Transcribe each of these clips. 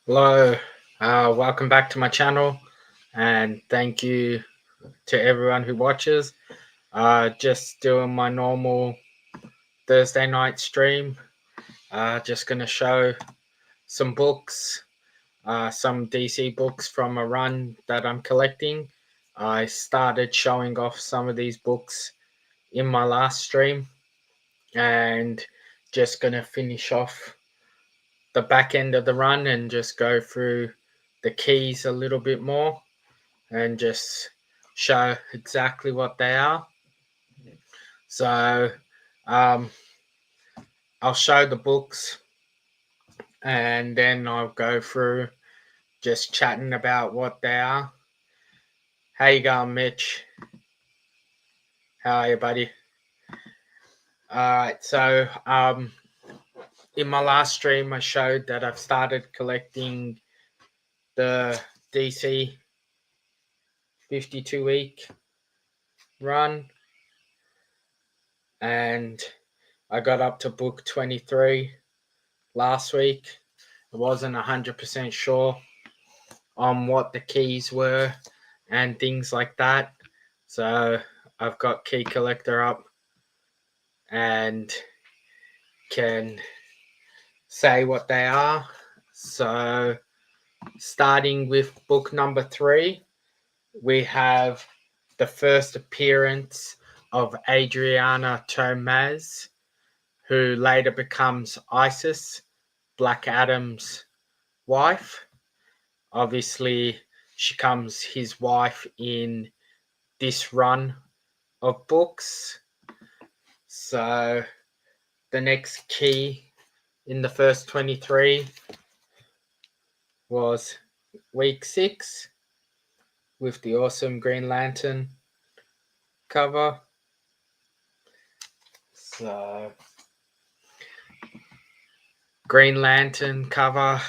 Hello, welcome back to my channel, and thank you to everyone who watches. Just doing my normal Thursday night stream. Just gonna show some books, some DC books from a run that I'm collecting. I started showing off some of these books in my last stream, and just gonna finish off the back end of the run and just go through the keys a little bit more and just show exactly what they are. So I'll show the books and then I'll go through just chatting about what they are. How you going, Mitch? How are you, buddy? Alright, so in my last stream I showed that I've started collecting the DC 52-week run, and I got up to book 23 last week. I wasn't 100% sure on what the keys were and things like that. So I've got Key Collector up and can say what they are. So starting with book number 3, we have the first appearance of Adriana Tomaz, who later becomes Isis, Black Adam's wife. Obviously, she becomes his wife in this run of books. So the next key in the first 23 was week 6 with the awesome Green Lantern cover. So Green Lantern cover.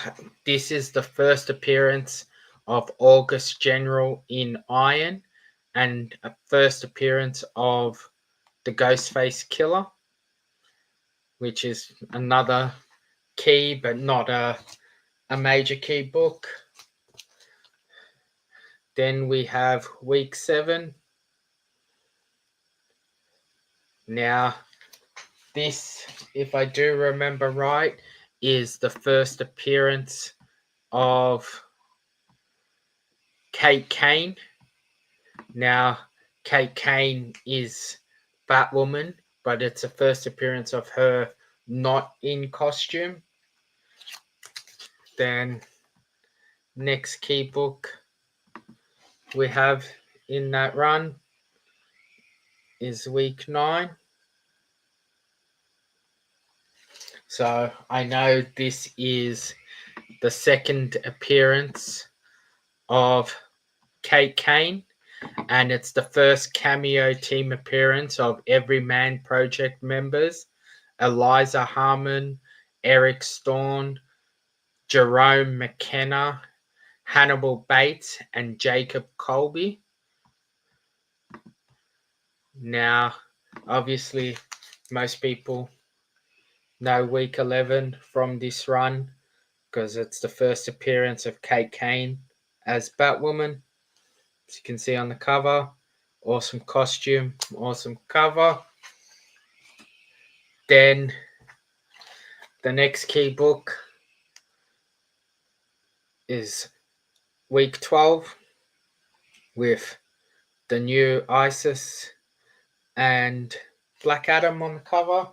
This is the first appearance of August General in Iron and a first appearance of the Ghostface Killer, which is another key but not a major key book. Then we have week 7. Now this, if I do remember right, is the first appearance of Kate Kane. Now Kate Kane is Batwoman, but it's the first appearance of her not in costume. Then next key book we have in that run is week 9. So I know this is the second appearance of Kate Kane, and it's the first cameo team appearance of Everyman Project members Eliza Harmon, Eric Storm, Jerome McKenna, Hannibal Bates, and Jacob Colby. Now, obviously, most people know week 11 from this run because it's the first appearance of Kate Kane as Batwoman. As you can see on the cover, awesome costume, awesome cover. Then the next key book is week 12 with the new Isis and Black Adam on the cover.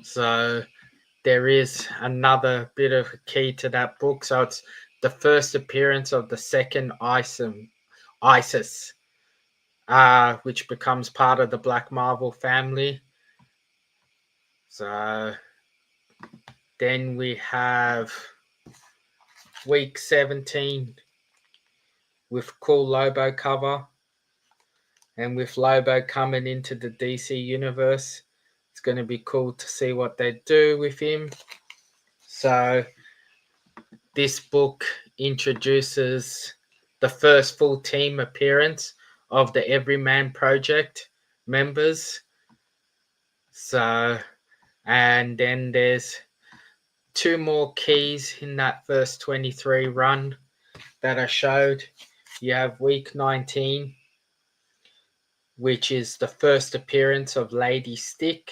So there is another bit of a key to that book. So it's the first appearance of the second Isis, which becomes part of the Black Marvel family. So then we have week 17 with cool Lobo cover, and with Lobo coming into the DC universe, it's going to be cool to see what they do with him. So this book introduces the first full team appearance of the Everyman Project members. So, and then there's two more keys in that first 23 run that I showed. You have week 19, which is the first appearance of Lady Stick.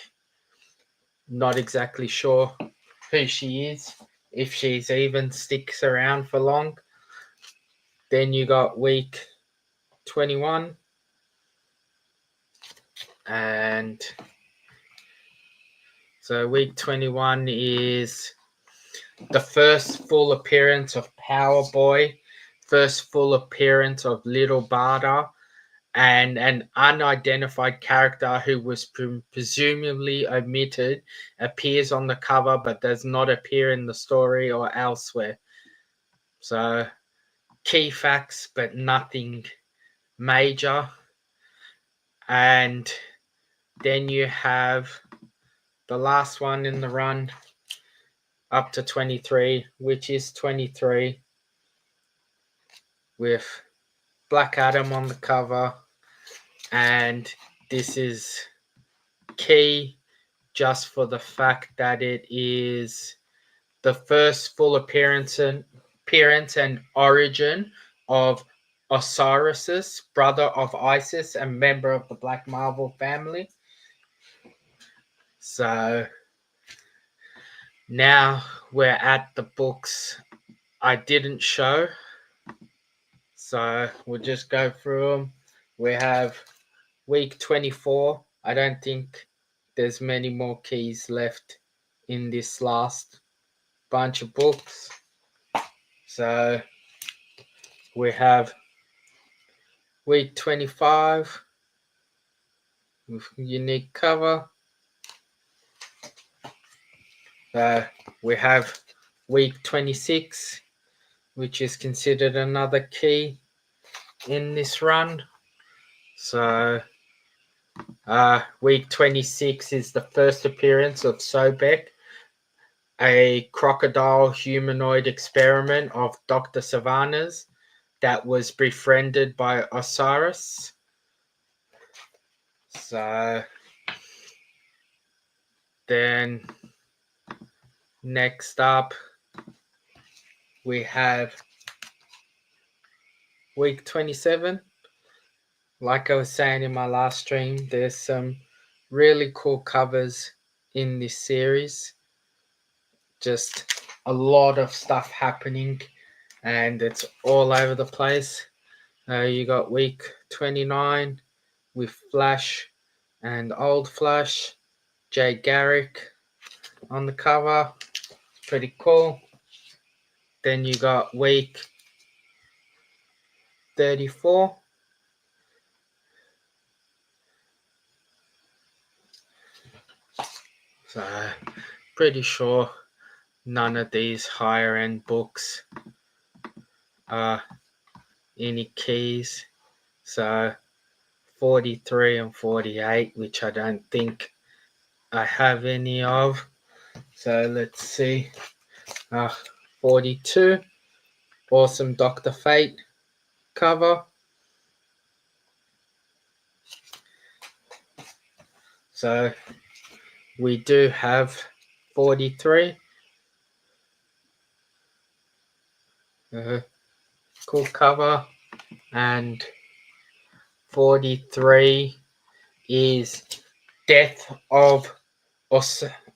Not exactly sure who she is, if she's even sticks around for long. Then you got week 21, and so week 21 is the first full appearance of Power Boy, first full appearance of Little Barda, and an unidentified character who was presumably omitted appears on the cover but does not appear in the story or elsewhere. So, key facts, but nothing major. And then you have the last one in the run up to 23, which is 23 with Black Adam on the cover. And this is key just for the fact that it is the first full appearance and origin of Osiris, brother of Isis and member of the Black Marvel family. So now we're at the books I didn't show. So we'll just go through them. We have week 24. I don't think there's many more keys left in this last bunch of books. So we have week 25 with unique cover. We have week 26, which is considered another key in this run. So week 26 is the first appearance of Sobek, a crocodile humanoid experiment of Dr. Savannah's that was befriended by Osiris. So then next up we have week 27. Like I was saying in my last stream, there's some really cool covers in this series. Just a lot of stuff happening and it's all over the place. You got week 29 with Flash and Old Flash, Jay Garrick on the cover. Pretty cool. Then you got week 34. So pretty sure none of these higher end books are any keys. So 43 and 48, which I don't think I have any of. So let's see. 42. Awesome Dr. Fate cover. So we do have 43. Cool cover. And 43 is Death of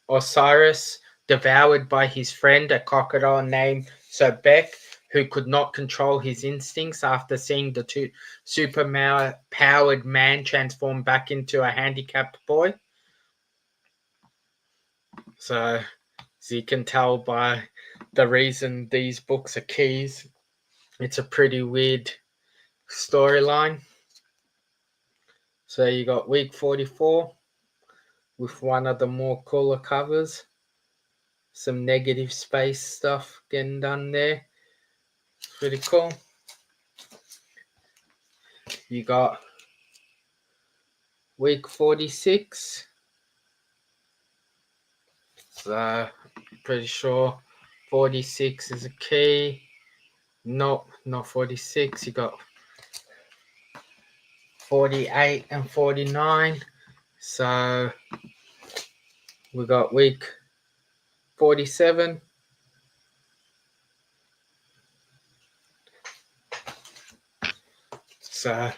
Osiris, devoured by his friend, a crocodile named Sobek, who could not control his instincts after seeing the super-powered man transform back into a handicapped boy. So, as you can tell by the reason these books are keys, it's a pretty weird storyline. So you got week 44 with one of the more cooler covers. Some negative space stuff getting done there. Pretty cool. You got week 46. So pretty sure 46 is a key. No, not 46. You got 48 and 49. So we got week 47 So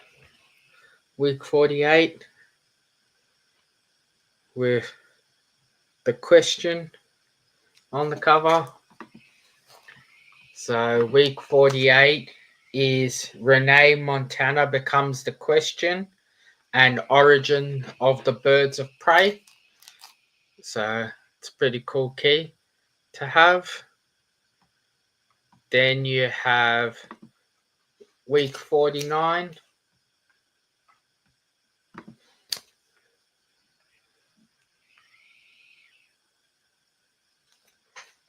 week 48 with the question on the cover. So week 48 is Renee Montana becomes the question and origin of the birds of prey. So it's a pretty cool key to have. Then you have week 49.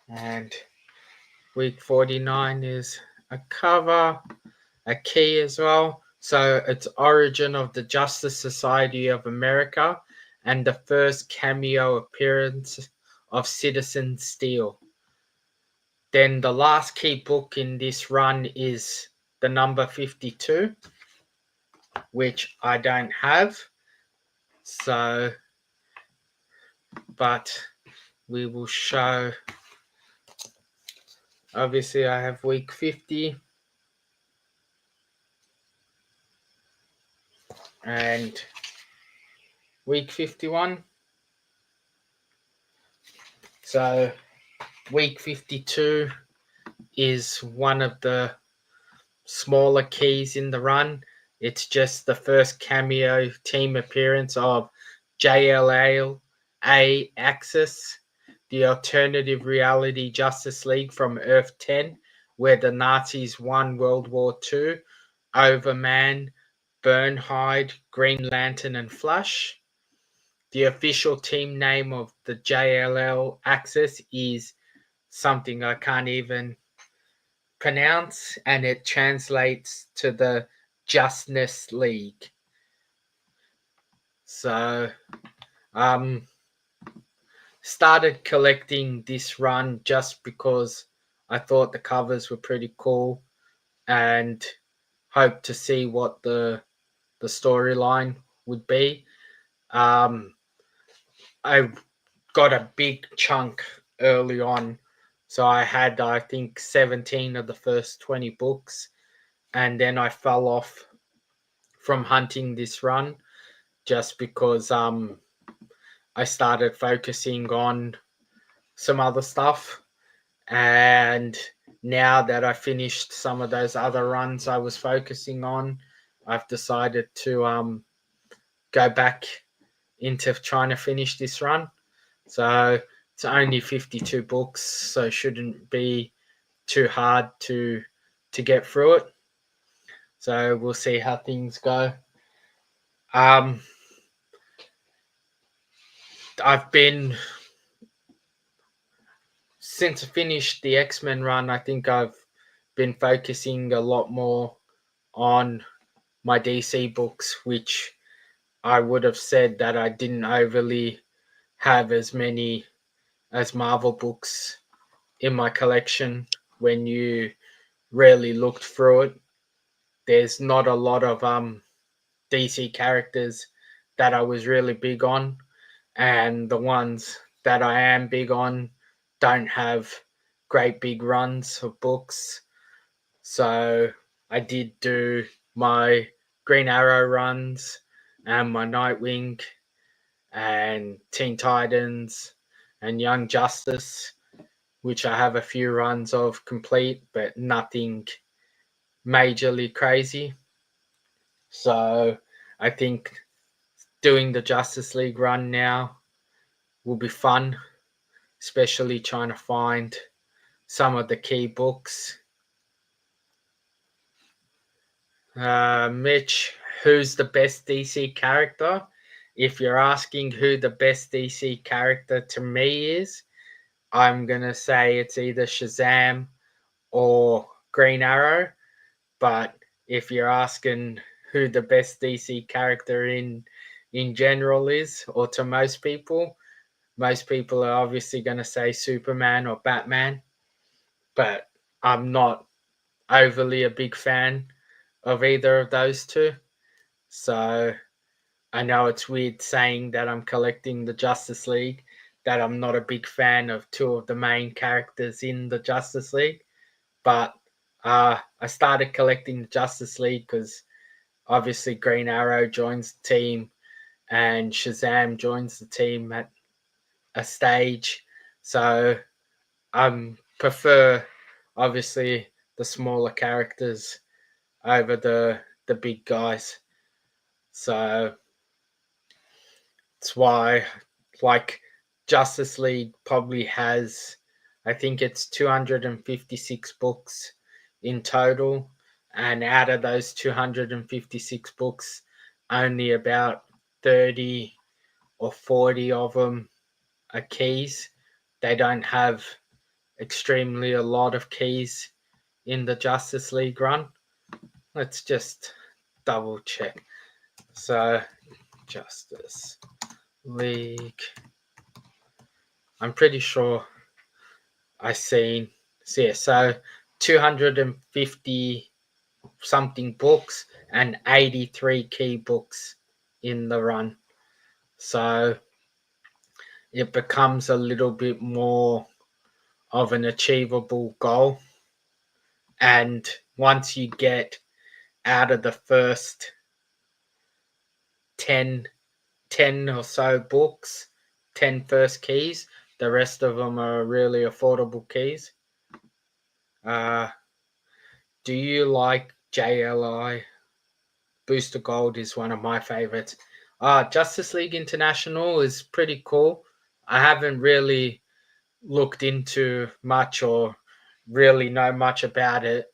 And week 49 is a cover, a key as well. So it's origin of the Justice Society of America and the first cameo appearance of Citizen Steel. Then the last key book in this run is the number 52, which I don't have. So, but we will show. Obviously, I have week 50 and week 51. So, week 52 is one of the smaller keys in the run. It's just the first cameo team appearance of JLA Axis, the alternative reality Justice League from Earth 10, where the Nazis won World War II, Overman, Bernhide, Green Lantern, and Flash. The official team name of the JLL Axis is something I can't even pronounce, and it translates to the Justness League. So, started collecting this run just because I thought the covers were pretty cool and hoped to see what the storyline would be. I got a big chunk early on, so I had, I think, 17 of the first 20 books, and then I fell off from hunting this run just because I started focusing on some other stuff. And now that I finished some of those other runs I was focusing on, I've decided to go back into trying to finish this run. So it's only 52 books, so shouldn't be too hard to get through it. So we'll see how things go. I've been, since I finished the X-Men run, I think I've been focusing a lot more on my DC books, which I would have said that I didn't overly have as many as Marvel books in my collection. When you really looked through it, there's not a lot of DC characters that I was really big on, and the ones that I am big on don't have great big runs of books. So I did do my Green Arrow runs and my Nightwing and Teen Titans and Young Justice, which I have a few runs of complete, but nothing majorly crazy. So I think doing the Justice League run now will be fun, especially trying to find some of the key books. Mitch, who's the best DC character? If you're asking who the best DC character to me is, I'm going to say it's either Shazam or Green Arrow. But if you're asking who the best DC character in general is, or to most people are obviously going to say Superman or Batman. But I'm not overly a big fan of either of those two. So I know it's weird saying that I'm collecting the Justice League, that I'm not a big fan of two of the main characters in the Justice League. But I started collecting the Justice League because obviously Green Arrow joins the team and Shazam joins the team at a stage. So I prefer obviously the smaller characters over the big guys. So that's why, like, Justice League probably has, I think it's 256 books in total, and out of those 256 books, only about 30 or 40 of them are keys. They don't have extremely a lot of keys in the Justice League run. Let's just double check. So, Justice League. I'm pretty sure I seen. So, yeah, so 250 something books and 83 key books in the run. So it becomes a little bit more of an achievable goal. And once you get out of the first 10 or so books, 10 first keys, the rest of them are really affordable keys. Do you like JLI? Booster Gold is one of my favorites. Justice League International is pretty cool. I haven't really looked into much or really know much about it.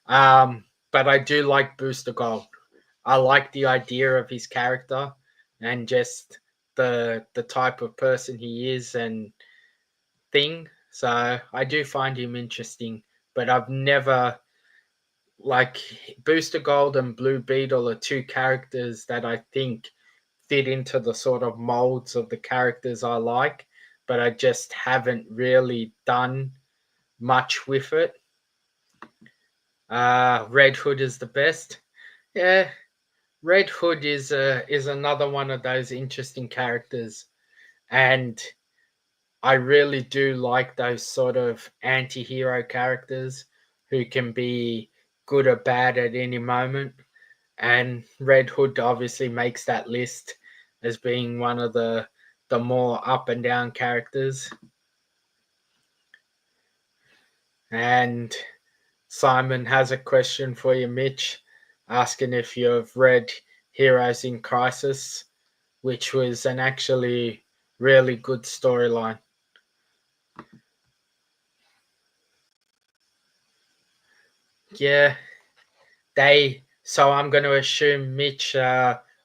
But I do like Booster Gold. I like the idea of his character and just the type of person he is and thing. So I do find him interesting, but I've never, like, Booster Gold and Blue Beetle are two characters that I think fit into the sort of molds of the characters I like, but I just haven't really done much with it. Red Hood is the best. Yeah, Red Hood is another one of those interesting characters, and I really do like those sort of anti-hero characters who can be good or bad at any moment. And Red Hood obviously makes that list as being one of the more up and down characters. And Simon has a question for you, Mitch, asking if you've read Heroes in Crisis, which was an actually really good storyline. Yeah, so I'm going to assume, Mitch,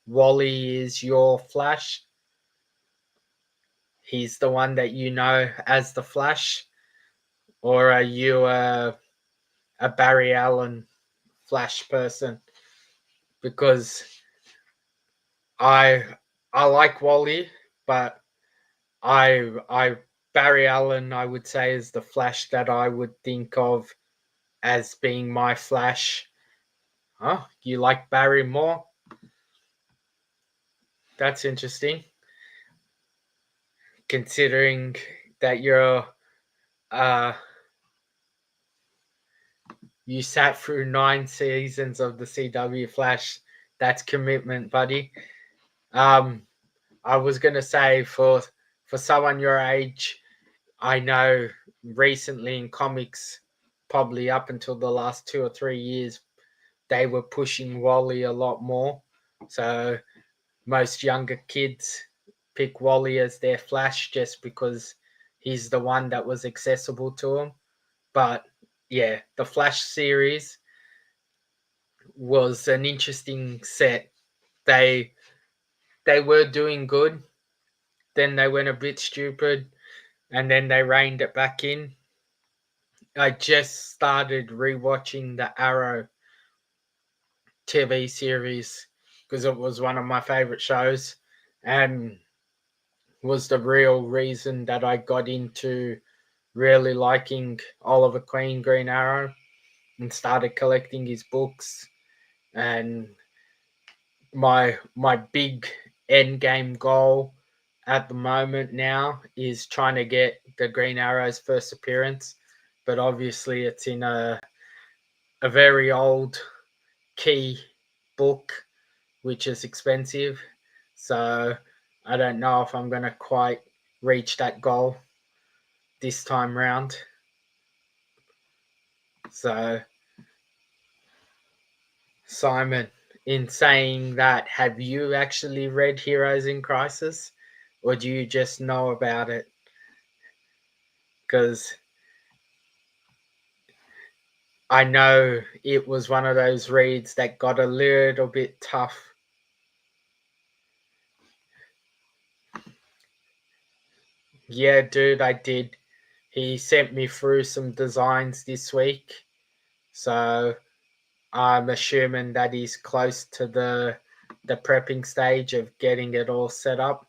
Wally is your Flash. He's the one that you know as the Flash, or are you a Barry Allen Flash person? Because I I like Wally, but I Barry Allen I would say is the Flash that I would think of as being my Flash. Huh? You like Barry more? That's interesting. Considering that uh you sat through 9 seasons of the CW Flash, that's commitment, buddy. I was gonna say for someone your age, I know recently in comics, probably up until the last 2 or 3 years, they were pushing Wally a lot more. So most younger kids pick Wally as their Flash just because he's the one that was accessible to them. But yeah, the Flash series was an interesting set. They they were doing good, then they went a bit stupid, and then they reined it back in. I just started rewatching the Arrow TV series because it was one of my favorite shows and was the real reason that I got into really liking Oliver Queen Green Arrow and started collecting his books. And my big end game goal at the moment now is trying to get the Green Arrow's first appearance, but obviously it's in a very old key book, which is expensive. So I don't know if I'm going to quite reach that goal this time round. So, Simon, in saying that, have you actually read Heroes in Crisis? Or do you just know about it? Because I know it was one of those reads that got a little bit tough. Yeah, dude, I did. He sent me through some designs this week. So I'm assuming that he's close to the prepping stage of getting it all set up.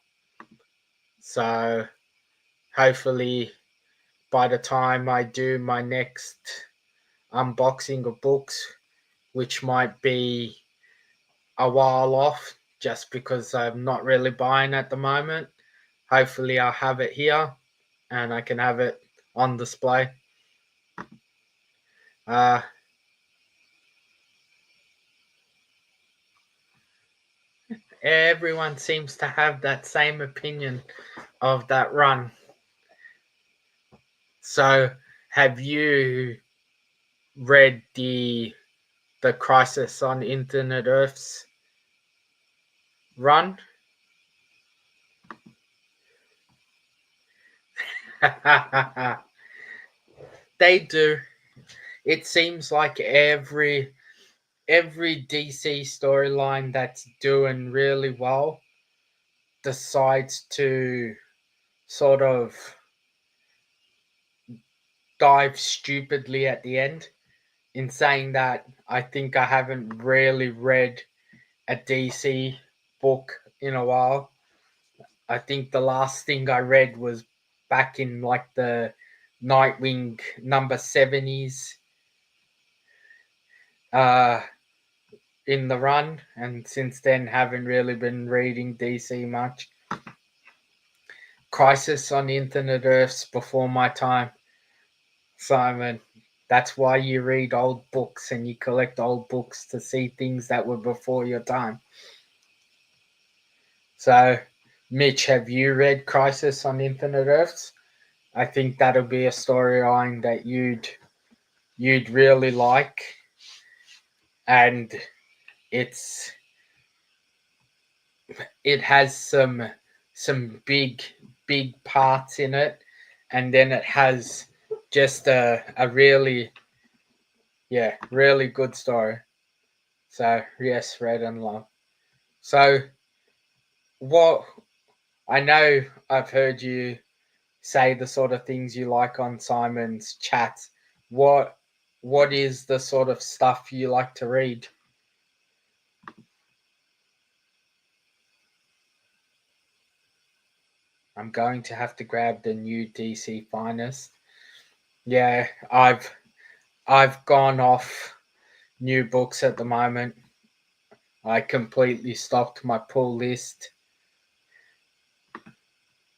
So hopefully by the time I do my next unboxing of books, which might be a while off just because I'm not really buying at the moment, hopefully I'll have it here and I can have it on display. Uh, Everyone seems to have that same opinion of that run. So, have you read the Crisis on Infinite Earths run? They do. It seems like every DC storyline that's doing really well decides to sort of dive stupidly at the end. In saying that, I think I haven't really read a DC book in a while. I think the last thing I read was back in like the Nightwing number 70s uh, in the run, and since then haven't really been reading DC much. Crisis on Infinite Earths before my time, Simon. That's why you read old books and you collect old books to see things that were before your time. So, Mitch, have you read Crisis on Infinite Earths? I think that'll be a storyline that you'd really like, and it's it has some big parts in it, and then it has just a really good story. So yes, read and love. So what I know, I've heard you say the sort of things you like on Simon's chats. What what is the sort of stuff you like to read? I'm going to have to grab the new DC Finest. Yeah, I've gone off new books at the moment. I completely stopped my pull list.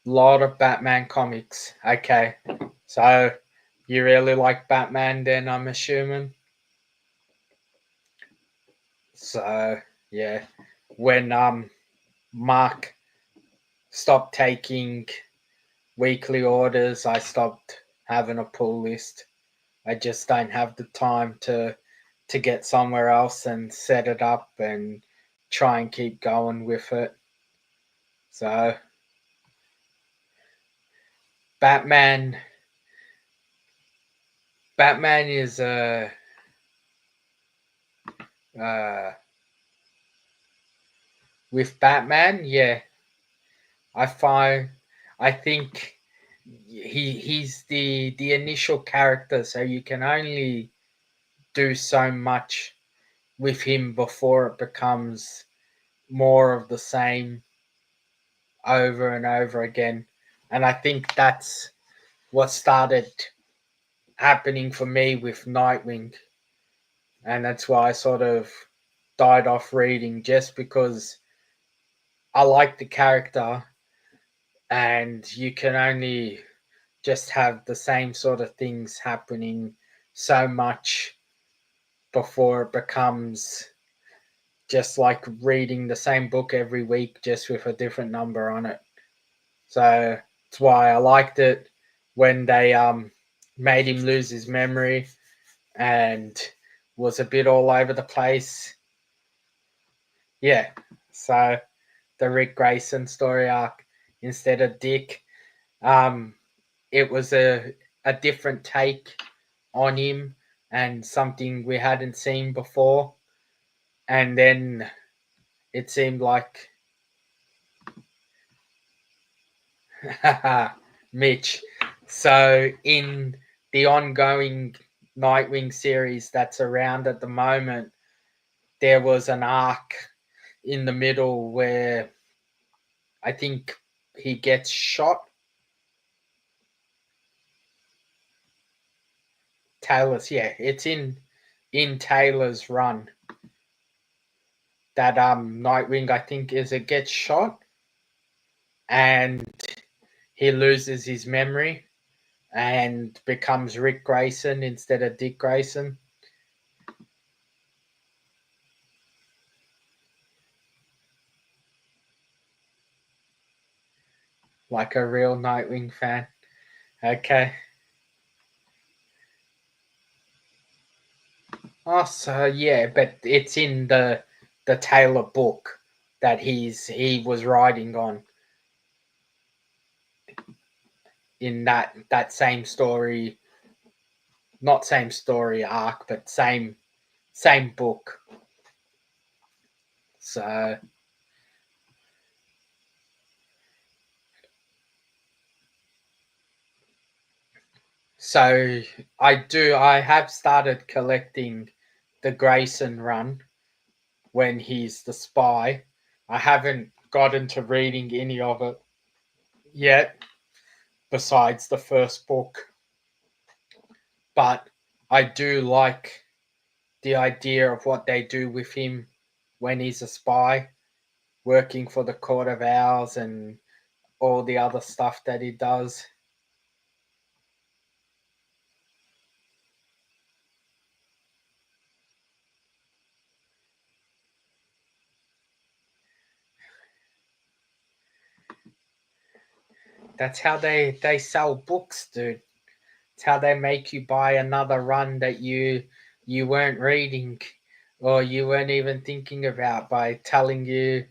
Lot of Batman comics. Okay, so you really like Batman, then I'm assuming. So yeah, when Mark stopped taking weekly orders, I stopped having a pull list. I just don't have the time to get somewhere else and set it up and try and keep going with it. So Batman Batman is uh with Batman, yeah. I find I think he's the initial character, so you can only do so much with him before it becomes more of the same over and over again. And I think that's what started happening for me with Nightwing. And that's why I sort of died off reading, just because I like the character and you can only just have the same sort of things happening so much before it becomes just like reading the same book every week, just with a different number on it. So that's why I liked it when they made him lose his memory and was a bit all over the place. Yeah, so the Rick Grayson story arc instead of Dick, um, it was a different take on him and something we hadn't seen before. And then it seemed like Mitch. So in the ongoing Nightwing series that's around at the moment, there was an arc in the middle where I think he gets shot. Taylor's, yeah, it's in Taylor's run that Nightwing, I think, is it gets shot and he loses his memory and becomes Rick Grayson instead of Dick Grayson. Like a real Nightwing fan. Okay. Oh, so yeah, but it's in the Taylor book that he was writing on in that same story, not same story arc, but same book. So so I have started collecting the Grayson run when he's the spy. I haven't gotten to reading any of it yet, besides the first book. But I do like the idea of what they do with him when he's a spy, working for the Court of Owls and all the other stuff that he does. That's how they sell books, dude. It's how they make you buy another run that you weren't reading or you weren't even thinking about by telling you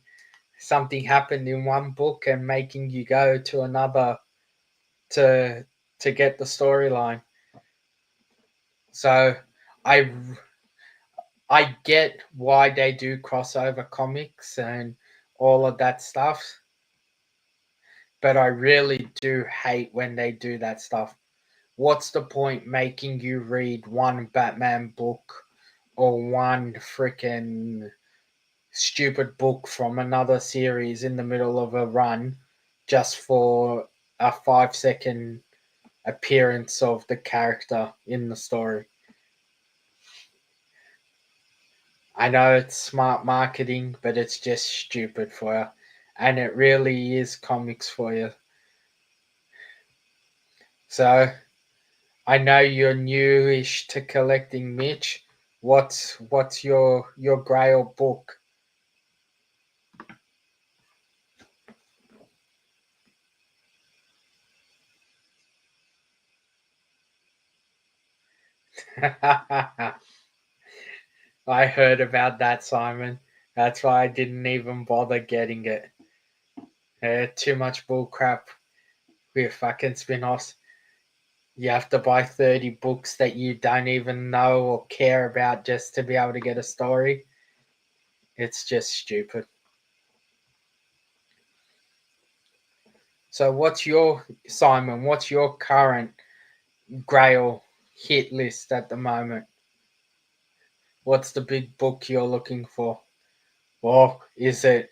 something happened in one book and making you go to another to to get the storyline. So I I get why they do crossover comics and all of that stuff, but I really do hate when they do that stuff. What's the point making you read one Batman book or one freaking stupid book from another series in the middle of a run just for a 5 second appearance of the character in the story? I know it's smart marketing, but it's just stupid for you. And it really is comics for you. So I know you're newish to collecting, Mitch. What's your Grail book? I heard about that, Simon. That's why I didn't even bother getting it. Too much bullcrap with fucking spin-offs. You have to buy 30 books that you don't even know or care about just to be able to get a story. It's just stupid. So what's your Simon, what's your current Grail hit list at the moment? What's the big book you're looking for? Or is it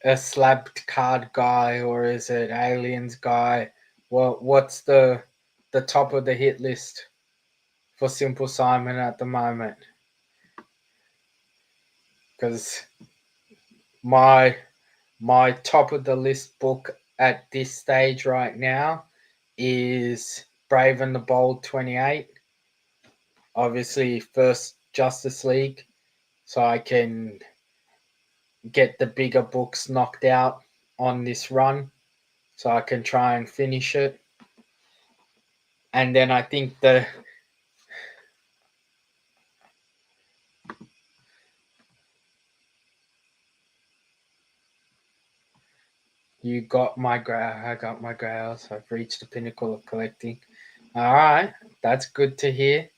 a slabbed card guy or is it aliens guy? Well, what's the top of the hit list for Simple Simon at the moment? Because my my top of the list book at this stage right now is Brave and the Bold 28. Obviously, first Justice League, so I can get the bigger books knocked out on this run so I can try and finish it. And then I think I got my grails. I've reached the pinnacle of collecting. All right, that's good to hear.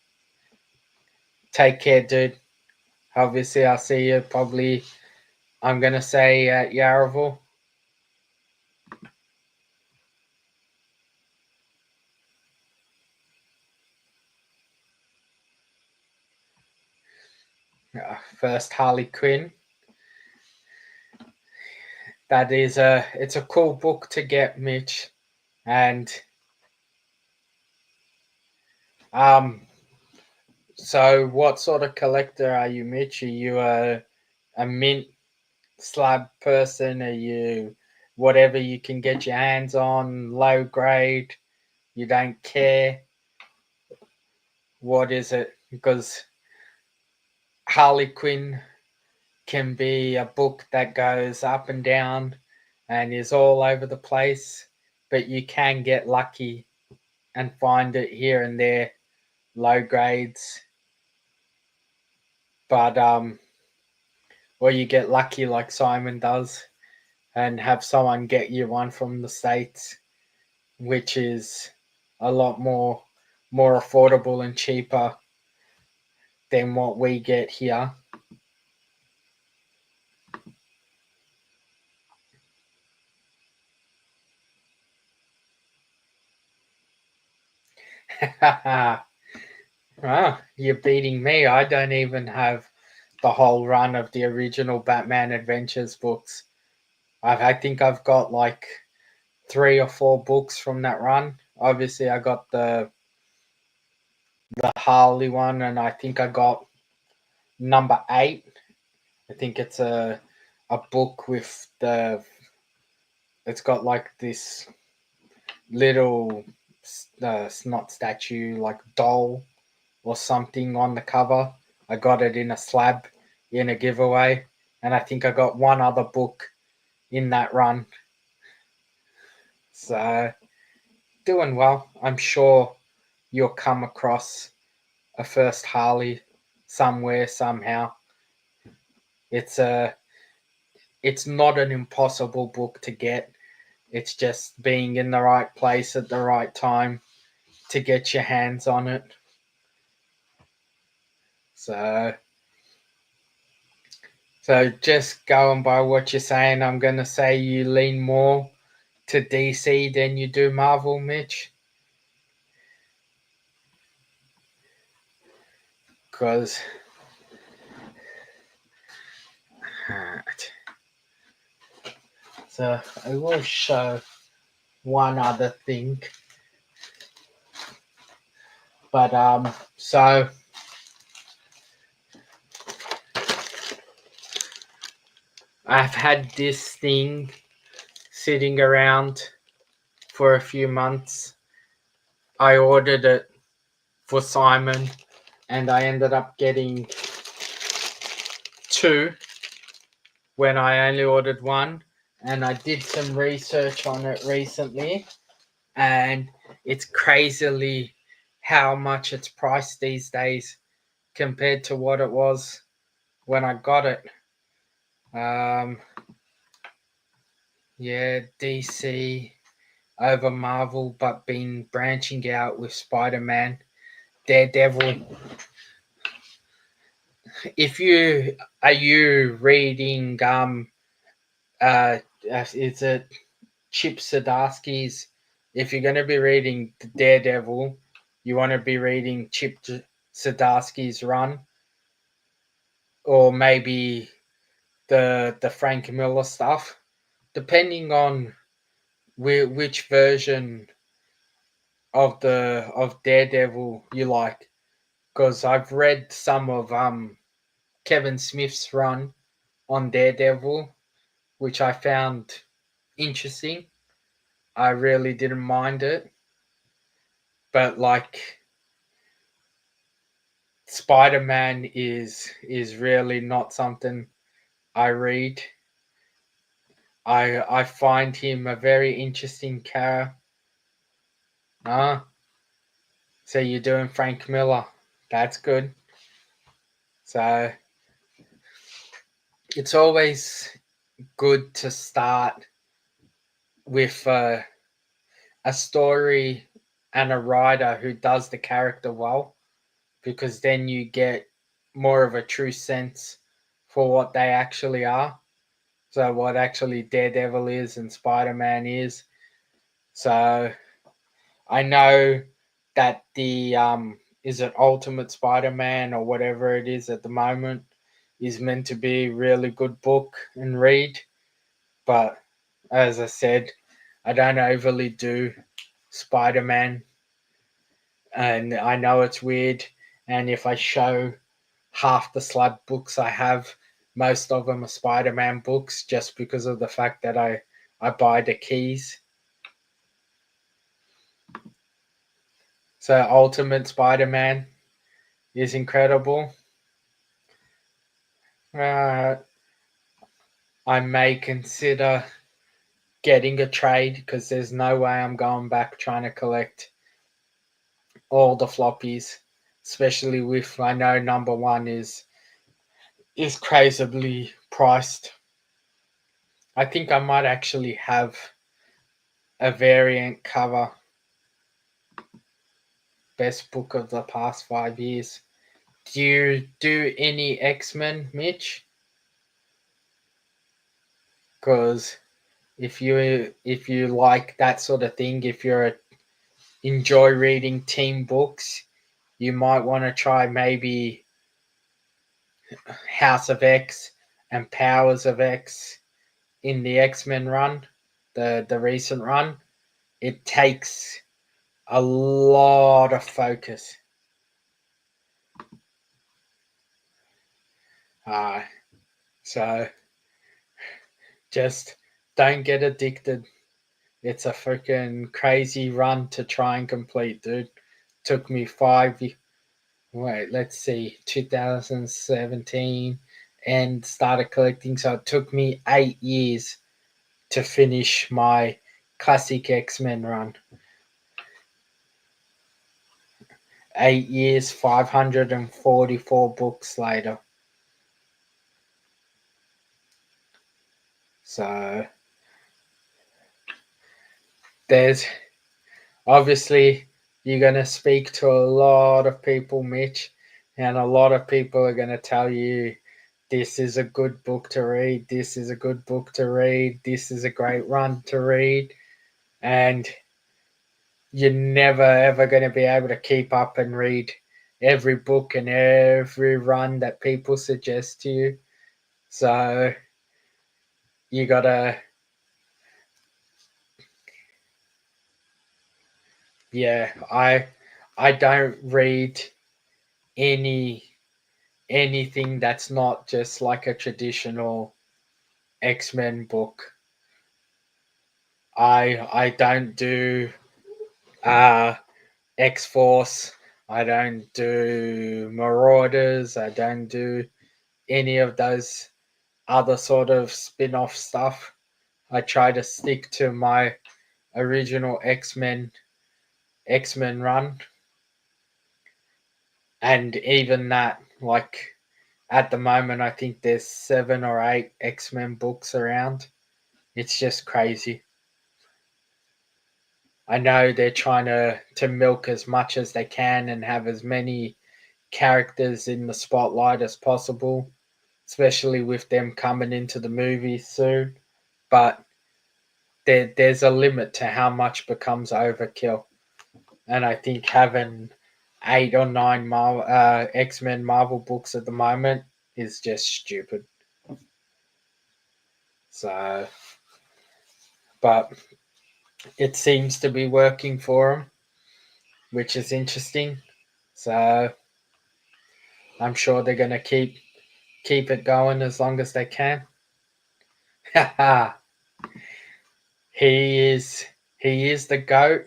Take care, dude. Obviously, I'll see you probably. I'm gonna say at Yarraville. First Harley Quinn. That is it's a cool book to get, Mitch. And um, so what sort of collector are you, Mitch? Are you a mint slab person? Are you whatever you can get your hands on, low grade? You don't care. What is it? Because Harley Quinn can be a book that goes up and down and is all over the place, but you can get lucky and find it here and there, low grades. But or you get lucky like Simon does and have someone get you one from the States, which is a lot more affordable and cheaper than what we get here. Ah, you're beating me. I don't even have the whole run of the original Batman Adventures books. I think I've got like 3 or 4 books from that run. Obviously, I got the Harley one, and I think I got number 8. I think it's a book with the. It's got like this little snot statue, like doll or something on the cover. I got it in a slab in a giveaway, and I think I got one other book in that run. So doing well. I'm sure you'll come across a first Harley somewhere somehow. It's a it's not an impossible book to get. It's just being in the right place at the right time to get your hands on it. So so just going by what you're saying, I'm gonna say you lean more to DC than you do Marvel, Mitch. Because so I will show one other thing. But so I've had this thing sitting around for a few months. I ordered it for Simon and I ended up getting 2 when I only ordered 1. And I did some research on it recently, and it's crazily how much it's priced these days compared to what it was when I got it. Yeah, DC over Marvel, but been branching out with Spider-Man, Daredevil. If you are you reading is it Chip Zdarsky's? If you're going to be reading Daredevil, you want to be reading Chip Zdarsky's run, or maybe the Frank Miller stuff, depending on which version of Daredevil you like. Because I've read some of Kevin Smith's run on Daredevil, which I found interesting. I really didn't mind it, but like Spider-Man is really not something I read. I find him a very interesting character. So you're doing Frank Miller. That's good. So it's always good to start with a story and a writer who does the character well, because then you get more of a true sense for what they actually are. So what actually Daredevil is and Spider-Man is. So I know that the is it Ultimate Spider-Man or whatever it is at the moment is meant to be a really good book and read, but as I said, I don't overly do Spider-Man, and I know it's weird. And if I show half the slab books I have, most of them are Spider-Man books, just because of the fact that I buy the keys. So Ultimate Spider-Man is incredible. Uh, I may consider getting a trade, because there's no way I'm going back trying to collect all the floppies, especially with I know number one is crazily priced. I think I might actually have a variant cover best book of the past 5 years. Do you do any X-Men, Mitch? Because if you like that sort of thing, if you enjoy reading team books, you might want to try maybe House of X and Powers of X in the X-Men run, the recent run. It takes a lot of focus. Uh, so just don't get addicted. It's a freaking crazy run to try and complete, dude. Took me wait, let's see, 2017 and started collecting. So it took me 8 years to finish my classic X-Men run. 8 years, 544 books later. So there's obviously you're going to speak to a lot of people, Mitch, and a lot of people are going to tell you this is a good book to read, this is a good book to read, this is a great run to read, and you're never ever going to be able to keep up and read every book and every run that people suggest to you. So you gotta, yeah, I don't read any anything that's not just like a traditional X-Men book. I don't do uh X-Force, I don't do Marauders, I don't do any of those other sort of spin-off stuff. I try to stick to my original X-Men run, and even that, like at the moment I think there's 7 or 8 X-Men books around. It's just crazy. I know they're trying to milk as much as they can and have as many characters in the spotlight as possible, especially with them coming into the movies soon. But there's a limit to how much becomes overkill, and I think having 8 or 9 X-Men Marvel books at the moment is just stupid. So, but it seems to be working for them, which is interesting. So I'm sure they're gonna keep it going as long as they can. he is he is the goat,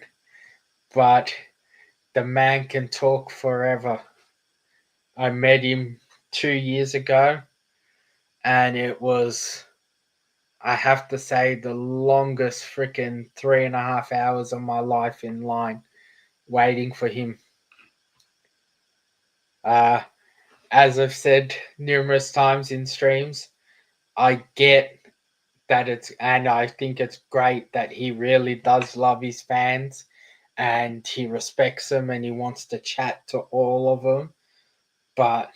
but the man can talk forever. I met him 2 years ago, and it was I have to say the longest freaking 3.5 hours of my life in line waiting for him. Uh, as I've said numerous times in streams, I get that and I think it's great that he really does love his fans and he respects them and he wants to chat to all of them. But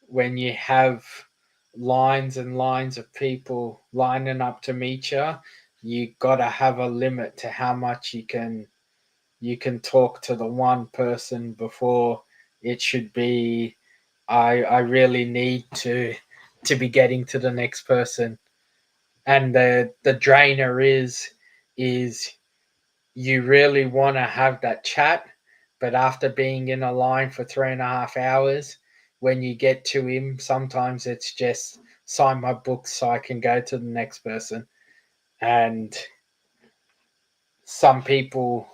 when you have lines and lines of people lining up to meet you got to have a limit to how much you can talk to the one person before it should be I really need to be getting to the next person. And the drainer is you really want to have that chat, but after being in a line for 3.5 hours, when you get to him, sometimes it's just sign my book so I can go to the next person. And some people,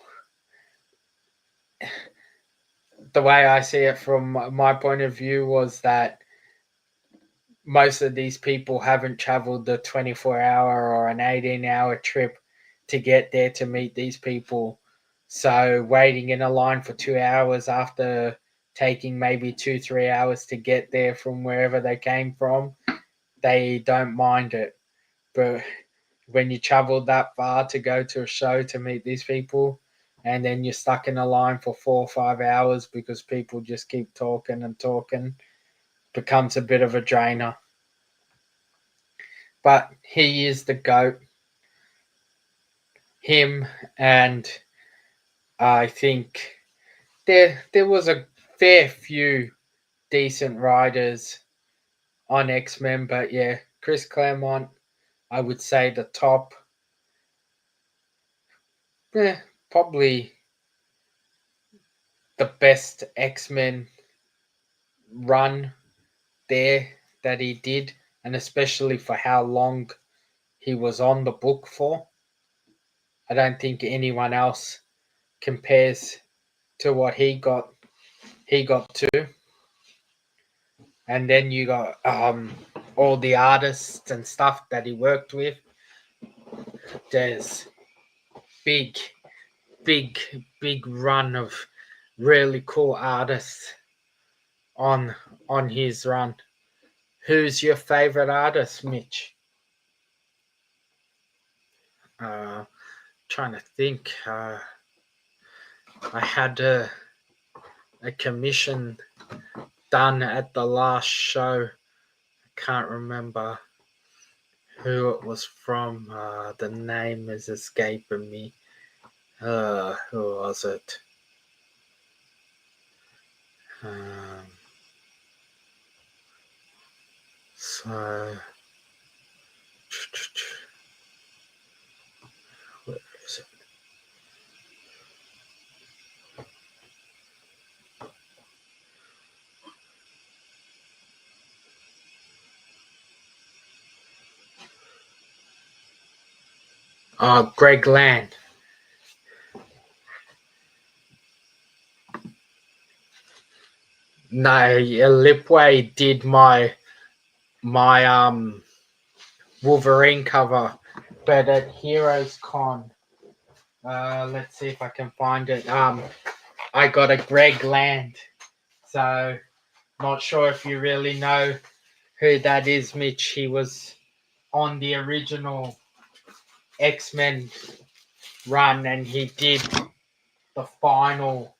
the way I see it from my point of view was that most of these people haven't traveled the 24-hour or an 18-hour trip to get there to meet these people. So waiting in a line for 2 hours after taking maybe 2-3 hours to get there from wherever they came from, they don't mind it. But when you travel that far to go to a show to meet these people, and then you're stuck in a line for 4 or 5 hours because people just keep talking and talking, becomes a bit of a drainer. But he is the GOAT. Him, and I think there was a fair few decent riders on X-Men, but yeah, Chris Claremont, I would say the top. Probably the best X-Men run there that he did, and especially for how long he was on the book for. I don't think anyone else compares to what he got to. And then you got all the artists and stuff that he worked with. There's big, big, big run of really cool artists on on his run. Who's your favorite artist, Mitch? Uh, Trying to think. I had a commission done at the last show. I can't remember who it was from. The name is escaping me. Who was it? Um, so, where is it? Greg Land. No, yeah, Lipway did my Wolverine cover, but at Heroes Con, let's see if I can find it. I got a Greg Land, so not sure if you really know who that is, Mitch. He was on the original X-Men run, and he did the final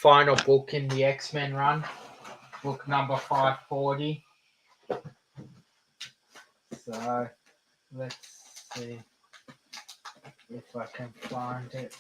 book in the X-Men run, book number 540. So let's see if I can find it.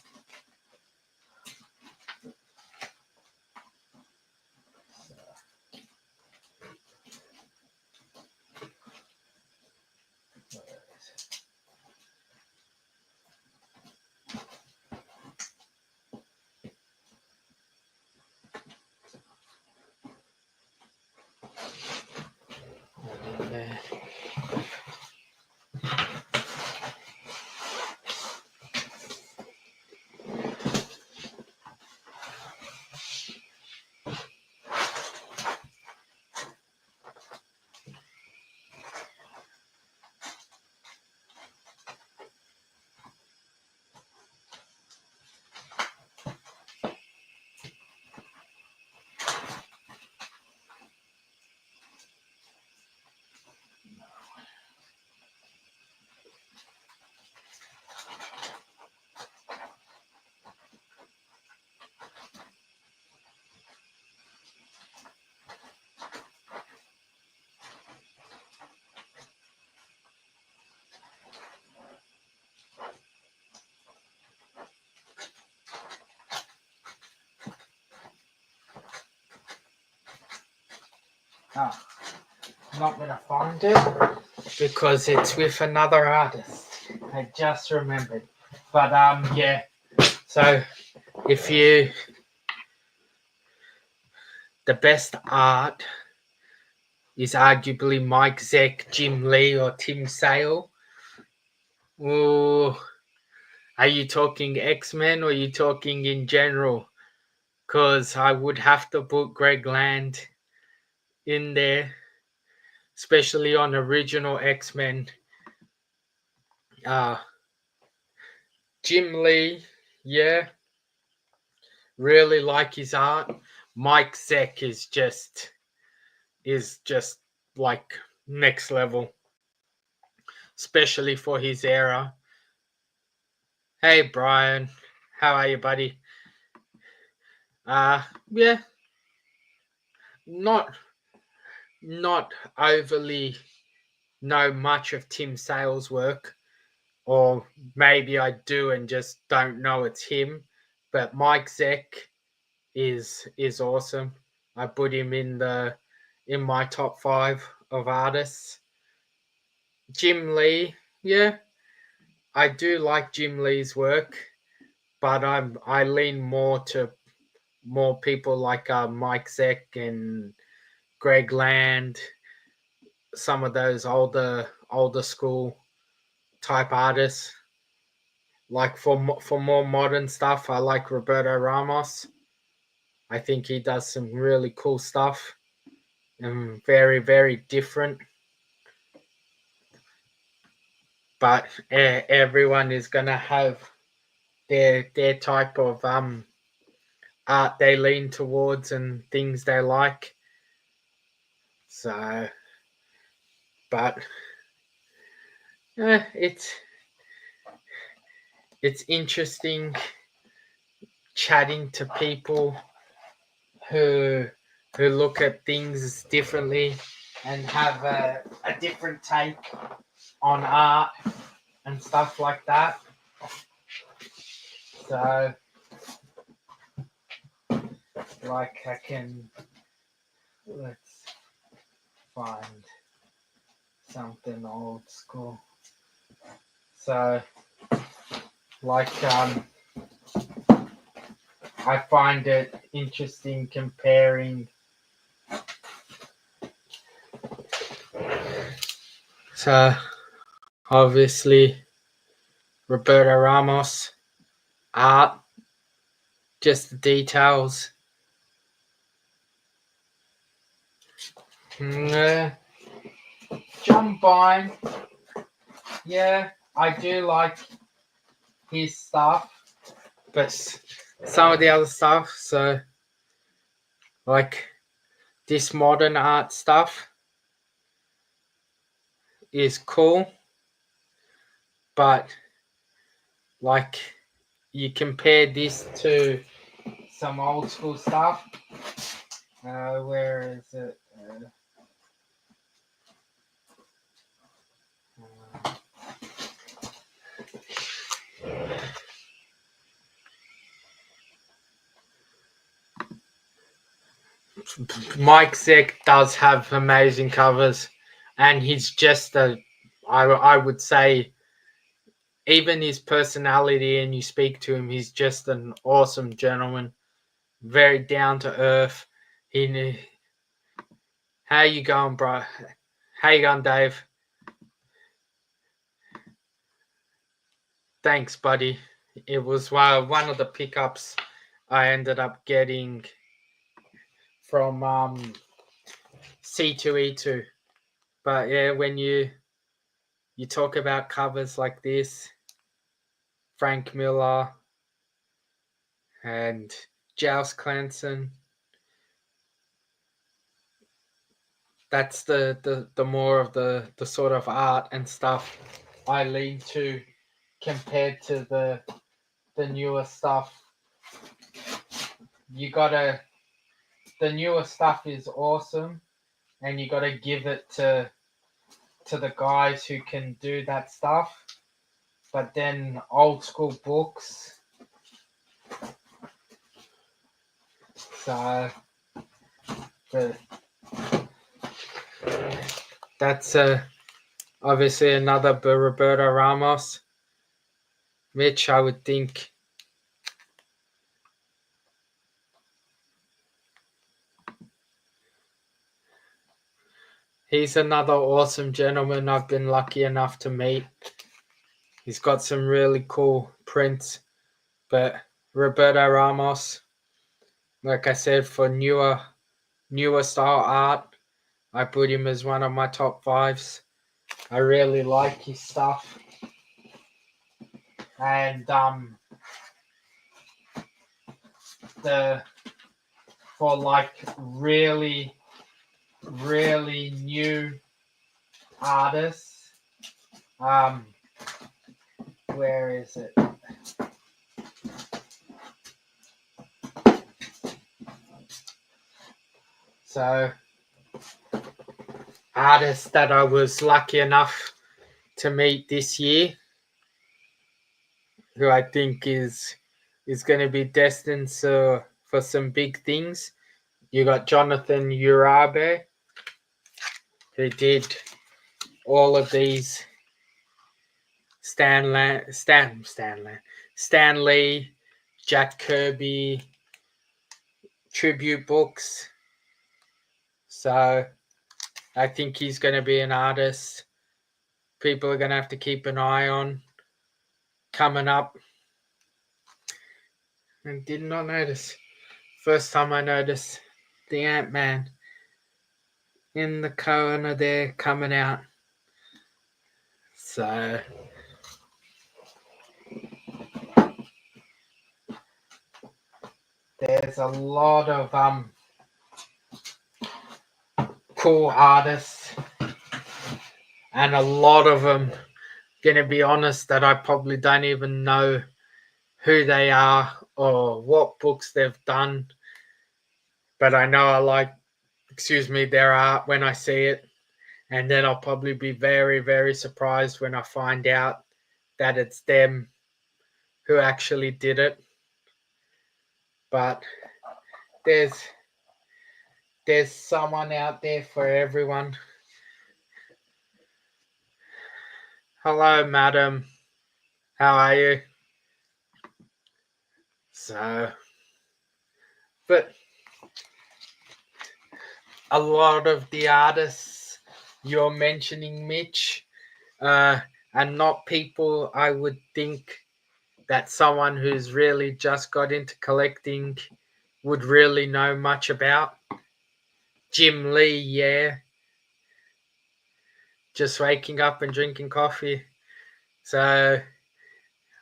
Oh, not gonna find it because it's with another artist. I just remembered. But yeah. So if you the best art is arguably Mike Zeck, Jim Lee, or Tim Sale. Ooh, are you talking X-Men or are you talking in general? Because I would have to put Greg Land in there, especially on original X-Men. Uh, Jim Lee, yeah, really like his art. Mike Zeck is just like next level, especially for his era. Hey Brian, how are you, buddy? Yeah, not not overly know much of Tim Sale's work, or maybe I do and just don't know it's him. But Mike Zeck is awesome. I put him in my top 5 of artists. Jim Lee, yeah, I do like Jim Lee's work, but I lean more to more people like Mike Zeck and Greg Land, some of those older school type artists. Like for more modern stuff, I like Roberto Ramos. I think he does some really cool stuff and very very different. But everyone is gonna have their type of art they lean towards and things they like. So, but it's interesting chatting to people who who look at things differently and have a different take on art and stuff like that. So, like, let's find something old school. So, like, I find it interesting comparing. So, obviously, Roberto Ramos, art, just the details. John Byrne, yeah, I do like his stuff, but some of the other stuff, so like this modern art stuff is cool, but like you compare this to some old school stuff. Where is it? Mike Zeck does have amazing covers, and he's just I would say, even his personality, and you speak to him, he's just an awesome gentleman, very down to earth. How you going, bro? How you going, Dave? Thanks, buddy. It was one of the pickups I ended up getting from C2E2. But yeah, when you talk about covers like this, Frank Miller and Giles Clanson, that's the more of the sort of art and stuff I lean to compared to the newer stuff. The newer stuff is awesome, and you gotta give it to the guys who can do that stuff. But then old school books, so the That's obviously another Roberto Ramos. Mitch, I would think. He's another awesome gentleman I've been lucky enough to meet. He's got some really cool prints. But Roberto Ramos, like I said, for newer style art, I put him as one of my top fives. I really like his stuff. And the for like really new artists, where is it? So artists that I was lucky enough to meet this year, who I think is going to be destined for some big things. You got Jonathan Urabe, who did all of these Stan Lee, Jack Kirby tribute books. So I think he's going to be an artist people are going to have to keep an eye on coming up. I did not notice. First time I noticed the Ant-Man in the corner there coming out. So there's a lot of cool artists, and a lot of them, gonna be honest, that I probably don't even know who they are or what books they've done, but I know I like, their art when I see it, and then I'll probably be very, very surprised when I find out that it's them who actually did it. But there's someone out there for everyone. Hello, madam. How are you? So, but a lot of the artists you're mentioning, Mitch, are not people I would think that someone who's really just got into collecting would really know much about. Jim Lee, yeah. Just waking up and drinking coffee. So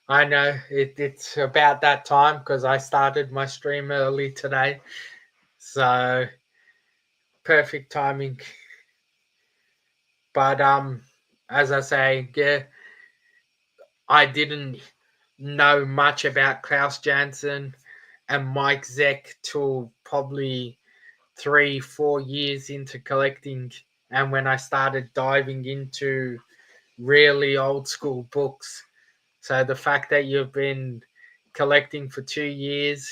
I know it's about that time because I started my stream early today. So perfect timing. But as I say, yeah, I didn't know much about Klaus Janson and Mike Zeck till probably 3-4 years into collecting, and when I started diving into really old school books. So the fact that you've been collecting for 2 years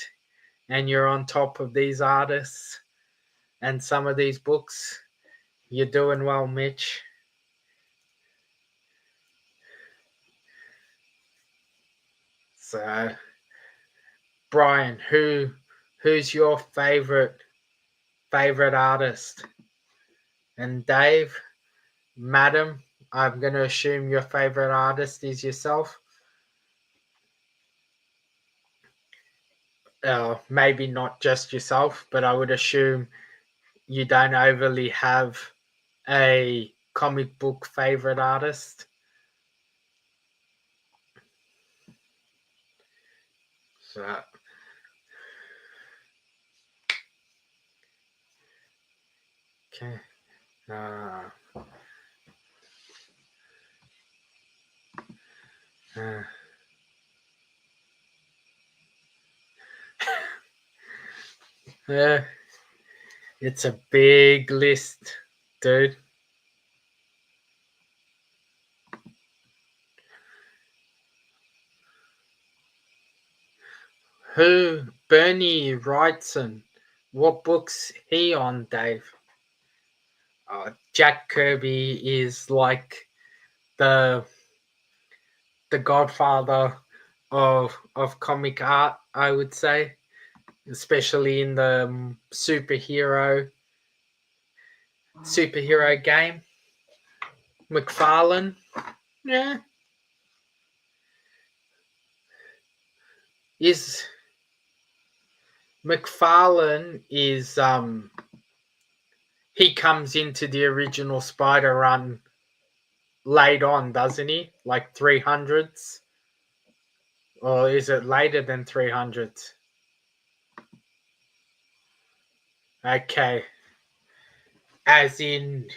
and you're on top of these artists and some of these books, you're doing well, Mitch. So Brian, who's your favorite artist? And Dave, madam, I'm going to assume your favorite artist is yourself. Maybe not just yourself, but I would assume you don't overly have a comic book favorite artist. So okay. Uh, uh, yeah, it's a big list, dude. Who? Bernie Wrightson. What book's he on, Dave? Jack Kirby is like the godfather of comic art, I would say, especially in the superhero game. McFarlane, yeah, is McFarlane is he comes into the original Spider Run late on, doesn't he? Like 300s, or is it later than 300s? Okay, as in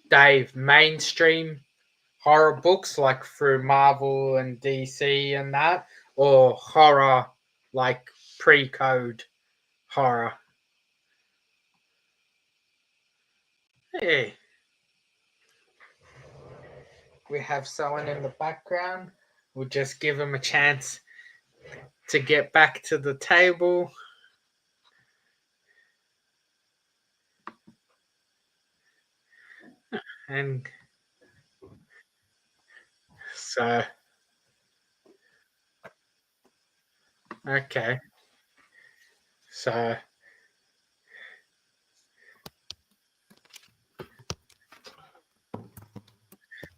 Dave, mainstream horror books like through Marvel and DC and that, or horror like pre-code horror? Hey, we have someone in the background. We'll just give him a chance to get back to the table. And so, okay. So,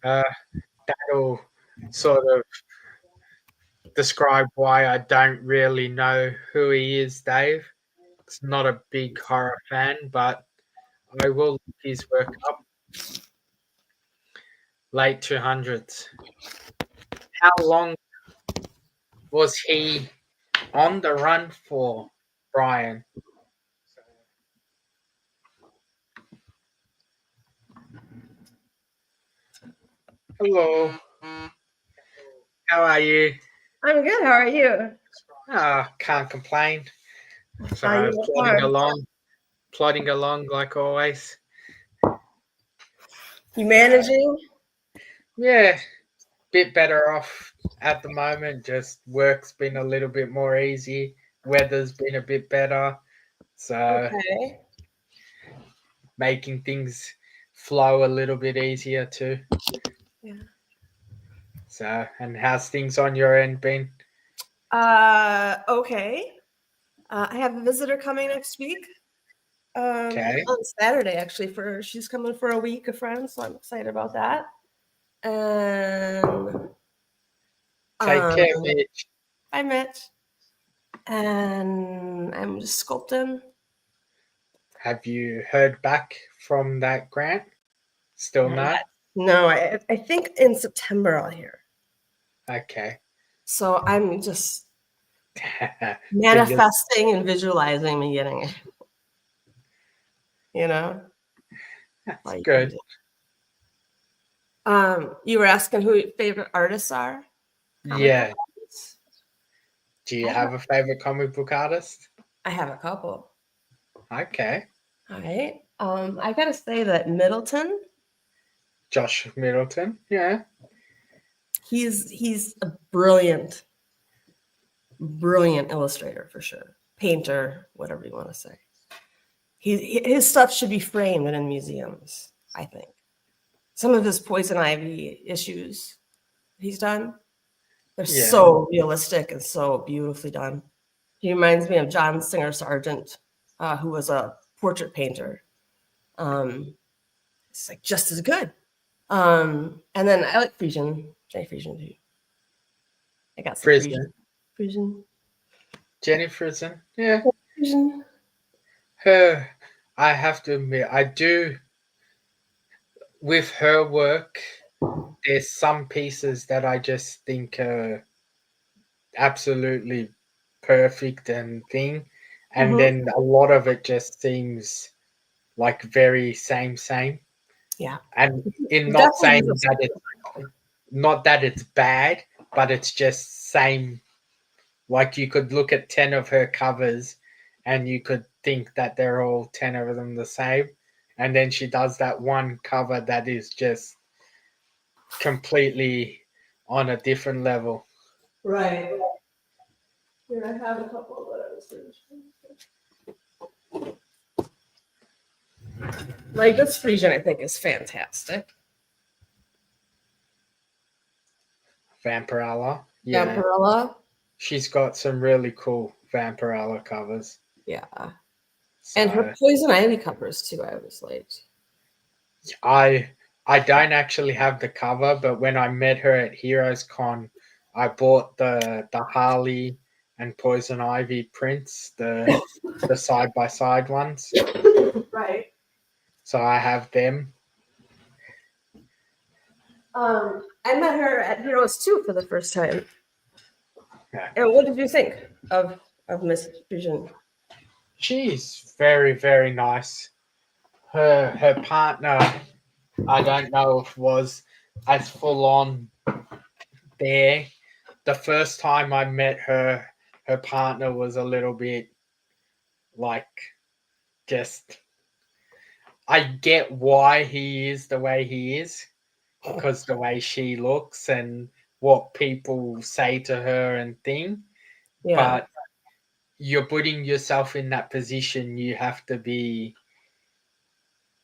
uh, that'll sort of describe why I don't really know who he is, Dave. It's not a big horror fan, but I will look his work up. Late 200s. How long was he on the run for, Brian? Hello, how are you? I'm good. How are you? Can't complain. So How you plodding along like always. You managing? Yeah, bit better off at the moment. Just work's been a little bit more easy. Weather's been a bit better. So Okay. making things flow a little bit easier too. Yeah. So, and how's things on your end been? Okay. I have a visitor coming next week. Okay. On Saturday actually. She's coming for a week, a friend, so I'm excited about that. And Take care, Mitch. Bye, Mitch. And I'm just sculpting. Have you heard back from that grant? Still not? No, I think in September I'll hear. Okay. So I'm just manifesting and visualizing me getting it. You know? That's good. You were asking who your favorite artists are? Yeah. Do you have a favorite comic book artist? I have a couple. Okay. All right. I gotta say that Middleton. Josh Middleton. Yeah. He's a brilliant illustrator for sure. Painter, whatever you want to say. His stuff should be framed and in museums, I think. Some of his Poison Ivy issues he's done, they're so realistic and so beautifully done. He reminds me of John Singer Sargent, who was a portrait painter. It's like just as good. And then I like Frisian, Jenny Frisian too. I got some Frisian. Jenny Frisian, yeah. Frisian. Her, I have to admit, I do. With her work, there's some pieces that I just think are absolutely perfect and thing, and then a lot of it just seems like very same. Yeah, and in not saying that it's not that it's bad, but it's just same. Like you could look at 10 of her covers and you could think that they're all 10 of them the same, and then she does that one cover that is just completely on a different level. Right. Here I have a couple that I was Like this Frisian, I think, is fantastic. Vampirella. Yeah. Vampirella. She's got some really cool Vampirella covers. Yeah. So And her Poison Ivy covers too, I always liked. I don't actually have the cover, but when I met her at Heroes Con, I bought the Harley and Poison Ivy prints, the side by side ones. Right. So I have them. I met her at Heroes 2 for the first time. Yeah. And what did you think of Miss Frisian? She's very, very nice. Her partner, I don't know if was as full on there. The first time I met her, her partner was a little bit like just. I get why he is the way he is because the way she looks and what people say to her and thing. Yeah. But you're putting yourself in that position, you have to be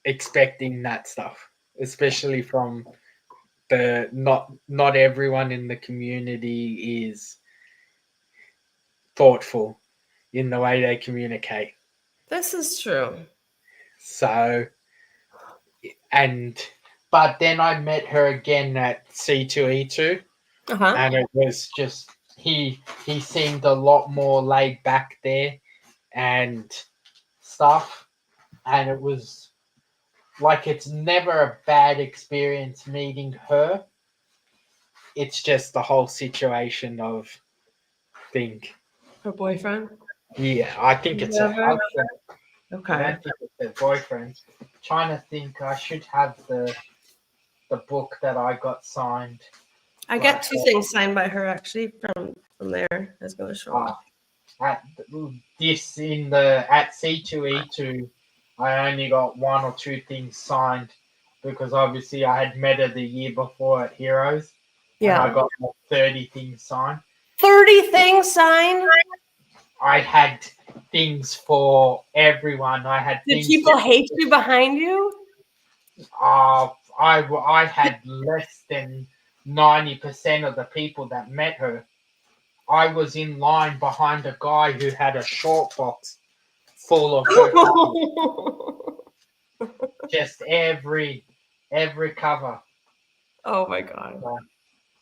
expecting that stuff, especially from the not everyone in the community is thoughtful in the way they communicate. This is true. So but then I met her again at C2E2 Uh-huh. and it was just he seemed a lot more laid back there and stuff, and it was like it's never a bad experience meeting her. It's just the whole situation of thing. Her boyfriend? Yeah, I think it's a Never. husband. I Okay. don't think it's their boyfriend. Trying to think, I should have the book that I got signed. I got 2 things signed by her actually from there. I was going to show off. At C2E2, I only got 1 or 2 things signed because obviously I had met her the year before at Heroes. Yeah. And I got like 30 things signed. 30 things signed? I had things for everyone. I had Did things people hate you behind you? I had less than 90% of the people that met her. I was in line behind a guy who had a short box full of her covers. Just every cover. Oh my god.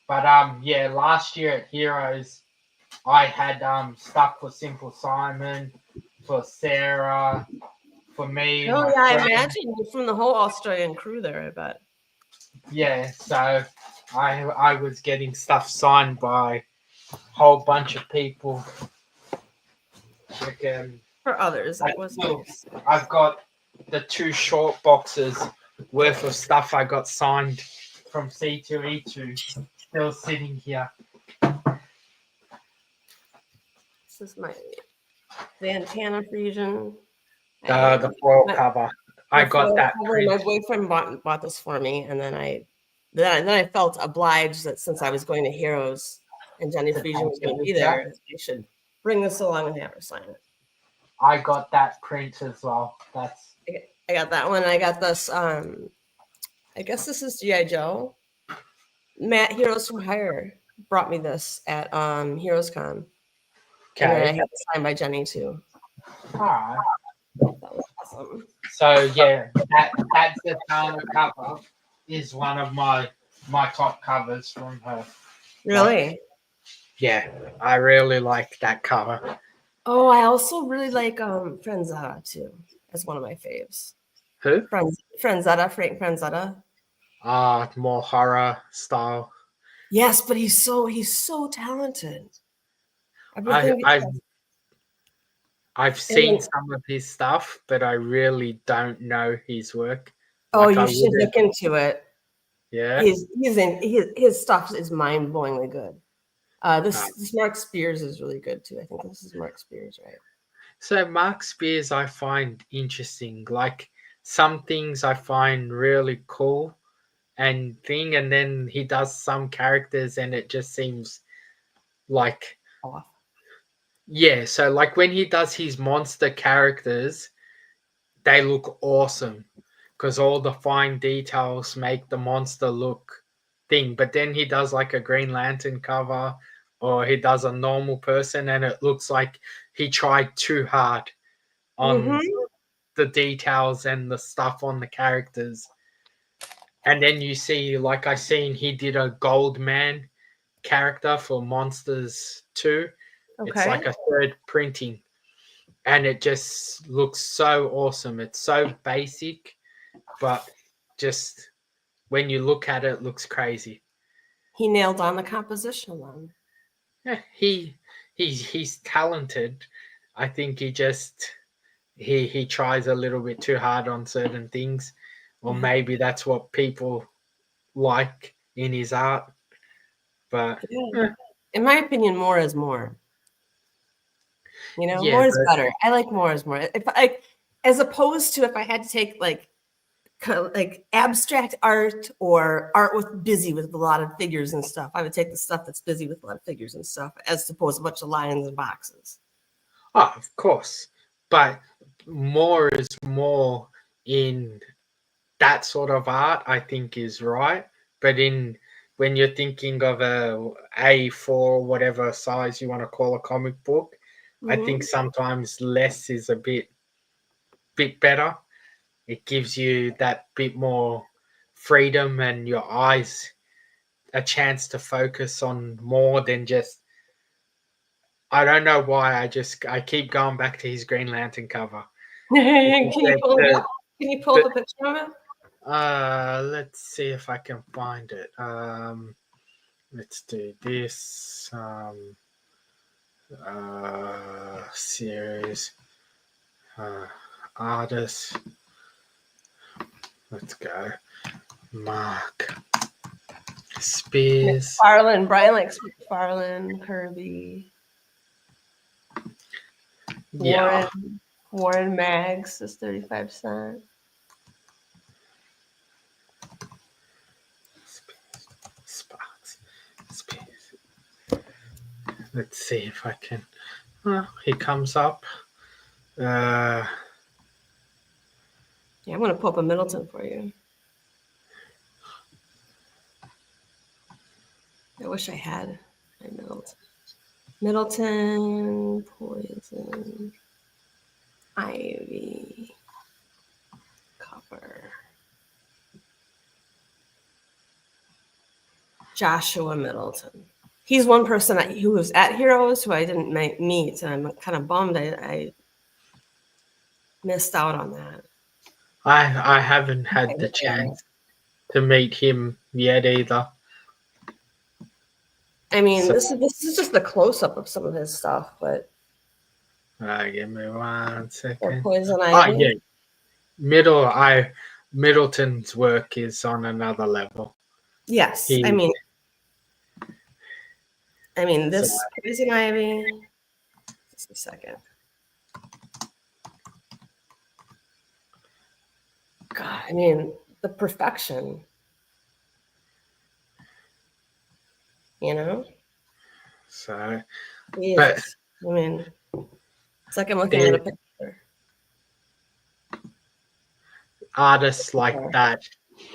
But yeah, last year at Heroes, I had stuff for Simple Simon, for Sarah, for me. Oh my yeah, I friend. imagine you from the whole Australian crew there, I bet. Yeah, so I was getting stuff signed by a whole bunch of people. Like, For others, that was nice. I've got the 2 short boxes worth of stuff I got signed from C2E2 still sitting here. This is my Santana Frisian. The foil cover. I got that. My boyfriend bought this for me, and then I felt obliged that since I was going to Heroes and Jenny Frisian was going to be there, I should bring this along and have her sign it. I got that print as well. I got that one. I got this. I guess this is G.I. Joe. Matt Heroes for Hire brought me this at Heroes Con. Okay. And then I had it signed by Jenny too. All right. That was awesome. So yeah, that's the Tana cover is one of my top covers from her. Really? Yeah, I really like that cover. Oh, I also really like Franzetta too. That's one of my faves. Who? Franzetta, Frank Franzetta. More horror style. Yes, but he's so talented. I've seen some of his stuff, but I really don't know his work. Oh, like you should look into it. Yeah, his stuff is mind-blowingly good. This Mark Spears is really good too. I think this is Mark Spears, right? So Mark Spears I find interesting. Like some things I find really cool and then he does some characters and it just seems like off. Yeah, so like when he does his monster characters, they look awesome because all the fine details make the monster look thing. But then he does like a Green Lantern cover, or he does a normal person, and it looks like he tried too hard on the details and the stuff on the characters. And then you see, like I seen, he did a Gold Man character for Monsters 2. It's Okay. like a third printing, and it just looks so awesome. It's so basic, but just when you look at it, it looks crazy. He nailed on the composition then. Yeah, he's talented. I think he tries a little bit too hard on certain things, or Yeah. maybe that's what people like in his art. But Yeah. In my opinion, more is more. You know, yeah, more is better. I like more is more. If I, as opposed to if I had to take like abstract art or art with busy with a lot of figures and stuff, I would take the stuff that's busy with a lot of figures and stuff, as opposed to a bunch of lines and boxes. oh, of course, but more is more in that sort of art. I think is right, but in when you're thinking of a A4, whatever size you want to call a comic book, I think sometimes less is a bit better. It gives you that bit more freedom and your eyes a chance to focus on more than just. I don't know why I keep going back to his Green Lantern cover. Can you pull it up? Can you pull up a picture of it? Let's see if I can find it. Let's do this. Series. Artist. Let's go. Mark Spears. McFarlane. Brian likes McFarlane, Kirby. Yeah. Warren Mags is 35¢. Sparks. Spears. Let's see if I can. He comes up. Yeah, I'm gonna pull up a Middleton for you. I wish I had my Middleton. Middleton, Poison, Ivy, Cover. Joshua Middleton. He's one person who was at Heroes who I didn't meet, and I'm kind of bummed I missed out on that. I haven't had the chance to meet him yet either. I mean, so, this is just the close up of some of his stuff, but give me 1 second. Poison Ivy. Yeah, Middleton's work is on another level. Yes, I mean this Poison Ivy. Just a second. God, I mean the perfection. You know. So, Jesus. But I mean, it's like I'm looking at a picture. Artists like that,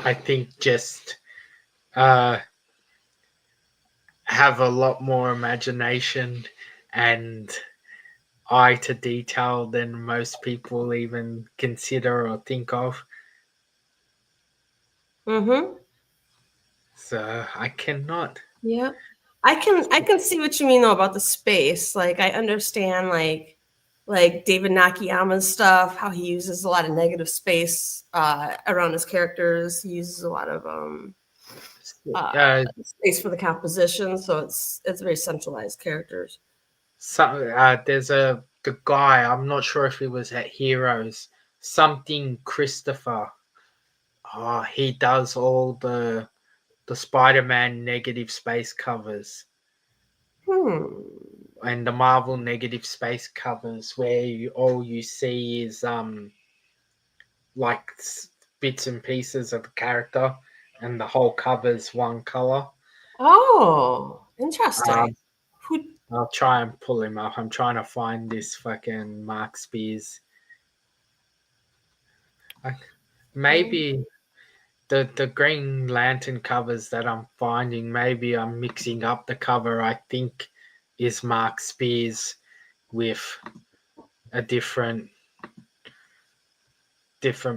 I think, just have a lot more imagination and eye to detail than most people even consider or think of. So I cannot. Yeah, I can see what you mean though about the space. Like I understand like David Nakayama's stuff, how he uses a lot of negative space around his characters. He uses a lot of space for the composition, so it's very centralized characters. So there's the guy. I'm not sure if he was at Heroes. Something Christopher. Oh, he does all the Spider-Man negative space covers. And the Marvel negative space covers, where all you see is like bits and pieces of a character, and the whole cover's one color. Oh, interesting. I'll try and pull him up. I'm trying to find this fucking Mark Spears. Maybe the Green Lantern covers that I'm finding, maybe I'm mixing up the cover I think is Mark Spears with a different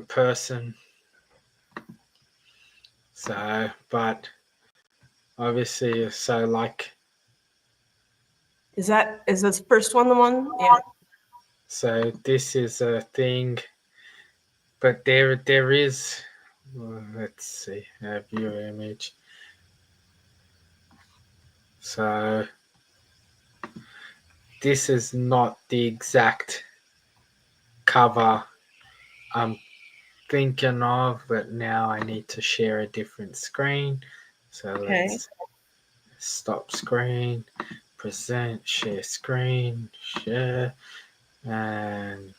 person. So, but obviously, so like, Is this first one the one? Yeah. so this is a thing, but there is. Let's see, view image. So this is not the exact cover I'm thinking of, but now I need to share a different screen. So Okay. let's stop screen, present, share screen, share, and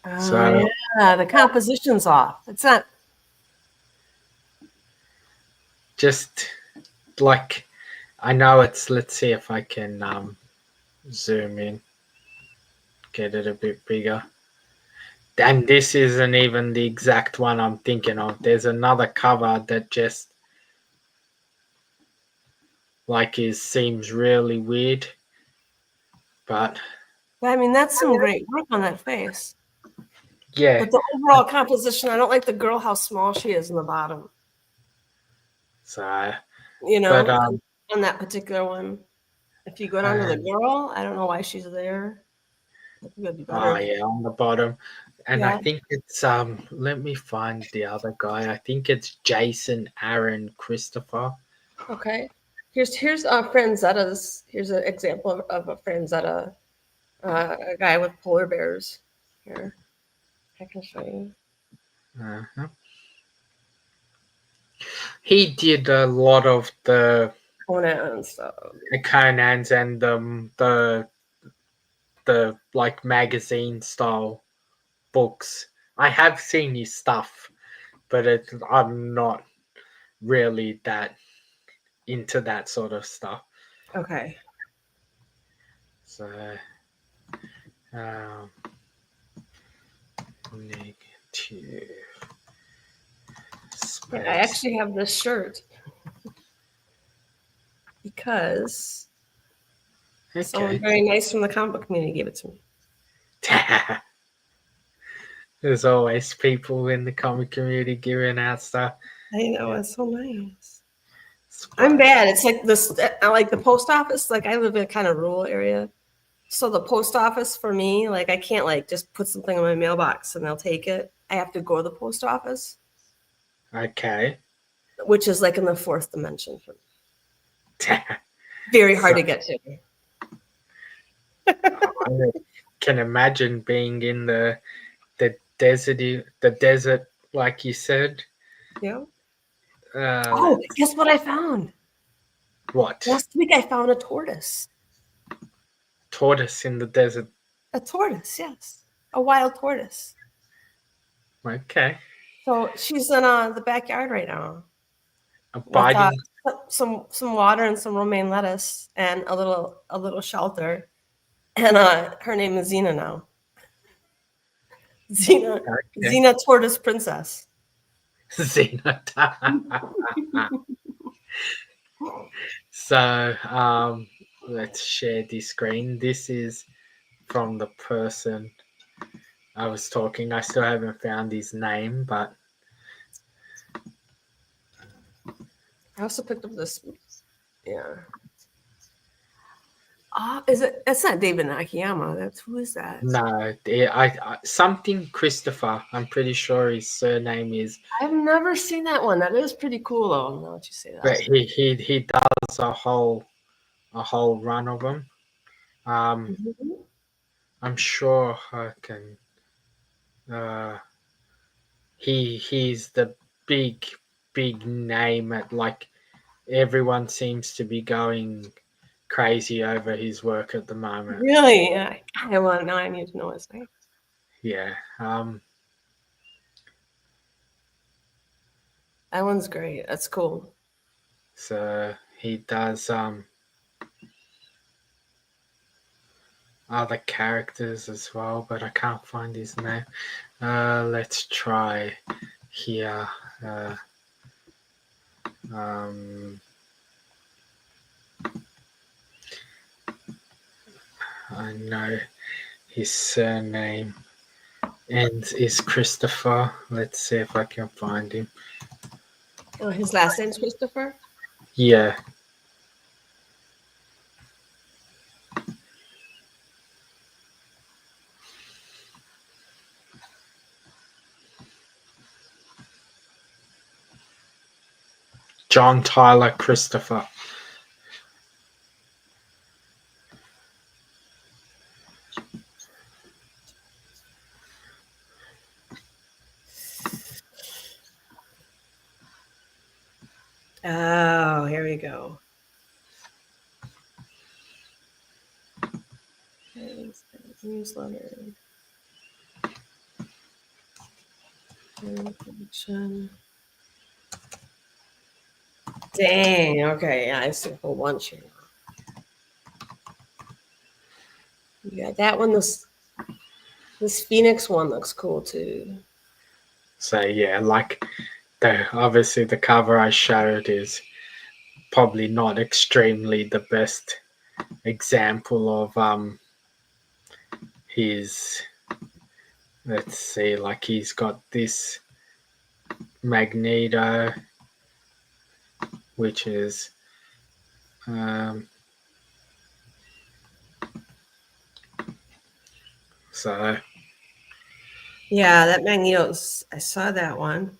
Oh so yeah, the composition's off. It's not. just like, I know it's, let's see if I can zoom in, get it a bit bigger. And this isn't even the exact one I'm thinking of. There's another cover that just like seems really weird, but I mean, that's some great work on that face. yeah. But the overall composition, I don't like the girl how small she is in the bottom. So, You but know, on that particular one. If you go down to the girl, I don't know why she's there. I think it'd be better. oh yeah, on the bottom, and I Yeah. think it's let me find the other guy. I think it's Jason Aaron Christopher. Okay. Here's Franzetta's. Here's an example of a Franzetta, a guy with polar bears. Here, I can show you. Uh-huh. He did a lot of the Conan and stuff. Conan's and the like magazine style books. I have seen his stuff, but I'm not really that into that sort of stuff. Okay. So, um, negative space. Yeah, I actually have this shirt because someone very nice from the comic book community gave it to me. There's always people in the comic community giving out stuff. I know, it's so nice. I'm bad. It's like this. I like the post office. Like I live in a kind of rural area, so the post office for me, like I can't like just put something in my mailbox and they'll take it. I have to go to the post office, Okay. which is like in the fourth dimension for me. Very hard to get to. I can imagine being in the desert, like you said. Yeah. Uh, Guess what I found? what? Last week I found a tortoise. Tortoise in the desert. A tortoise, yes. A wild tortoise. Okay. So she's in the backyard right now with Biting. some water and some romaine lettuce and a little shelter. And her name is Xena now. Xena Tortoise Princess. Xena. So, let's share this screen. This is from the person I was talking. I still haven't found his name, but I also picked up this. Yeah. Is it? That's not David Nakayama. Who is that? no, I something Christopher. I'm pretty sure his surname is. I've never seen that one. That is pretty cool, though. Now that you say that. But he does a whole run of them. Mm-hmm. I'm sure I can. He's the big name at, like, everyone seems to be going crazy over his work at the moment. Really? Yeah. Well, now I need to know his name. Yeah. That one's great. That's cool. So he does other characters as well, but I can't find his name. Let's try here. Um, I know his surname ends is Christopher. Let's see if I can find him. Oh, his last name's Christopher? Yeah. John Tyler Christopher. Oh, here we go. Newsletter. Production. Dang. Okay. Yeah, I see a whole bunch here. You got that one. This Phoenix one looks cool too. So yeah, like obviously the cover I showed is probably not extremely the best example of his. Let's see, like he's got this Magneto, which is so Yeah, that Magneto's. I saw that one.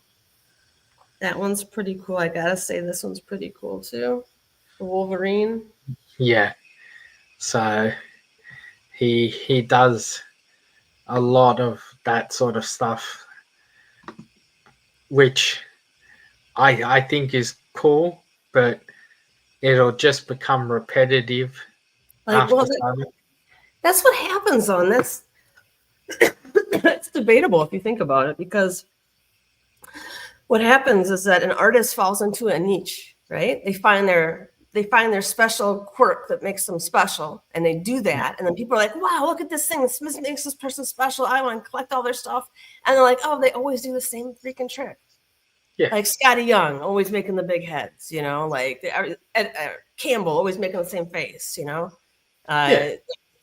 That one's pretty cool. I gotta say, this one's pretty cool too. The Wolverine. yeah, so he does a lot of that sort of stuff, which I think is cool, but it'll just become repetitive Like, after well, time. that's what happens on that's. It's debatable if you think about it, because what happens is that an artist falls into a niche, right? They find their special quirk that makes them special, and they do that, and then people are like, wow, look at this thing, this makes this person special, I want to collect all their stuff. And they're like, oh, they always do the same freaking trick. Yeah. Like Scotty Young always making the big heads, like Campbell always making the same face. Yeah.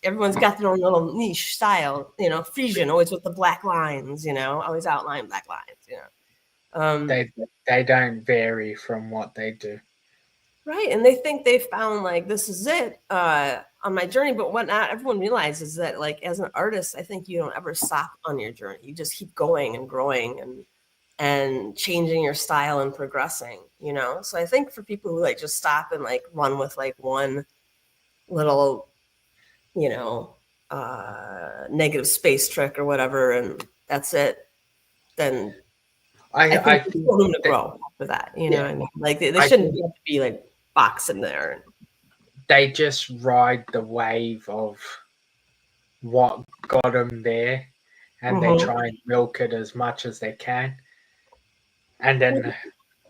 Everyone's got their own little niche style. Frisian always with the black lines, always outline black lines. They don't vary from what they do. Right. And they think they found like this is it on my journey. But what not everyone realizes that, like, as an artist, I think you don't ever stop on your journey. You just keep going and growing and changing your style and progressing. So I think for people who like just stop and like run with like one little, negative space trick or whatever, and that's it, then I I think there's think still room to that, grow for that. You know yeah, what I mean? Like they I shouldn't think have to be like boxed in there. they just ride the wave of what got them there, and they Mhm. try and milk it as much as they can, and then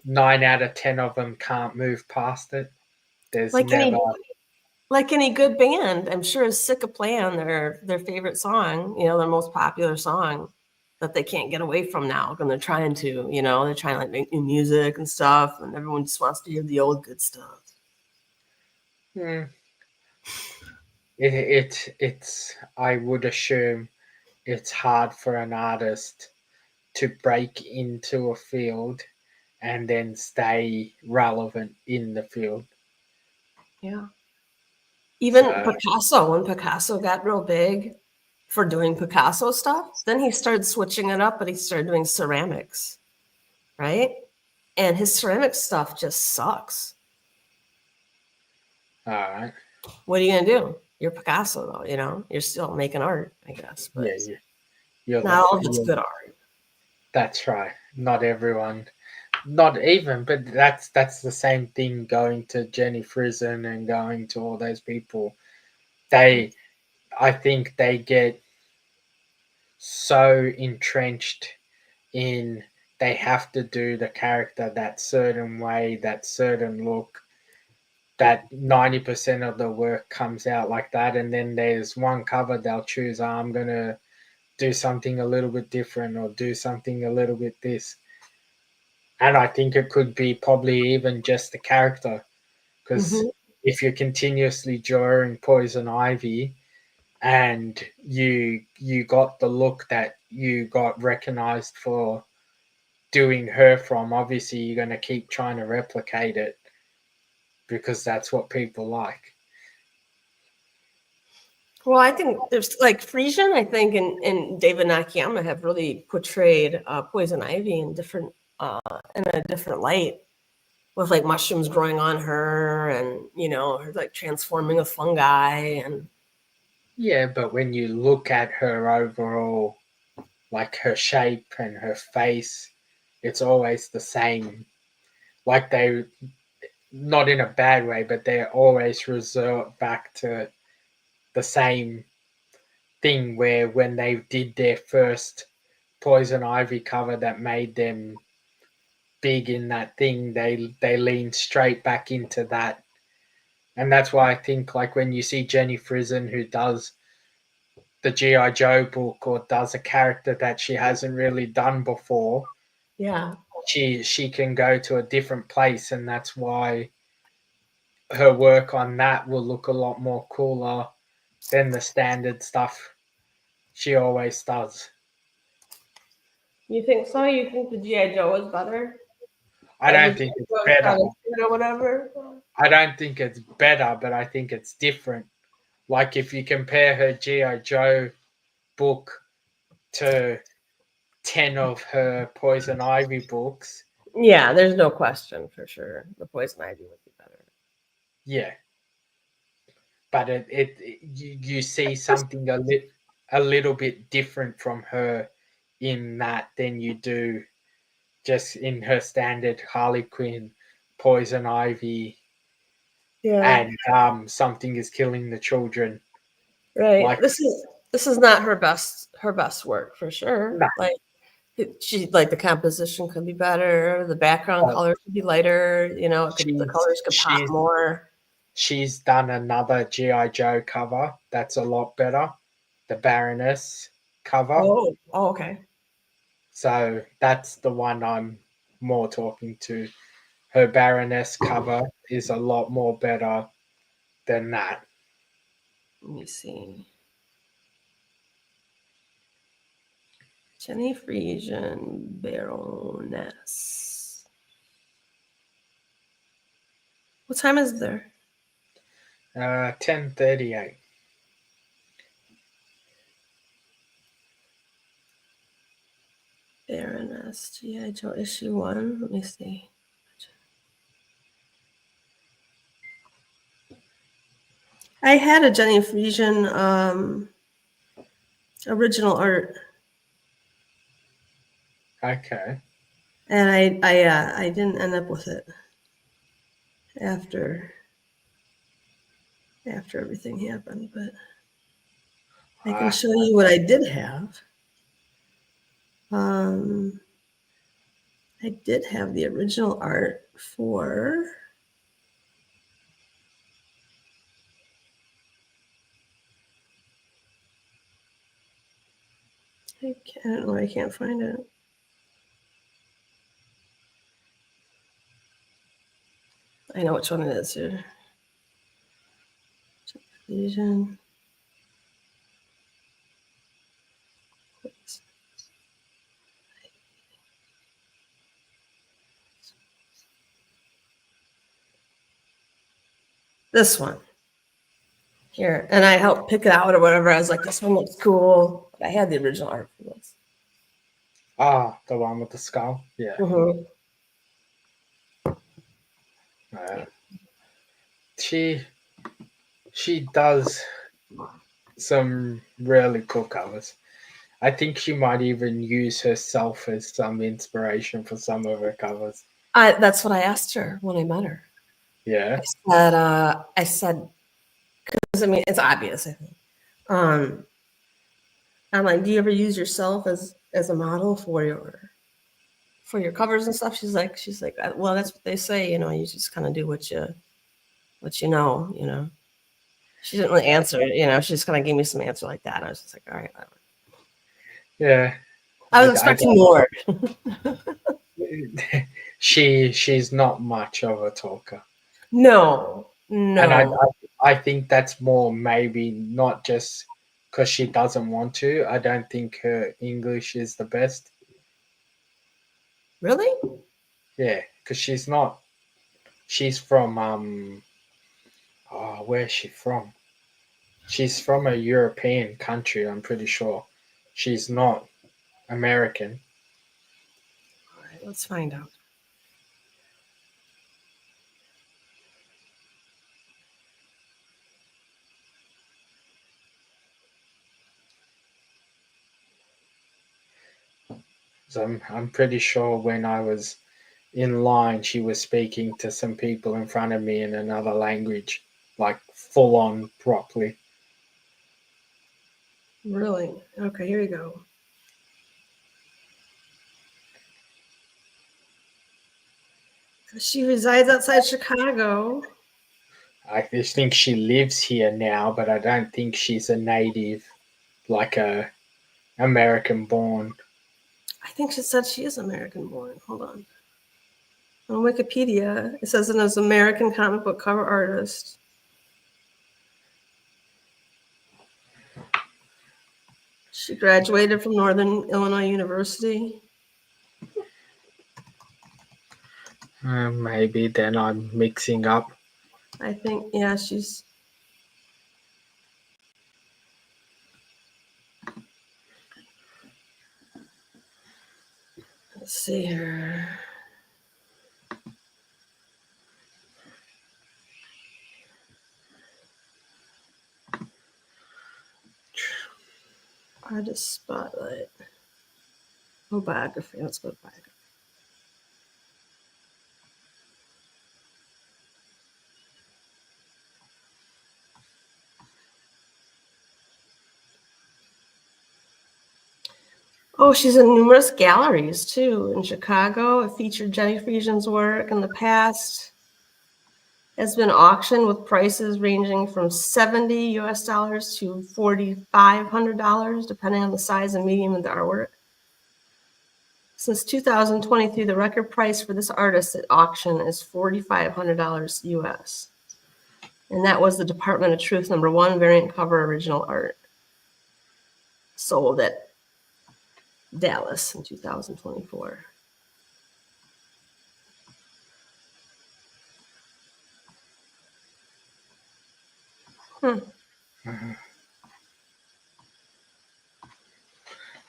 9 out of 10 of them can't move past it. There's Like never. any good band, I'm sure is sick of playing their favorite song, their most popular song that they can't get away from now. And they're trying to, they're trying to like make new music and stuff, and everyone just wants to hear the old good stuff. Hmm, it's. I would assume it's hard for an artist to break into a field and then stay relevant in the field. Yeah. Even So Picasso, when Picasso got real big for doing Picasso stuff, then he started switching it up, but he started doing ceramics, right? And his ceramic stuff just sucks. all right, What are you gonna do? You're Picasso, though. You're still making art, I guess, but yeah, you're not all of it's you're, good art. that's right. Not everyone, not even, but that's the same thing going to Jenny Frison and going to all those people. They, I think they get so entrenched in they have to do the character that certain way, that certain look, that 90% of the work comes out like that, and then there's one cover they'll choose, I'm going to do something a little bit different or do something a little bit this. And I think it could be probably even just the character, because Mm-hmm. if you're continuously drawing Poison Ivy and you got the look that you got recognized for doing her from, obviously you're going to keep trying to replicate it because that's what people like. Well, I think there's like Frisian, I think, and David Nakayama have really portrayed Poison Ivy in a different light, with like mushrooms growing on her, and her like transforming of fungi, and Yeah, but when you look at her overall, like her shape and her face, it's always the same. Like they, not in a bad way, but they always resort back to the same thing where when they did their first Poison Ivy cover that made them big in that thing, they leaned straight back into that. And that's why I think like when you see Jenny Frison who does the G.I. Joe book or does a character that she hasn't really done before, yeah. she can go to a different place, and that's why her work on that will look a lot more cooler than the standard stuff she always does. You think so? You think the GI Joe is better? I Like the don't GI think it's Joe is better. kind of or whatever. I don't think it's better, but I think it's different. Like if you compare her G.I. Joe book to 10 of her Poison Ivy books, Yeah, there's no question for sure. The Poison Ivy would be better. yeah, but you see something a little bit different from her in that than you do just in her standard Harley Quinn, Poison Ivy, Yeah, and something is killing the children. right. Like, This is not her best work for sure. nah, Like she like the composition could be better, the background color could be lighter. The she's colors could pop she's more. she's done another GI Joe cover that's a lot better, the Baroness cover. Oh, okay. So that's the one I'm more talking to. Her Baroness cover is a lot more better than that. Let me see. Jenny Frisian Baroness. What time is there? 1038. Baroness G.I. Joe issue 1. Let me see. I had a Jenny Frisian original art, Okay. and I didn't end up with it after everything happened. But I can show you what I did have. Um, I did have the original art for. I don't know. I can't find it. I know which one it is here. Vision. This one here, and I helped pick it out or whatever. I was like, this one looks cool. But I had the original art for this. The one with the skull. Yeah. Mm-hmm. Uh, she she does some really cool covers. I think she might even use herself as some inspiration for some of her covers. That's what I asked her when I met her. Yeah. I said, because I mean, it's obvious. I think. I'm like, do you ever use yourself as a model for your covers and stuff? She's like, well, that's what they say. You just kind of do what you let you know, you know. She didn't really answer, you know, she just kind of gave me some answer like that. And I was just like, all right, whatever. Yeah. I was I expecting more. she's not much of a talker. No, And no. I think that's more maybe not just because she doesn't want to. I don't think her English is the best. Really? Yeah, because she's not. She's from where's she from? She's from a European country. I'm pretty sure. She's not American. All right, let's find out. So I'm pretty sure when I was in line, she was speaking to some people in front of me in another language, like full on properly. Really? Okay, here you go. She resides outside Chicago. I just think she lives here now, but I don't think she's a native, like a American born. I think she said she is American born. Hold on. On Wikipedia, it says an American comic book cover artist. She graduated from Northern Illinois University. Maybe then I'm mixing up. I think, yeah, she's. Let's see here. Artist spotlight. Oh, biography. Let's go to biography. Oh, she's in numerous galleries too. In Chicago, it featured Jenny Friesen's work in the past. Has been auctioned with prices ranging from $70 US to $4,500, depending on the size and medium of the artwork. Since 2023, the record price for this artist at auction is $4,500 US. And that was the Department of Truth #1 variant cover original art. Sold at Dallas in 2024.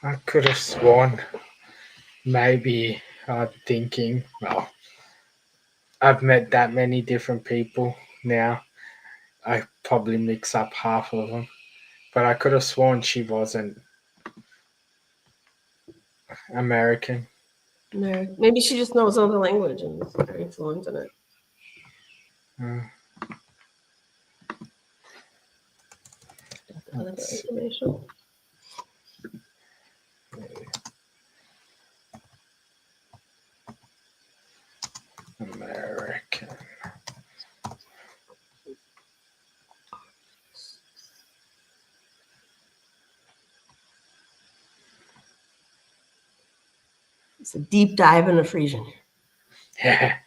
I could have sworn maybe I'm thinking, well, I've met that many different people now. I probably mix up half of them. But I could have sworn she wasn't American. Maybe she just knows another language and is very fluent in it. Other information. American. It's a deep dive into Frisian. Yeah.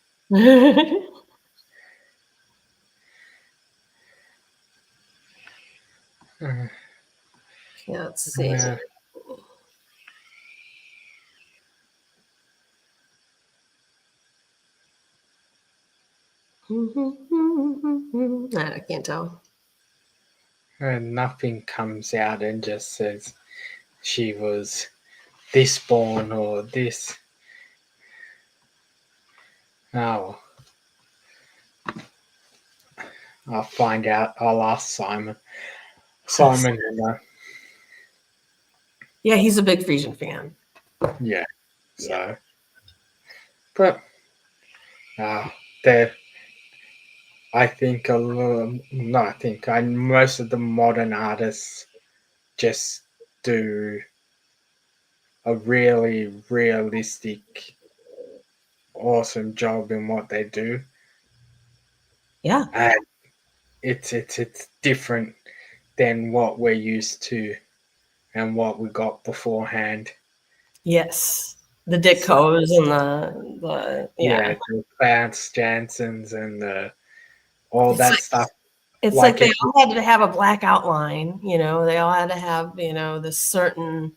Let's see. I can't tell. And nothing comes out and just says she was this born or this. Oh, I'll find out. I'll ask Simon. Simon, yeah, he's a big Frisian fan. Yeah. So, but there. I think a little. No, I think most of the modern artists just do a really realistic, awesome job in what they do. Yeah. And it's different than what we're used to and what we got beforehand. Yes. The Dickos and the Yeah, yeah. the Clarence Jansons and all It's that like stuff. it's like Like they it, all had to have a black outline, you know. They all had to have, you know, this certain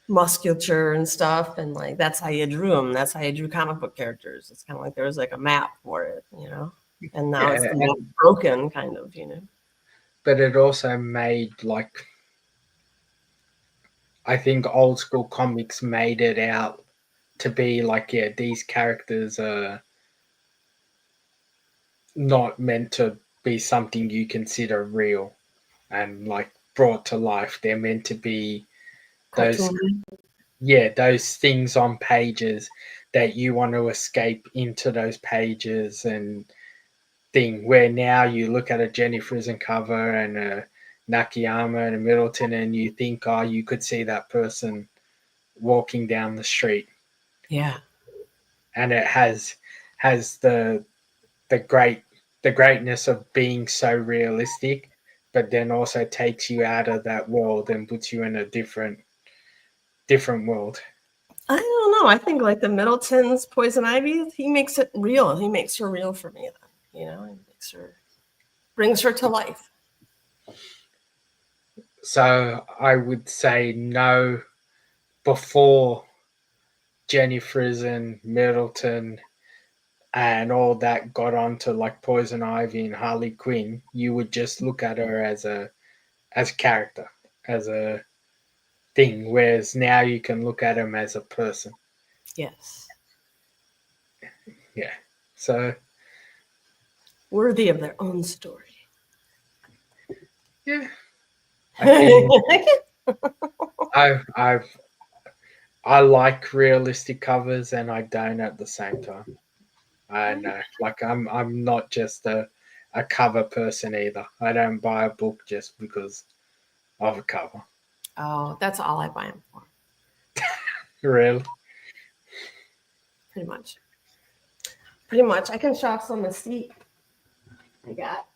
musculature and stuff, and like that's how you drew them. That's how you drew comic book characters. It's kind of like there was like a map for it, you know. And now it's yeah, the map broken, kind of, you know. but it also made like I think old school comics made it out to be like, yeah, these characters are not meant to be something you consider real and like brought to life. They're meant to be those, Cartoon. yeah, those things on pages that you want to escape into those pages and thing. Where now you look at a Jenny Frison cover and a Nakayama and a Middleton, and you think, oh, you could see that person walking down the street, Yeah. and it has the great the greatness of being so realistic, but then also takes you out of that world and puts you in a different world. I don't know. I think like the Middleton's Poison Ivy, he makes it real. He makes her real for me then. You know, he makes her brings her to life. So I would say no before Jenny Frison, Middleton, and all that got onto like Poison Ivy and Harley Quinn. You would just look at her as a character, as a thing. Whereas now you can look at him as a person. Yes. Yeah. So Worthy of their own story. yeah, I think I've I like realistic covers and I don't at the same time. I know, like I'm not just a cover person either. I don't buy a book just because of a cover. Oh, that's all I buy them for, Really? pretty much. Pretty much. I can show off some Mystique I got.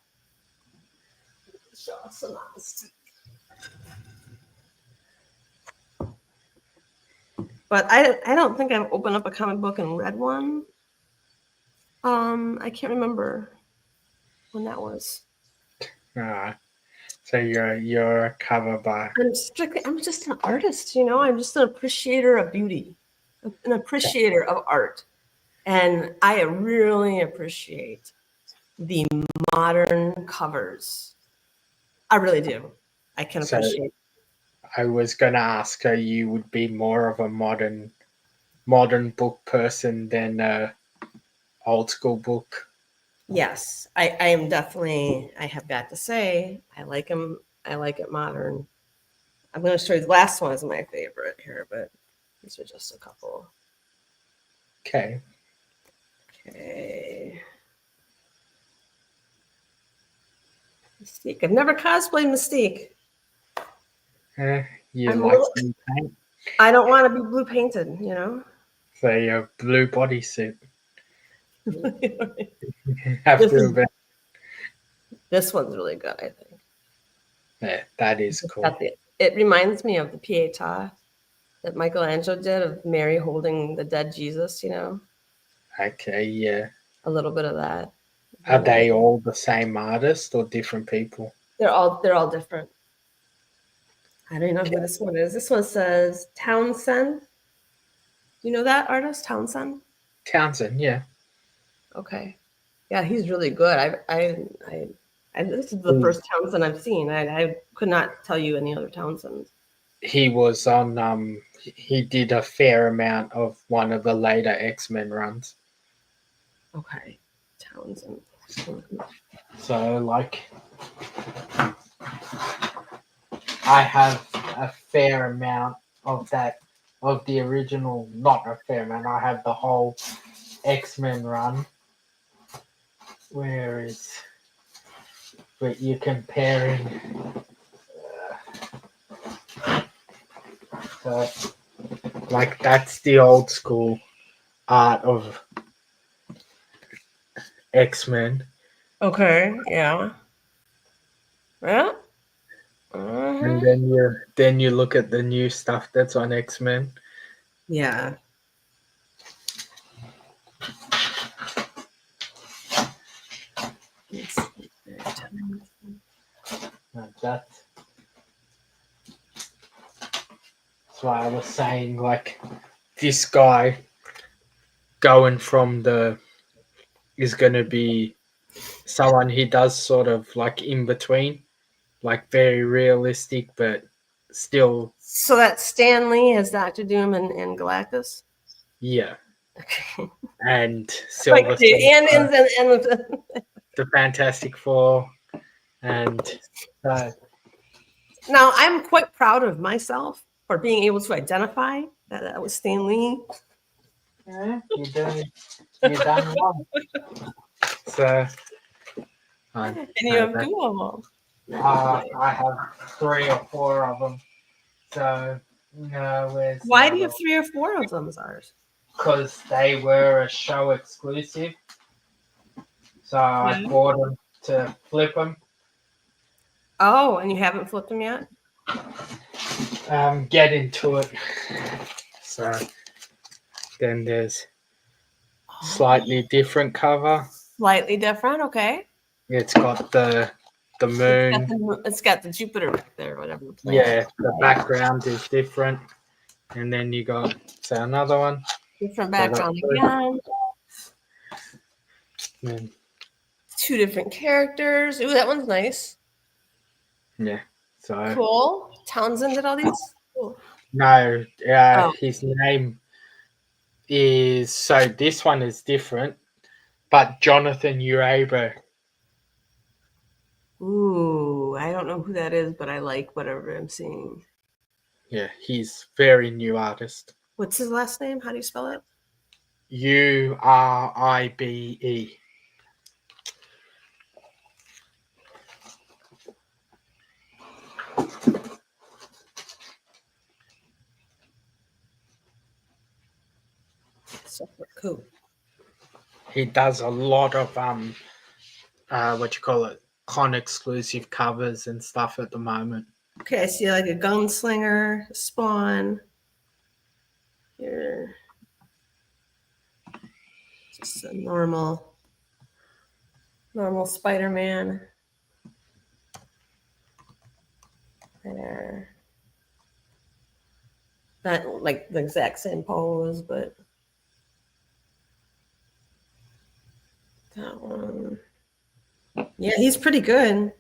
Show off some Mystique. But I don't think I've opened up a comic book and read one. I can't remember when that was. Alright. So you're a cover buyer. I'm just an artist, you know. I'm just an appreciator of beauty, an appreciator of art, and I really appreciate the modern covers. I really do. I can So appreciate. I was gonna ask you would be more of a modern book person than a old school book. Yes, I am definitely. I have got to say, I like them. I like it modern. I'm going to show you the last one is my favorite here, but these are just a couple. Okay. Okay. Mystique. I've never cosplayed Mystique. You I'm a like little, blue paint? I don't want to be blue painted, you know. So your blue bodysuit. this, Have to is, admit, this one's really good, I think. yeah, that is cool. It reminds me of the Pietà that Michelangelo did of Mary holding the dead Jesus, you know. Okay, yeah. A little bit of that. Are they all the same artist or different people? They're all different. I don't know who this one is. This one says Townsend. Do you know that artist, Townsend? Townsend, yeah. Okay. Yeah, he's really good. This is the first Townsend I've seen. I could not tell you any other Townsend. He was on he did a fair amount of one of the later X-Men runs. Okay. Townsend. So like I have a fair amount of that of the original, not a fair amount, I have the whole X-Men run. Where is but you're comparing so like that's the old school art of X-Men. Okay. Yeah. Yeah. And Mhm. then you look at the new stuff that's on X-Men. Yeah. Let's see there. That's why I was saying, like, this guy going from the is going to be someone he does sort of like in between, like very realistic, but still, So that's Stan Lee as Doctor Doom and Galactus. yeah. Okay. And Like, Silver and, Surfer, and the Fantastic Four, and uh, now I'm quite proud of myself for being able to identify that that was Stan Lee. yeah, you done well. So I And you know have that two of them. I have 3 or 4 of them. So no, where's the Why do you other? have 3 or 4 of them, Zarz? Because they were a show exclusive. So I Yeah. bought them to flip them. Oh, and you haven't flipped them yet? Get into it. So then there's Oh, slightly different cover. slightly different. Okay. It's got the moon. It's got the Jupiter back there, whatever the planet. Yeah, the Right. background is different. And then you got so another one. Different So I got background two. again. And 2 different characters. Ooh, that one's nice. yeah. So Cool. Townsend did all these. Cool. no, Oh, his name is so this one is different, but Jonathan Urabo. ooh, I don't know who that is, but I like whatever I'm seeing. Yeah, he's very new artist. What's his last name? How do you spell it? Uribe. So cool. He does a lot of what you call it, con exclusive covers and stuff at the moment. Okay, I see like a gunslinger, Spawn. Here. Just a normal Spider-Man. There. Not like the exact same pose, but that one. Yeah, he's pretty good.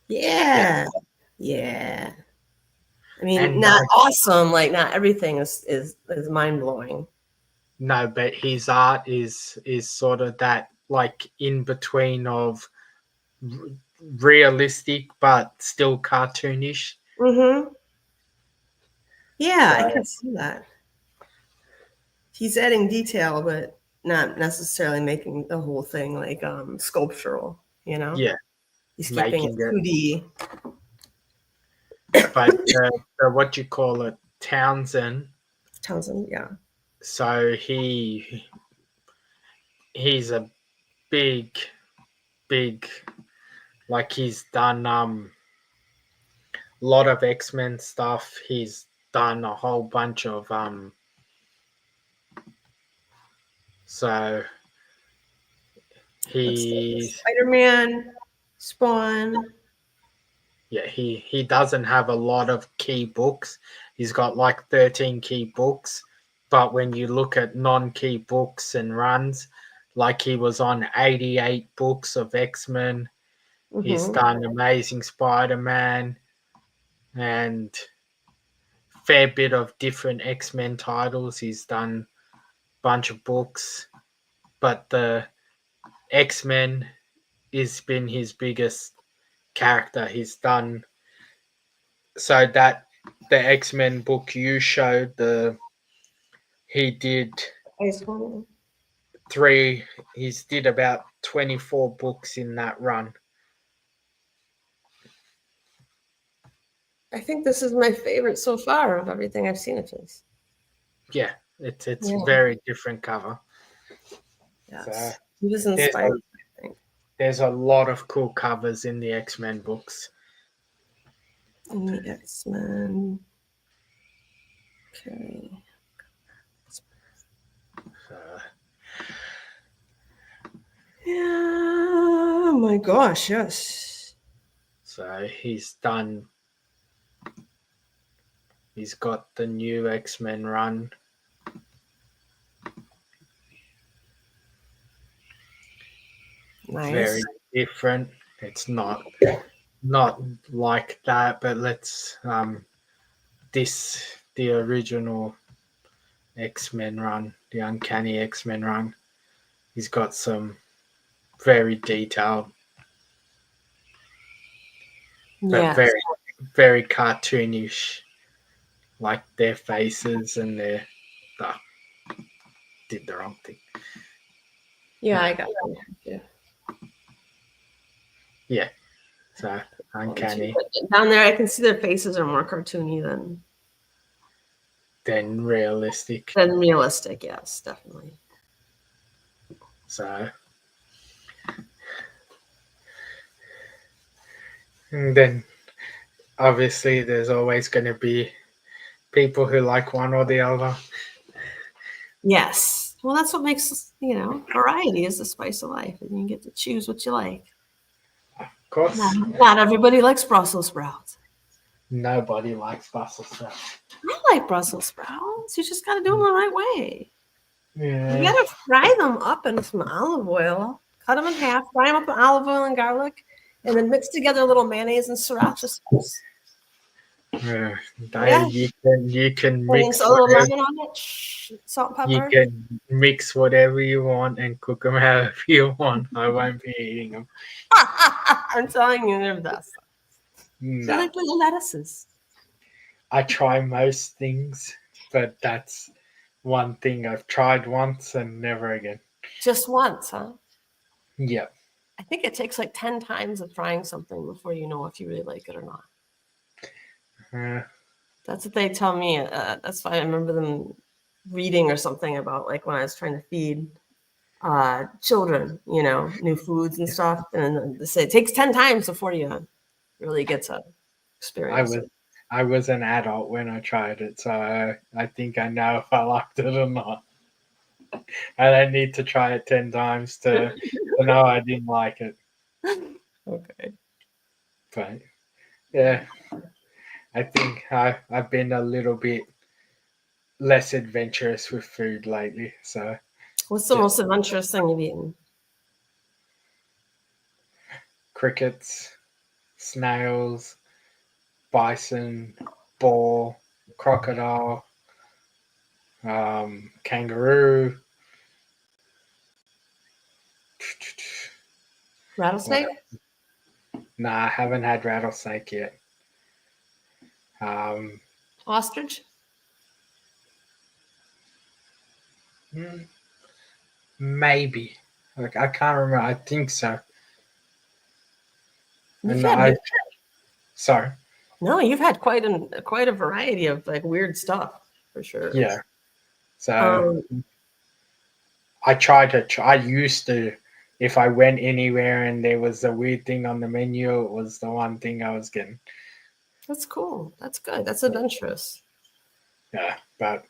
Yeah, Yeah. Yeah. I mean, and not awesome. Like not everything is mind blowing. no, but his art is sort of that like in between of realistic but still cartoonish. Mm-hmm. Yeah, I So can see that. He's adding detail, but not necessarily making the whole thing like sculptural, you know? yeah, He's keeping it making it. 2D. But the what you call it, Townsend. Townsend, yeah. So he's a big, big, like he's done a lot of X-Men stuff. He's done a whole bunch of so Let's see. he's Spider-Man, Spawn. yeah, he doesn't have a lot of key books. He's got like 13 key books, but when you look at non-key books and runs, like he was on 88 books of X-Men. He's Mm-hmm. done Amazing Spider-Man and fair bit of different X-Men titles. He's done a bunch of books, but the X-Men has been his biggest character. He's done so that the X-Men book you showed, the he did Ice One. three. He's did about 24 books in that run. I think this is my favorite so far of everything I've seen of his. Yeah, it's Yeah. very different cover. So Yes. He was there's inspired, I think. there's a lot of cool covers in the X-Men books. In the X-Men. Okay. So, Yeah. Oh my gosh, yes. so he's got the new X-Men run. Nice. Very different. It's not like that, but let's the original X-Men run, the Uncanny X-Men run. He's got some very detailed, but Yes. very cartoonish, like their faces and their. Oh, did the wrong thing. Yeah, I got it. Yeah. Yeah, so Uncanny, Down there, I can see their faces are more cartoony then realistic. than realistic. Yes, definitely. So, and then obviously there's always going to be people who like one or the other. Yes. Well, that's what makes, variety is the spice of life, and you get to choose what you like. Of course, Not everybody likes Brussels sprouts. nobody likes Brussels sprouts. I like Brussels sprouts. You just got to do them the right way. Yeah. You got to fry them up in some olive oil, cut them in half, fry them up in olive oil and garlic, and then mix together a little mayonnaise and sriracha sauce. Yeah. Yeah. You can And mix a little whatever, lemon on it, salt and you pepper. can mix whatever you want and cook them however you want. I won't be eating them. I'm telling you, they're the best. No. They're like little lettuces. I try most things, but that's one thing I've tried once and never again. Just once, huh? Yeah. I think it takes like 10 times of trying something before you know if you really like it or not. That's what they tell me. That's why I remember them reading or something about like when I was trying to feed children, new foods and stuff. And then they say it takes 10 times before you really get to experience it. I was an adult when I tried it, so I think I know if I liked it or not. I don't need to try it 10 times to know I didn't like it. Okay. But yeah, I think I've been a little bit less adventurous with food lately. So What's the most adventurous thing you've eaten? crickets, snails, bison, boar, crocodile, kangaroo. Rattlesnake? Nah, I haven't had rattlesnake yet. Ostrich? Maybe. Like I can't remember. I think so. Sorry. No, you've had quite a variety of like weird stuff for sure. Yeah. So I used to, if I went anywhere and there was a weird thing on the menu, it was the one thing I was getting. That's cool. That's good. That's adventurous. Yeah, but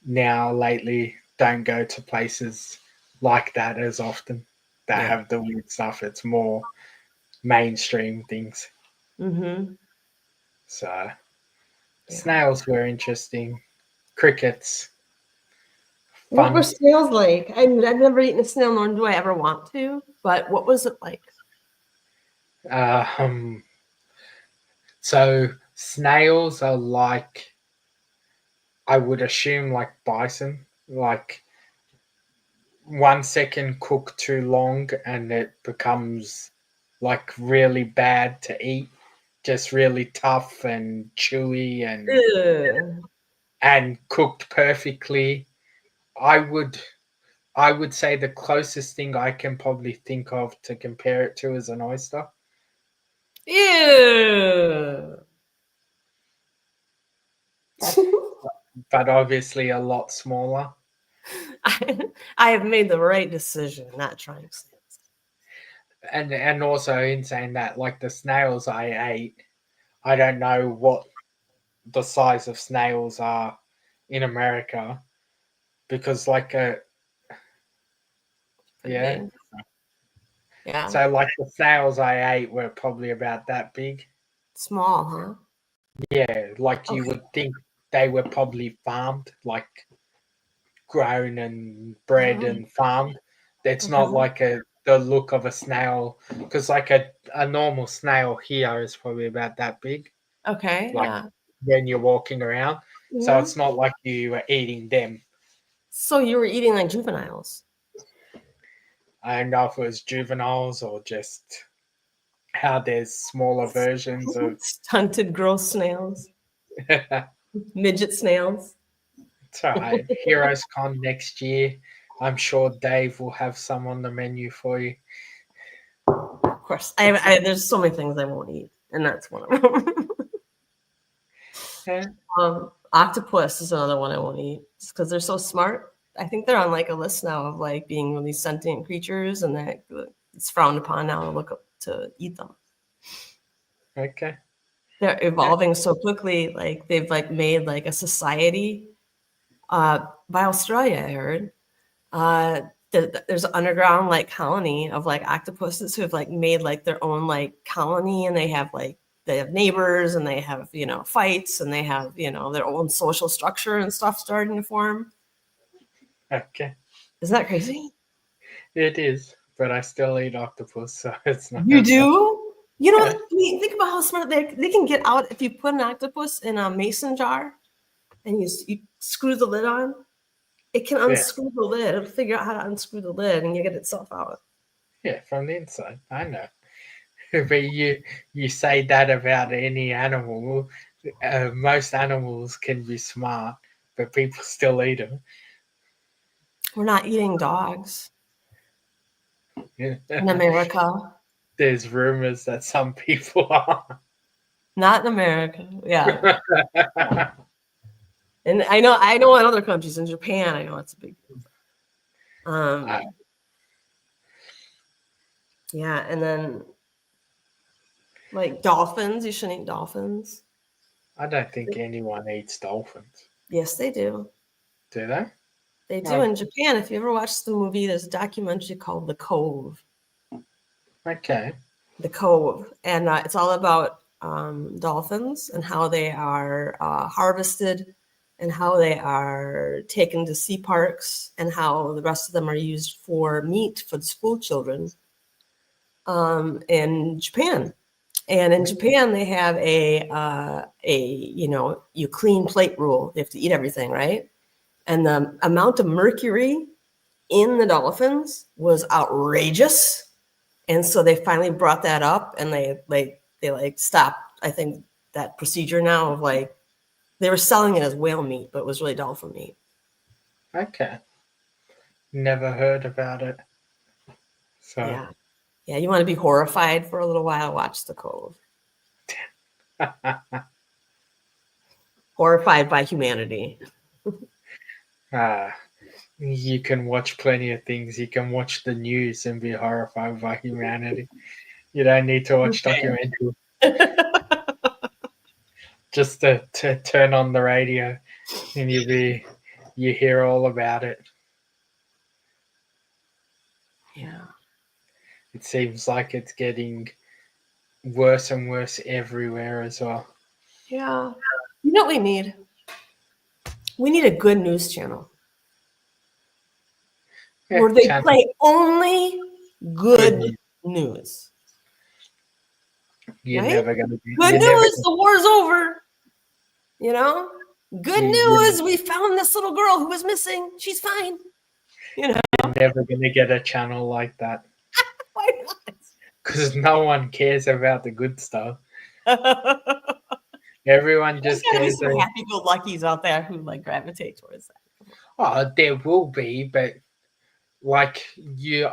now lately, don't go to places like that as often that have the weird stuff. It's more mainstream things. Mm-hmm. So snails were interesting. Crickets. What were snails like? I've never eaten a snail, nor do I ever want to. But what was it like? So snails are like, I would assume, like bison. Like 1 second cook too long and it becomes like really bad to eat. Just really tough and chewy and cooked perfectly. I would say the closest thing I can probably think of to compare it to is an oyster. Ew. But obviously a lot smaller. I have made the right decision not trying snails. And also in saying that, like the snails I ate, I don't know what the size of snails are in America because like Pretty yeah. big. Yeah. So like the snails I ate were probably about that big. Small, huh? Yeah, like you Okay. would think they were probably farmed, like grown and bred Oh, and farmed. It's not okay. like the look of a snail because like a normal snail here is probably about that big, Okay. like Yeah. when you're walking around. So Hmm. it's not like you were eating them. So you were eating like juveniles. I don't know if it was juveniles or just how there's smaller versions of. Stunted, gross snails, It's midget snails. all right. Heroes Con next year. I'm sure Dave will have some on the menu for you. Of course, there's so many things I won't eat, and that's one of them. Yeah. Octopus is another one I won't eat because they're so smart. I think they're on like a list now of like being really sentient creatures, and that it's frowned upon now to look up to eat them. Okay. They're Yeah. evolving so quickly. Like they've like made like a society by Australia. I heard there's an underground like colony of like octopuses who have like made like their own like colony, and they have neighbors, and they have fights, and they have their own social structure and stuff starting to form. Okay. Isn't that crazy? It is, but I still eat octopus, so it's not. You do? Yeah. I mean, think about how smart they can get out if you put an octopus in a mason jar and you screw the lid on. It can Yeah. unscrew the lid. It'll figure out how to unscrew the lid and you get itself out. Yeah. From the inside, I know. But you say that about any animal. Most animals can be smart, but people still eat them. We're not eating dogs in America. There's rumors that some people are. Not in America. Yeah. And I know in other countries, in Japan, I know it's a big deal. I, Yeah, and then like dolphins, you shouldn't eat dolphins. I don't think anyone eats dolphins. Yes, they do. Do they? They do Like, in Japan. If you ever watched the movie, there's a documentary called The Cove. okay. The Cove, and it's all about dolphins and how they are harvested, and how they are taken to sea parks, and how the rest of them are used for meat for the school children in Japan. And in Japan, they have you clean plate rule. They have to eat everything, right? And the amount of mercury in the dolphins was outrageous. And so they finally brought that up, and they stopped, I think, that procedure now of like they were selling it as whale meat, but it was really dolphin meat. Okay. Never heard about it. So. Yeah. Yeah. You want to be horrified for a little while, watch The Cove. Horrified by humanity. You can watch plenty of things. You can watch the news and be horrified by humanity. You don't need to watch documentaries. Just to turn on the radio and you hear all about it. Yeah. It seems like it's getting worse and worse everywhere as well. Yeah. You know what we need? We need a good news channel Yeah, where they play only good news. You're Right? never gonna be. Good You're never. news, the war's over. Good news, we found this little girl who was missing. She's fine. You're never gonna get a channel like that Why not? because no one cares about the good stuff. Everyone There's just gotta be cares. some happy-go-luckies out there who like gravitate towards that. Oh, there will be, but like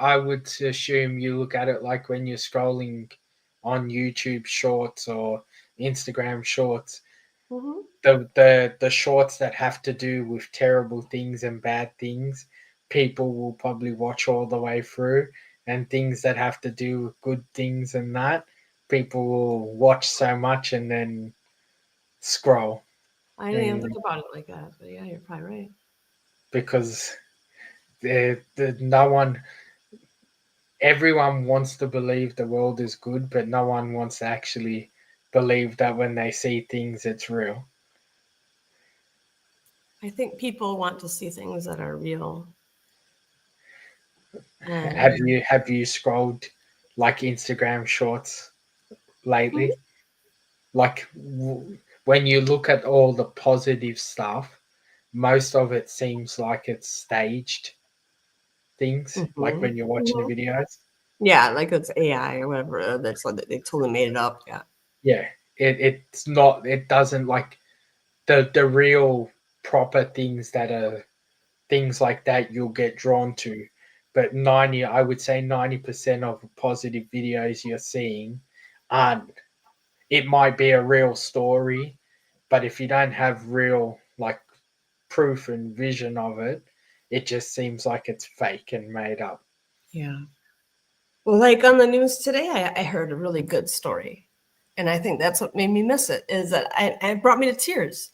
I would assume you look at it like when you're scrolling on YouTube Shorts or Instagram Shorts. Mm-hmm. The shorts that have to do with terrible things and bad things, people will probably watch all the way through, and things that have to do with good things and that, people will watch so much and then scroll. I didn't even think about it like that, but yeah, you're probably right. Because no one, everyone wants to believe the world is good, but no one wants to actually believe that when they see things, it's real. I think people want to see things that are real. Have And you scrolled like Instagram shorts lately? Like when you look at all the positive stuff, most of it seems like it's staged things. Like Mhm. when you're watching the Mhm. videos, Yeah, like it's AI or whatever. That's like they totally made it up. Yeah. yeah, it's not. It doesn't like the real proper things that are things like that you'll get drawn to. But I would say 90% of positive videos you're seeing aren't. It might be a real story, but if you don't have real like proof and vision of it, it just seems like it's fake and made up. Yeah. Well, like on the news today, I heard a really good story. And I think that's what made me miss it, is that it brought me to tears.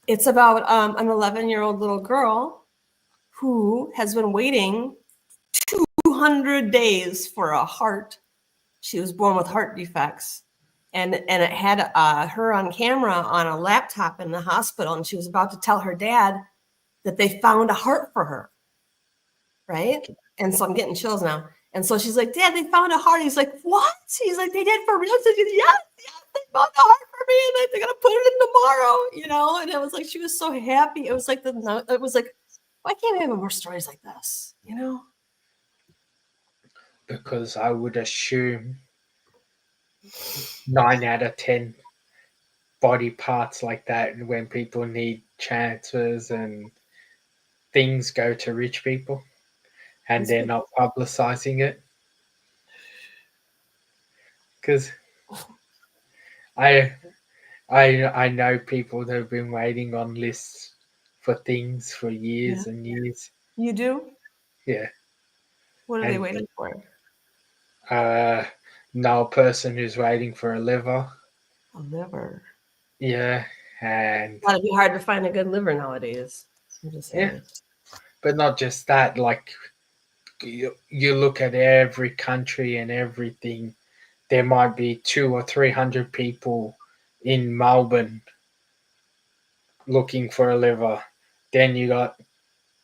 It's about an 11-year-old little girl who has been waiting 200 days for a heart. She was born with heart defects. And it had her on camera on a laptop in the hospital. And she was about to tell her dad that they found a heart for her. Right. And so I'm getting chills now. And so she's like, Dad, they found a heart. He's like, what? He's like, they did for real? She's like, yes, they found a heart for me. And like, they're going to put it in tomorrow, And it was like, she was so happy. It was like, why can't we have more stories like this? Because I would assume 9 out of 10 body parts like that, when people need transfers and things, go to rich people and they're not publicizing it. Because I I know people that have been waiting on lists for things for Yeah. years and years. You do? Yeah, What are they and waiting for? know a person who's waiting for a liver. A liver. Yeah, and Gotta be hard to find a good liver nowadays. I'm just yeah, saying. but not just that. Like you look at every country and everything, there might be 200 or 300 people in Melbourne looking for a liver. Then you got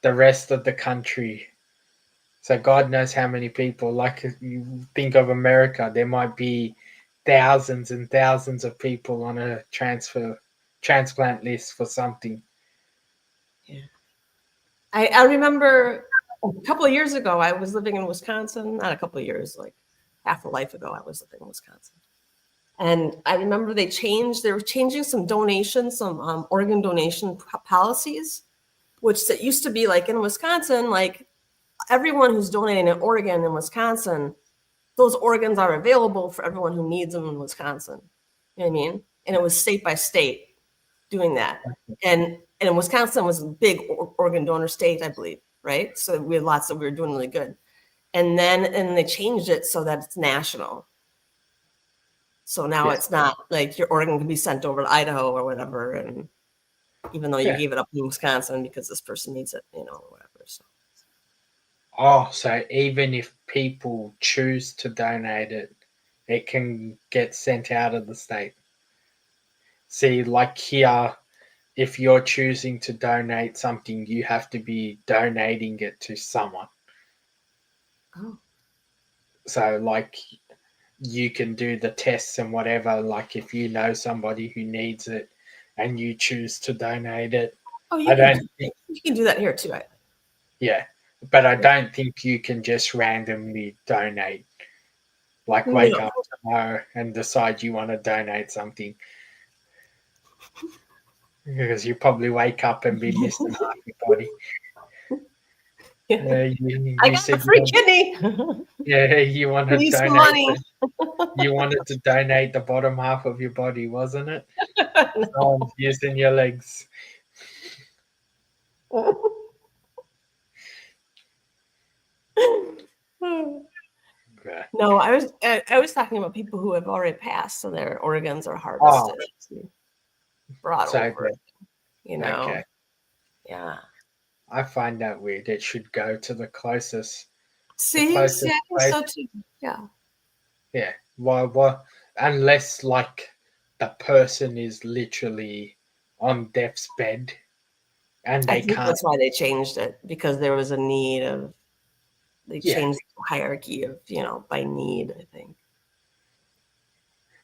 the rest of the country. So God knows how many people. Like you think of America, there might be thousands and thousands of people on a transplant list for something. Yeah. I remember a couple of years ago, I was living in Wisconsin. Not a couple of years, like half a life ago, I was living in Wisconsin. And I remember they were changing some donations, some organ donation policies, which that used to be like in Wisconsin, like everyone who's donating an organ in Wisconsin, those organs are available for everyone who needs them in Wisconsin. You know what I mean? And it was state by state doing that. And Wisconsin was a big organ donor state, I believe, right? So we had lots that we were doing really good. And they changed it so that it's national. So now Yeah, it's not like your organ can be sent over to Idaho or whatever, and even though you yeah. gave it up in Wisconsin because this person needs it, or whatever. So Oh, so even if people choose to donate it, it can get sent out of the state. See, like here, if you're choosing to donate something, you have to be donating it to someone. oh. So, like, you can do the tests and whatever. Like, if you know somebody who needs it and you choose to donate it, Oh, I don't think, you can do that here too. yeah, but I don't think you can just randomly donate. Like, wake No. up tomorrow and decide you want to donate something, because you probably wake up and be missing half your body. Yeah. I You got a said free kidney. you want to Give you some donate. money. You wanted to donate the bottom half of your body, wasn't it? Someone's using your legs. Yeah. No, I was talking about people who have already passed, so their organs are Oh, harvested, and brought so over. You know, okay. yeah. I find that weird. It should go to the See, closest I think place. so too. Yeah, Yeah. Why? Unless like the person is literally on death's bed and I they think can't. that's why they changed it because there was a need of. They Yeah. changed the hierarchy of by need. I think.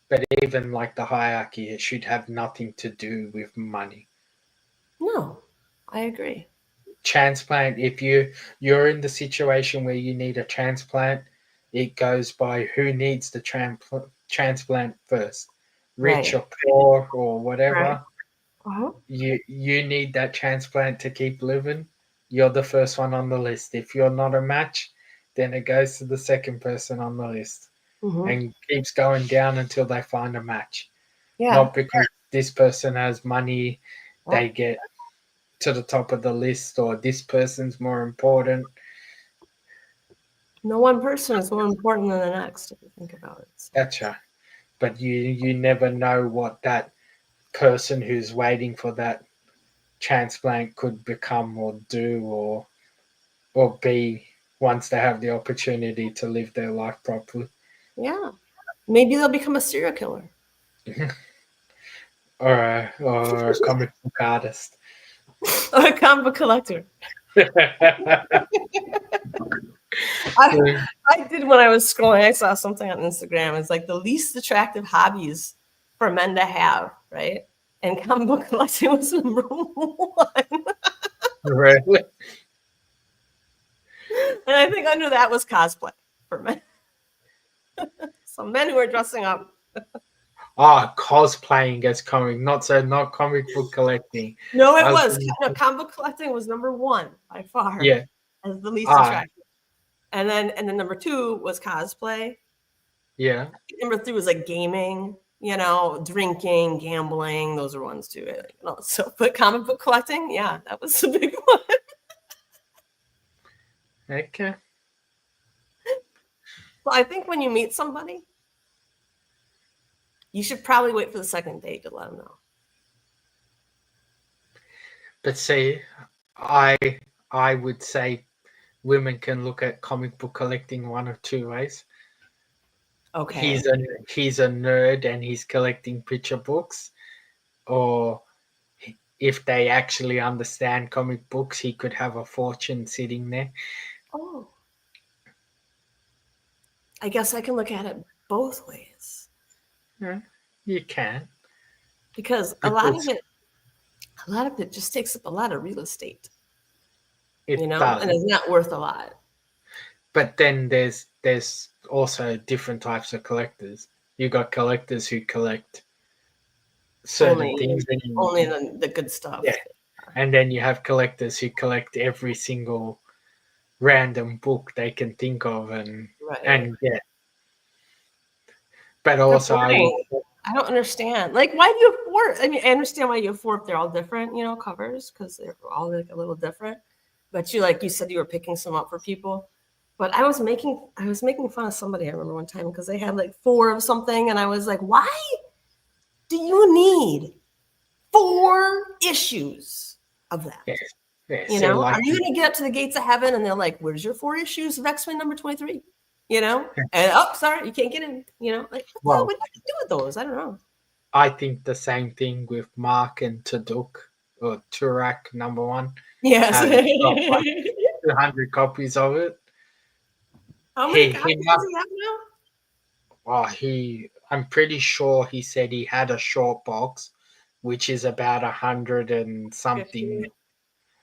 But even like the hierarchy, it should have nothing to do with money. No, I agree. Transplant, if you're in the situation where you need a transplant, it goes by who needs the transplant first, rich Right. or poor or Right. whatever. Uh-huh. You need that transplant to keep living. You're the first one on the list. If you're not a match, then it goes to the second person on the list Mm-hmm. and keeps going down until they find a match. Yeah. Not because this person has money, Yep. they get to the top of the list, or this person's more important. No one person is more important than the next if you think about it. So. Gotcha. But you never know what that person who's waiting for that transplant could become or do or be once they have the opportunity to live their life properly. Yeah. Maybe they'll become a serial killer. Or a comic book artist. Or a comic book collector. I, I did when I was scrolling, I saw something on Instagram. It's like the least attractive hobbies for men to have, right? And comic book collecting was number one. Really? And I think under that was cosplay for men. So men who are dressing up. Cosplaying as comic, not comic book collecting. No, it I was was. gonna, No, comic book collecting was number one by far yeah. as the least Ah, attractive. And then number two was cosplay. yeah. Number three was like gaming, drinking, gambling. Those are ones too. So, but comic book collecting, yeah, that was the big one. Okay. So I think when you meet somebody, you should probably wait for the second date to let them know. But see, I I would say women can look at comic book collecting one of two ways. Okay. He's a nerd and he's collecting picture books, or if they actually understand comic books, he could have a fortune sitting there. Oh, I guess I can look at it both ways Yeah, you can because a lot of because it, a lot of it just takes up a lot of real estate, it and does. it's not worth a lot. But then there's also different types of collectors. You got collectors who collect certain Only, things, only and the good stuff. yeah, and then you have collectors who collect every single random book they can think of, Right. and yeah. But They're also, I would boring. I don't understand. Like, why do you have four? I mean, I understand why you have four if they're all different, covers because they're all like a little different. But like you said, you were picking some up for people. But I was making fun of somebody. I remember one time because they had like four of something, and I was like, why do you need four issues of that? yeah, yeah. So Are like, you going to get up to the gates of heaven and they're like, where's your four issues of X-Men number 23? And sorry, you can't get in, like, what well, do you do with those? I don't know. I think the same thing with Mark and Taduk or Turak number one Yes. has got like 200 copies of it. How many He copies does must. he have now? I'm pretty sure he said he had a short box, which is about 100 and something, 50.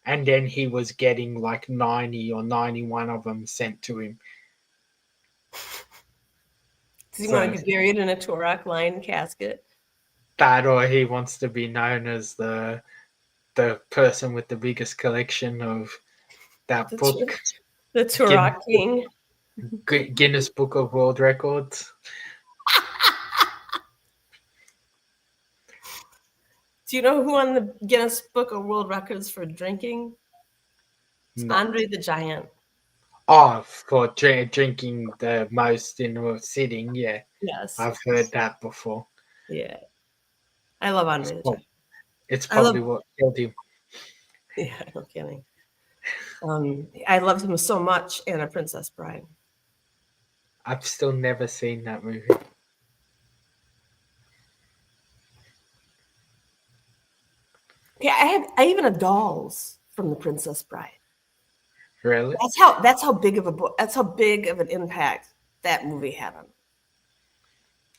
and then he was getting like 90 or 91 of them sent to him. Does he want So to be buried in a Turok lined casket? that, or he wants to be known as the person with the biggest collection of that The, book, the Guinness, Turok King. Guinness Book of World Records. Do you know who won the Guinness Book of World Records for drinking? It's No. Andre the Giant. Oh, for drinking the most in a sitting, yeah. Yes. I've heard that before. Yeah. I love It's, Andre the Giant. it's I love. probably what killed him. Yeah, no kidding. I loved him so much in A Princess Bride. I've still never seen that movie. Yeah, I even have dolls from The Princess Bride. Really? That's how big of a book. That's how big of an impact that movie had on me.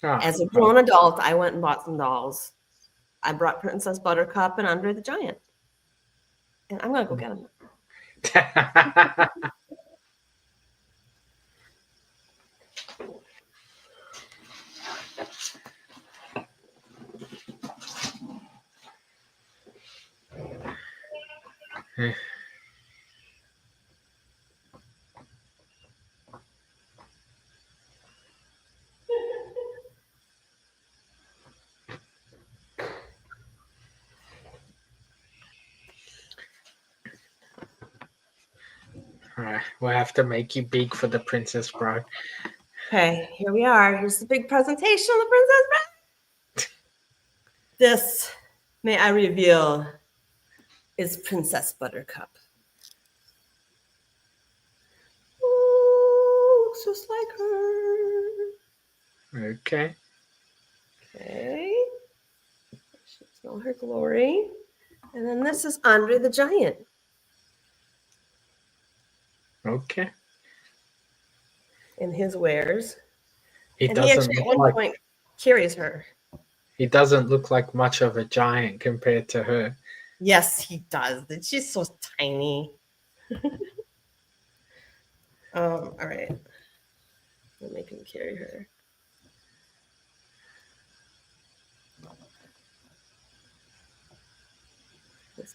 Oh, As a grown adult, I went and bought some dolls. I brought Princess Buttercup and Andre the Giant, and I'm gonna go get them. Alright, we'll have to make you big for the Princess Bride. Okay, here we are. Here's the big presentation of the Princess Bride. This, may I reveal, is Princess Buttercup. Ooh, looks just like her. Okay. Okay. She's all her glory. And then this is Andre the Giant. Okay. In his wares. He And he doesn't actually at look one like point carries her. he doesn't look like much of a giant compared to her. Yes, he does. She's so tiny. All right. We'll make him carry her.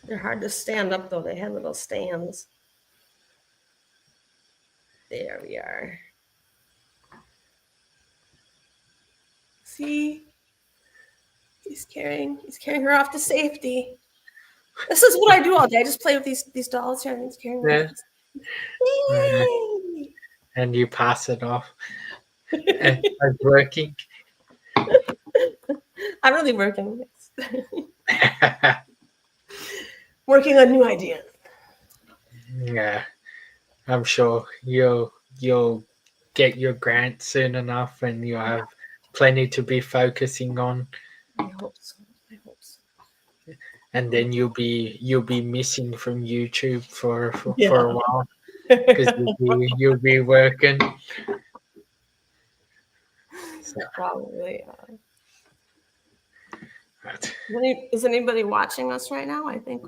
They're hard to stand up, though. They have little stands. There we are. See? He's carrying her off to safety. This is what I do all day. I just play with these dolls here and he's carrying her off. Yay! And you pass it off. And it's working. I'm really working. Working on new ideas. Yeah. I'm sure you'll get your grant soon enough and you'll have plenty to be focusing on. I hope so. And then you'll be missing from YouTube for Yeah. a while because you'll be working. So, Probably. but Is anybody watching us right now? I think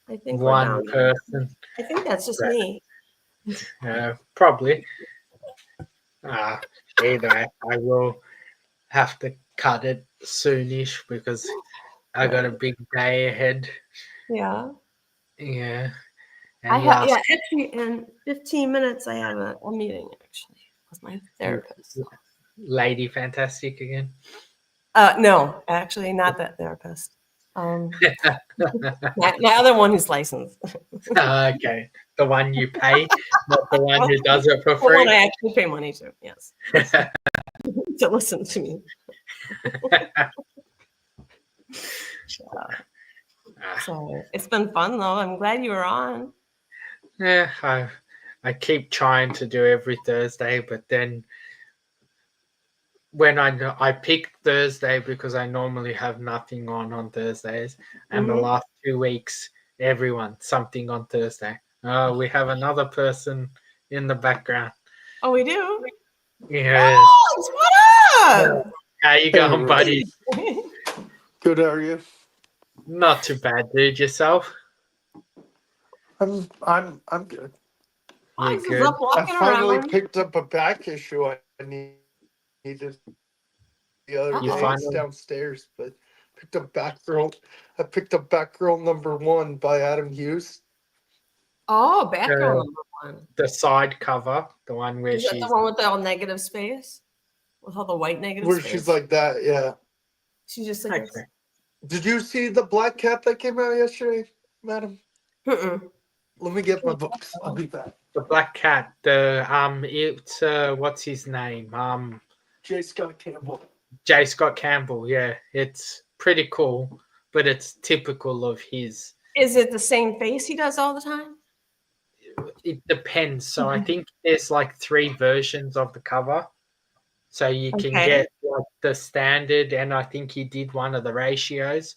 we're one down. person, I think that's just me. probably. Either I will have to cut it soonish because I got a big day ahead. Yeah. Yeah. I And have, yeah, actually in 15 minutes I have a meeting actually with my therapist. Lady Fantastic again. No, actually not that therapist. My other one who's licensed. Okay. The one you pay, not the one who does it for The one free. I actually pay money to, yes. To listen to me. So it's been fun though. I'm glad you were on. Yeah, I keep trying to do every Thursday, but then when I pick Thursday because I normally have nothing on Thursdays, and the last 2 weeks, everyone something on Thursday. We have another person in the background. Oh, we do? Yes. Oh, what up? How you going, buddy? Good, how are you? Not too bad, dude. Yourself? I'm good. You're Alex is good. up I walking finally around. picked up a back issue I needed the other You day. finally- It's downstairs, but picked up Batgirl. I picked up Batgirl #1 by Adam Hughes. Oh, Batgirl #1. The side cover, the one where Is that she's the one with the all negative space? With all the white negative Where space? she's like that, yeah. She's just like okay. Did you see the Black Cat that came out yesterday, madam? this. Let me get my books. I'll be back. The black cat. The it's what's his name? J. Scott Campbell. J. Scott Campbell. Yeah, it's pretty cool, but it's typical of his. Is it the same face he does all the time? It depends. So I think there's like 3 versions of the cover. So you can Okay. get like the standard, and I think he did one of the ratios,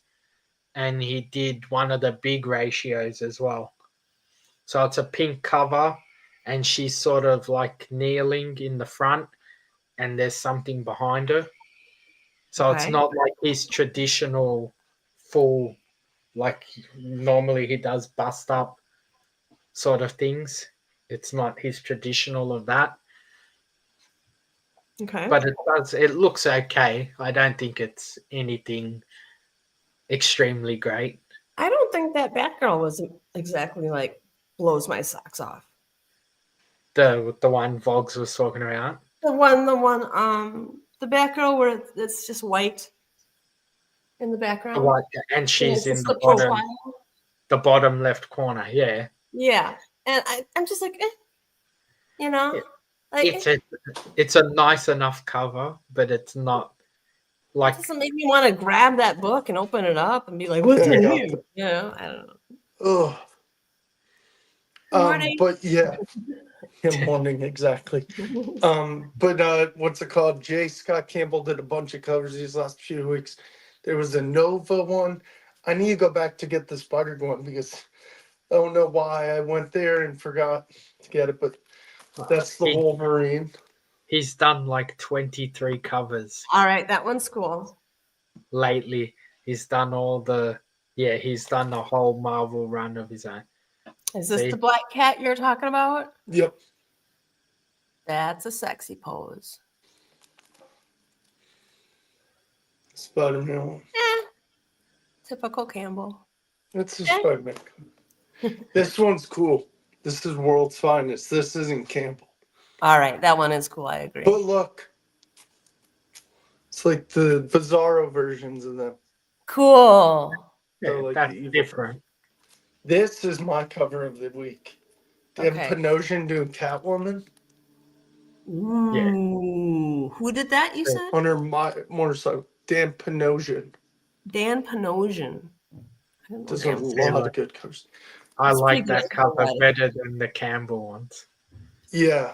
and he did one of the big ratios as well. So it's a pink cover, and she's sort of like kneeling in the front, and there's something behind her. So it's Okay. not like his traditional full, like normally he does bust up sort of things. It's not his traditional of that, Okay. but it does. It looks okay. I don't think it's anything extremely great. I don't think that Batgirl was exactly like blows my socks off. The one Vogs was talking about. The Batgirl where it's just white in the background. Like, and she's it's in just the bottom left corner. Yeah, Yeah, and I'm just like, you know, Yeah. like it's a nice enough cover, but it's not like it doesn't make me want to grab that book and open it up and be like, what's in here? You know, I don't know. Ugh. Good morning. But yeah. Good morning, exactly. But what's it called? J. Scott Campbell did a bunch of covers these last few weeks. There was a Nova one. I need to go back to get the Spider one because I don't know why I went there and forgot to get it, but that's the Wolverine. He's done like 23 covers All right, that one's cool. lately. He's done he's done the whole Marvel run of his own. Is this the black cat you're talking about? Yep. That's a sexy pose. Spider-Man. Typical Campbell. It's a Spider-Man. This one's cool. This is World's Finest. This isn't Campbell. All right, that one is cool. I agree. But look, it's like the Bizarro versions of them. Cool. Yeah, like that's the evil different. This is my cover of the week. Dan Panosian doing Catwoman. Ooh. Who did that, you said? On her motorcycle. Dan Panosian. Dan Panosian. Does a lot of good covers. I like that cover better than the Campbell ones. Yeah.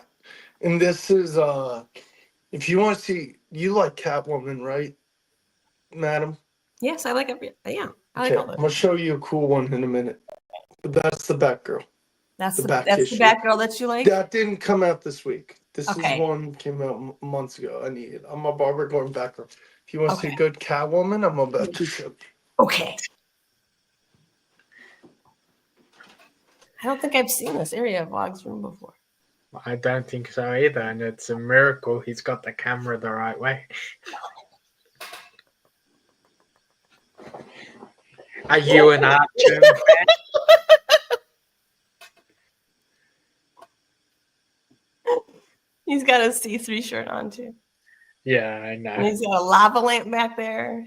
And this is if you want to see, you like Catwoman, right, madam? Yes, I like it. Yeah. I like Okay, all I'm those. gonna show you a cool one in a minute. But that's the Batgirl. That's the issue. Batgirl that you like? That didn't come out this week. This Okay. is one came out months ago. I need it. I'm a barber going Batgirl. If you want to see good Catwoman, I'm about to show you. Okay. I don't think I've seen this area of Vog's room before. I don't think so either, and it's a miracle he's got the camera the right way. Are you an Art Germ fan? He's got a C3 shirt on too. Yeah, I know. And he's got a lava lamp back there,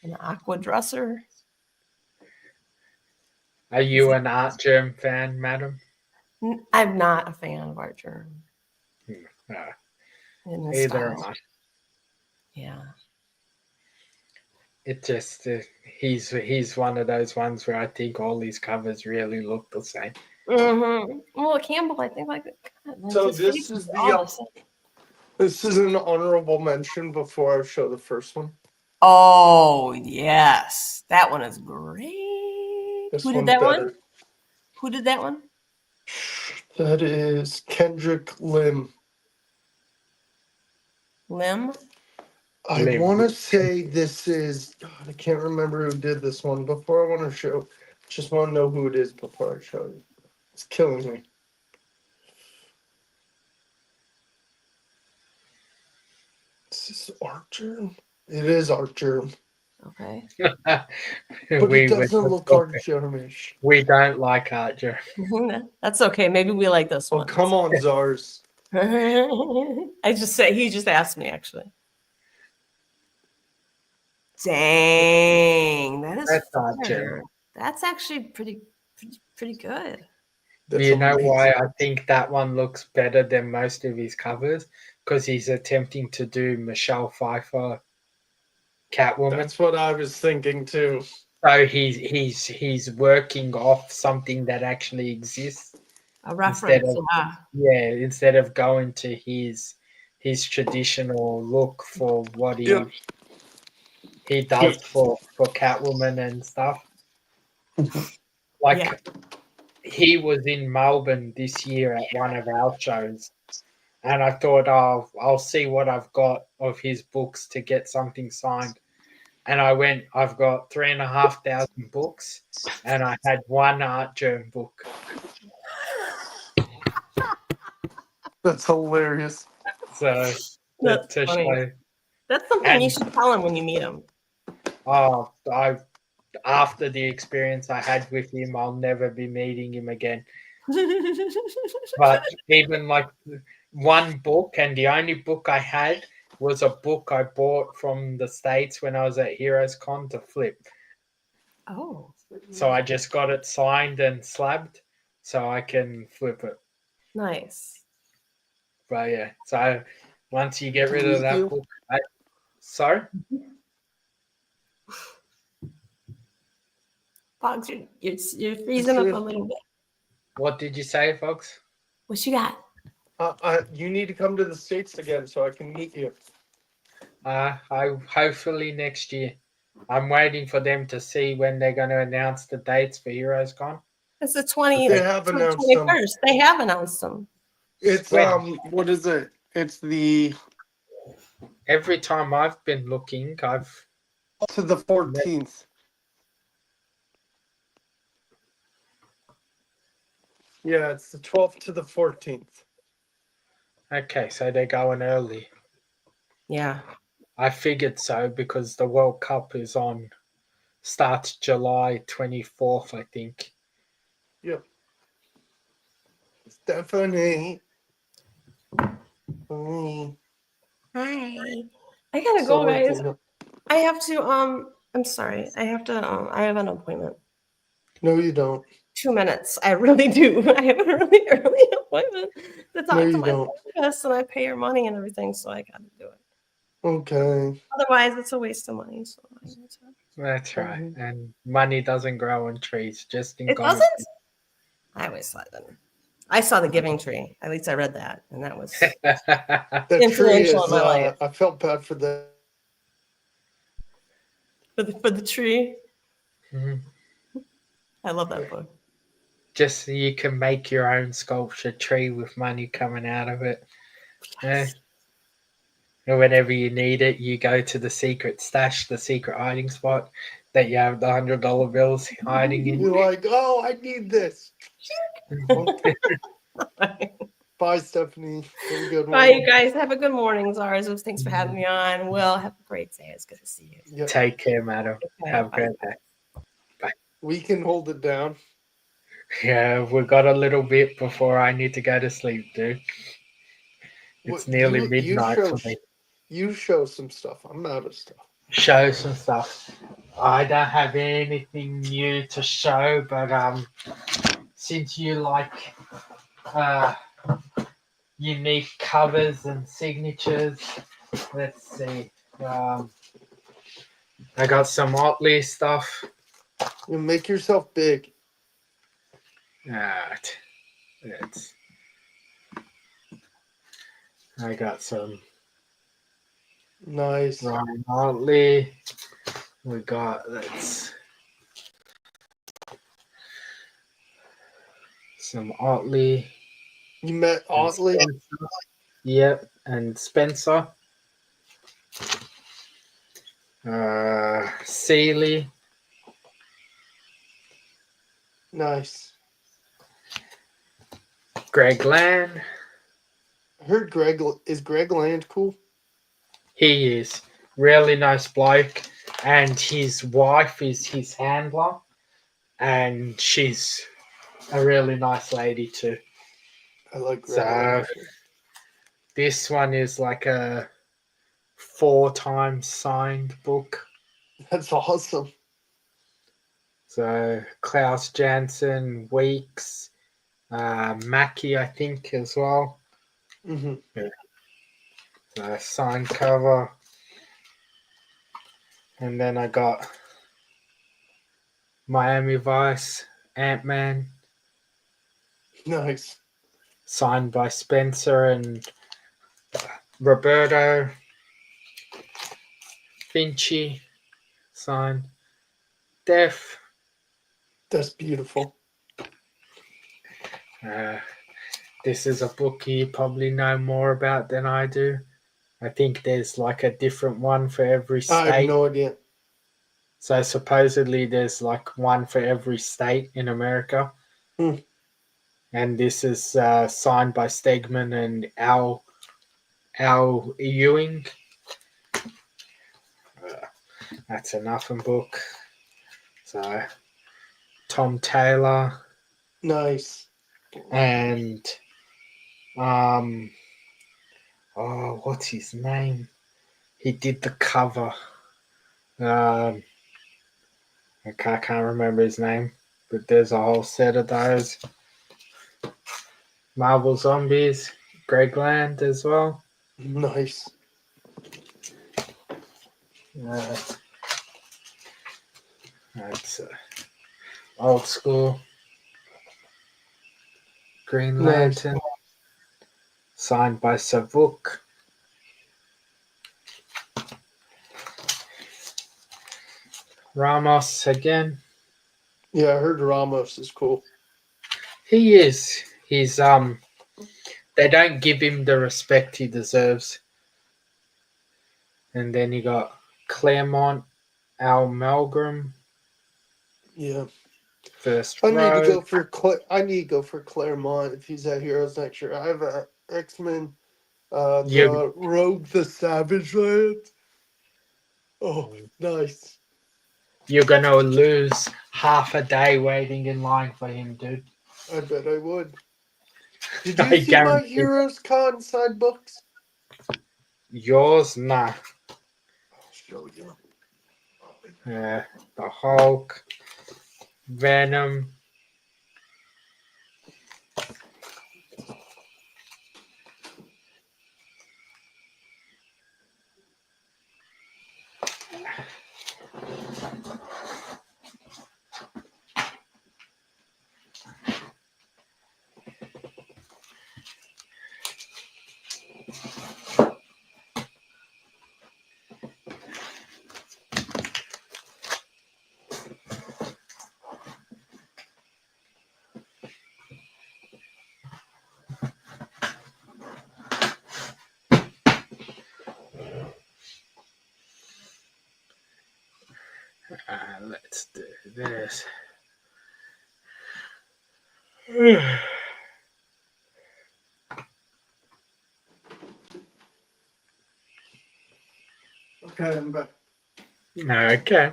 an aqua dresser. Are you an Art Germ fan, madam? I'm not a fan of Art Germ. Either am I. Yeah. It just he's one of those ones where I think all these covers really look the same. Mm-hmm. Well, Campbell, I think like so this is this is an honorable mention before I show the first one. Oh yes, that one is great. Who did that one? Who did that one? That is Kendrick Lim. Lim? I want to say this is, God, I can't remember who did this one before. I want to show, just want to know who it is before I show you. It's killing me. Is this Art Germ? It is Art Germ. Okay. But it doesn't look Art Germish. We don't like Art Germ. That's okay. Maybe we like this one. Oh, come on, Zarz. He just asked me actually. Dang, that is That's Art Germ. That's actually pretty good. That's You know why amazing. I think that one looks better than most of his covers? Because he's attempting to do Michelle Pfeiffer Catwoman. That's what I was thinking too. So he's working off something that actually exists A instead reference. of Yeah. instead of going to his traditional look for what Yep. he does for Catwoman and stuff. Like Yeah. he was in Melbourne this year at one of our shows, and I thought, oh, I'll see what I've got of his books to get something signed. And I went, I've got 3,500 books, and I had one art germ book. That's hilarious. So That's to funny. show, That's something you and should tell him when you meet him. oh, I after the experience I had with him, I'll never be meeting him again. But even like one book, and the only book I had was a book I bought from the States when I was at Heroes Con to flip. Oh, So I just got it signed and slabbed so I can flip it. nice. But yeah, so once you get rid of Meet that you? book, sorry? Fox, you're freezing up a little bit. What did you say, folks? What you got? You need to come to the States again so I can meet you. I hopefully next year. I'm waiting for them to see when they're going to announce the dates for Heroes Con. It's the 20th, They have announced them. 21st. They have announced them. It's When? what is it? It's the Every time I've been looking, I've to the 14th. Yeah, it's the 12th to the 14th. okay, so they're going early. Yeah. I figured so because the World Cup is on starts July 24th, I think. Yep. Stephanie. Mm. Hi. I gotta So go, guys. no, I have to. I'm sorry. I have to. I have an appointment. you don't. 2 minutes. I really do. I have a really early appointment to talk to you my don't. therapist, and I pay her money and everything, so I gotta do it. Okay. Otherwise, it's a waste of money. So I need to. That's right. And money doesn't grow on trees, just in It comics. doesn't. I always saw that. I saw the Giving Tree. At least I read that, and that was That tree influential is. in my life. I felt bad for the. For the tree. Mhm. I love that book. Just so you can make your own sculpture tree with money coming out of it. Yes. And whenever you need it, you go to the secret stash, the secret hiding spot that you have the $100 bills hiding in. You're like, oh, I need this. Bye, Stephanie. Have a good one. Bye, you guys. Have a good morning, Zarz. Thanks for having me on. Will, have a great day. It's good to see you. Yep. Take care, madam. Okay, Have a bye. great day. We can hold it down. Yeah, we got a little bit before I need to go to sleep, dude. It's What- nearly you midnight show, for me. You show some stuff. I'm out of stuff. Show some stuff. I don't have anything new to show, but since you like unique covers and signatures, let's see. I got some Otley stuff. You make yourself big. Alright. I got some Nice. Ryan Otley. We got some Otley. You met Otley. Yep, and Spencer. Seeley. Nice. Greg Land. I heard Greg Land cool? He is really nice bloke, and his wife is his handler, and she's a really nice lady too. I like Greg So Land. this one is like a 4 times signed book. That's awesome. So Klaus Janson, Weeks, Mackie, I think, as well. Hmm. Signed cover. And then I got Miami Vice, Ant-Man, Nice. signed by Spencer and Roberto. Vinci, signed. Def. That's beautiful. This is a book you probably know more about than I do. I think there's like a different one for every I have state. no idea. So supposedly there's like one for every state in America. Hmm. And this is signed by Stegman and Al Ewing. That's a nothing book. So Tom Taylor Nice. and what's his name? He did the cover. I can't remember his name, but there's a whole set of those. Marvel Zombies, Greg Land as well. Nice. That's old school. Green Nice. Lantern, signed by Savuk. Ramos again. Yeah, I heard Ramos is cool. He is. He's They don't give him the respect he deserves. And then you got Claremont, Al Malgrim, Yeah. first I need to row. go for Claremont if he's at Heroes next year. I have a X-Men, You the Rogue the Savage Land. Oh, nice. you're gonna lose half a day waiting in line for him, dude. I bet I would. Did you I see my guarantee. Heroes Con side books? Yours, nah. I'll show you. The Hulk, Venom. Let's do this. Okay, I'm back. Okay.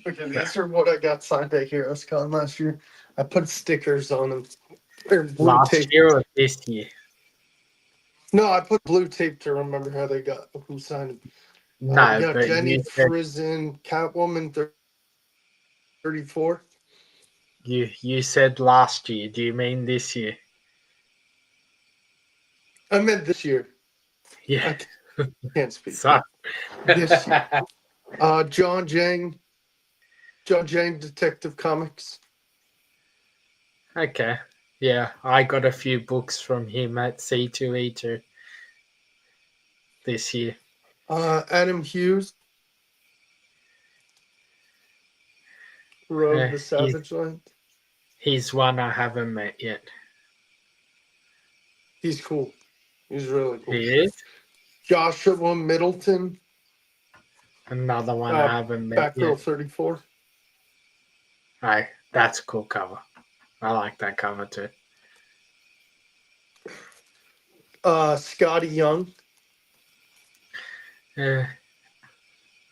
Okay, these are what I got signed at Heroes Con last year. I put stickers on them. Or blue Last tape. year or this year? No, I put blue tape to remember how they got who signed them. No, We got but Jenny you said Frison, Catwoman 34. you said last year. Do you mean this year? I meant this year. Yeah. I can't speak. So. This year. John Jang, Detective Comics. Okay. Yeah, I got a few books from him at C2E2 this year. Adam Hughes, Rogue the Savage Land. He's one I haven't met yet. He's cool. He's really cool. He is? Joshua Middleton, Another one I haven't met Batgirl yet. 34. Right, that's a cool cover. I like that cover too. Scotty Young. Yeah.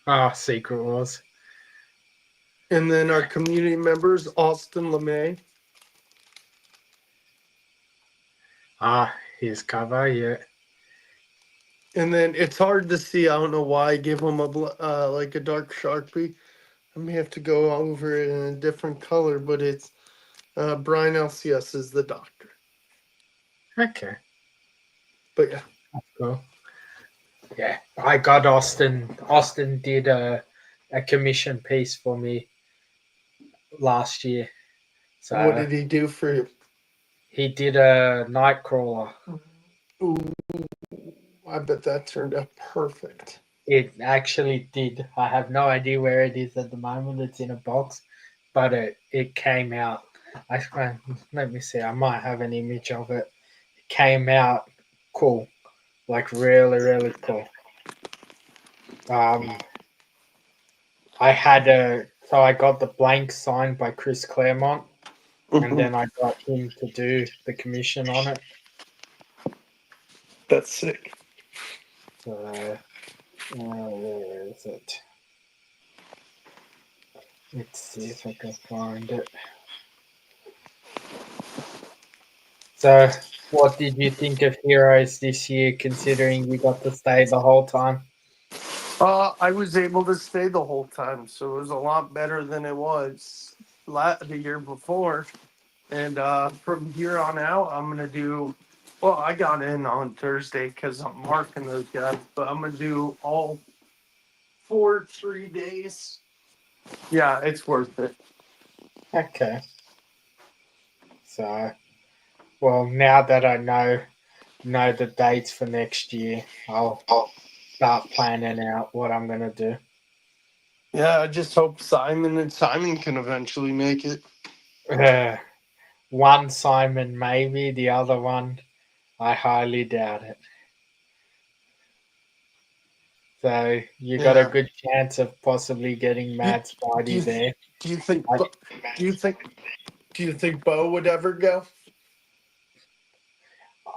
Oh, Secret Wars. And then our community members, Austin LeMay. His cover, yeah. And then it's hard to see. I don't know why I give him like a dark Sharpie. I may have to go over it in a different color, but it's Brian LCS is the doctor. Okay, But yeah. that's cool. Yeah, I got Austin. Austin did a commission piece for me last year. What So did he do for you? he did a Nightcrawler. Ooh, I bet that turned out perfect. It actually did. I have no idea where it is at the moment. It's in a box, but it came out. Let me see. I might have an image of it. It came out cool, like really cool. I had I got the blank signed by Chris Claremont, and then I got him to do the commission on it. That's sick. So where is it? Let's see if I can find it. So, what did you think of Heroes this year, considering you got to stay the whole time? I was able to stay the whole time, so it was a lot better than it was the year before. And from here on out, I'm gonna do. Well, I got in on Thursday because I'm marking those guys, but I'm gonna do all 3 days. Yeah, it's worth it. Okay. So, well, now that I know the dates for next year, I'll start planning out what I'm gonna do. Yeah, I just hope Simon can eventually make it. One Simon maybe, the other one I highly doubt it. So you got a Yeah. good chance of possibly getting Do, Matt do Spidey you there. do you think I, do you think do you think Bo would ever go?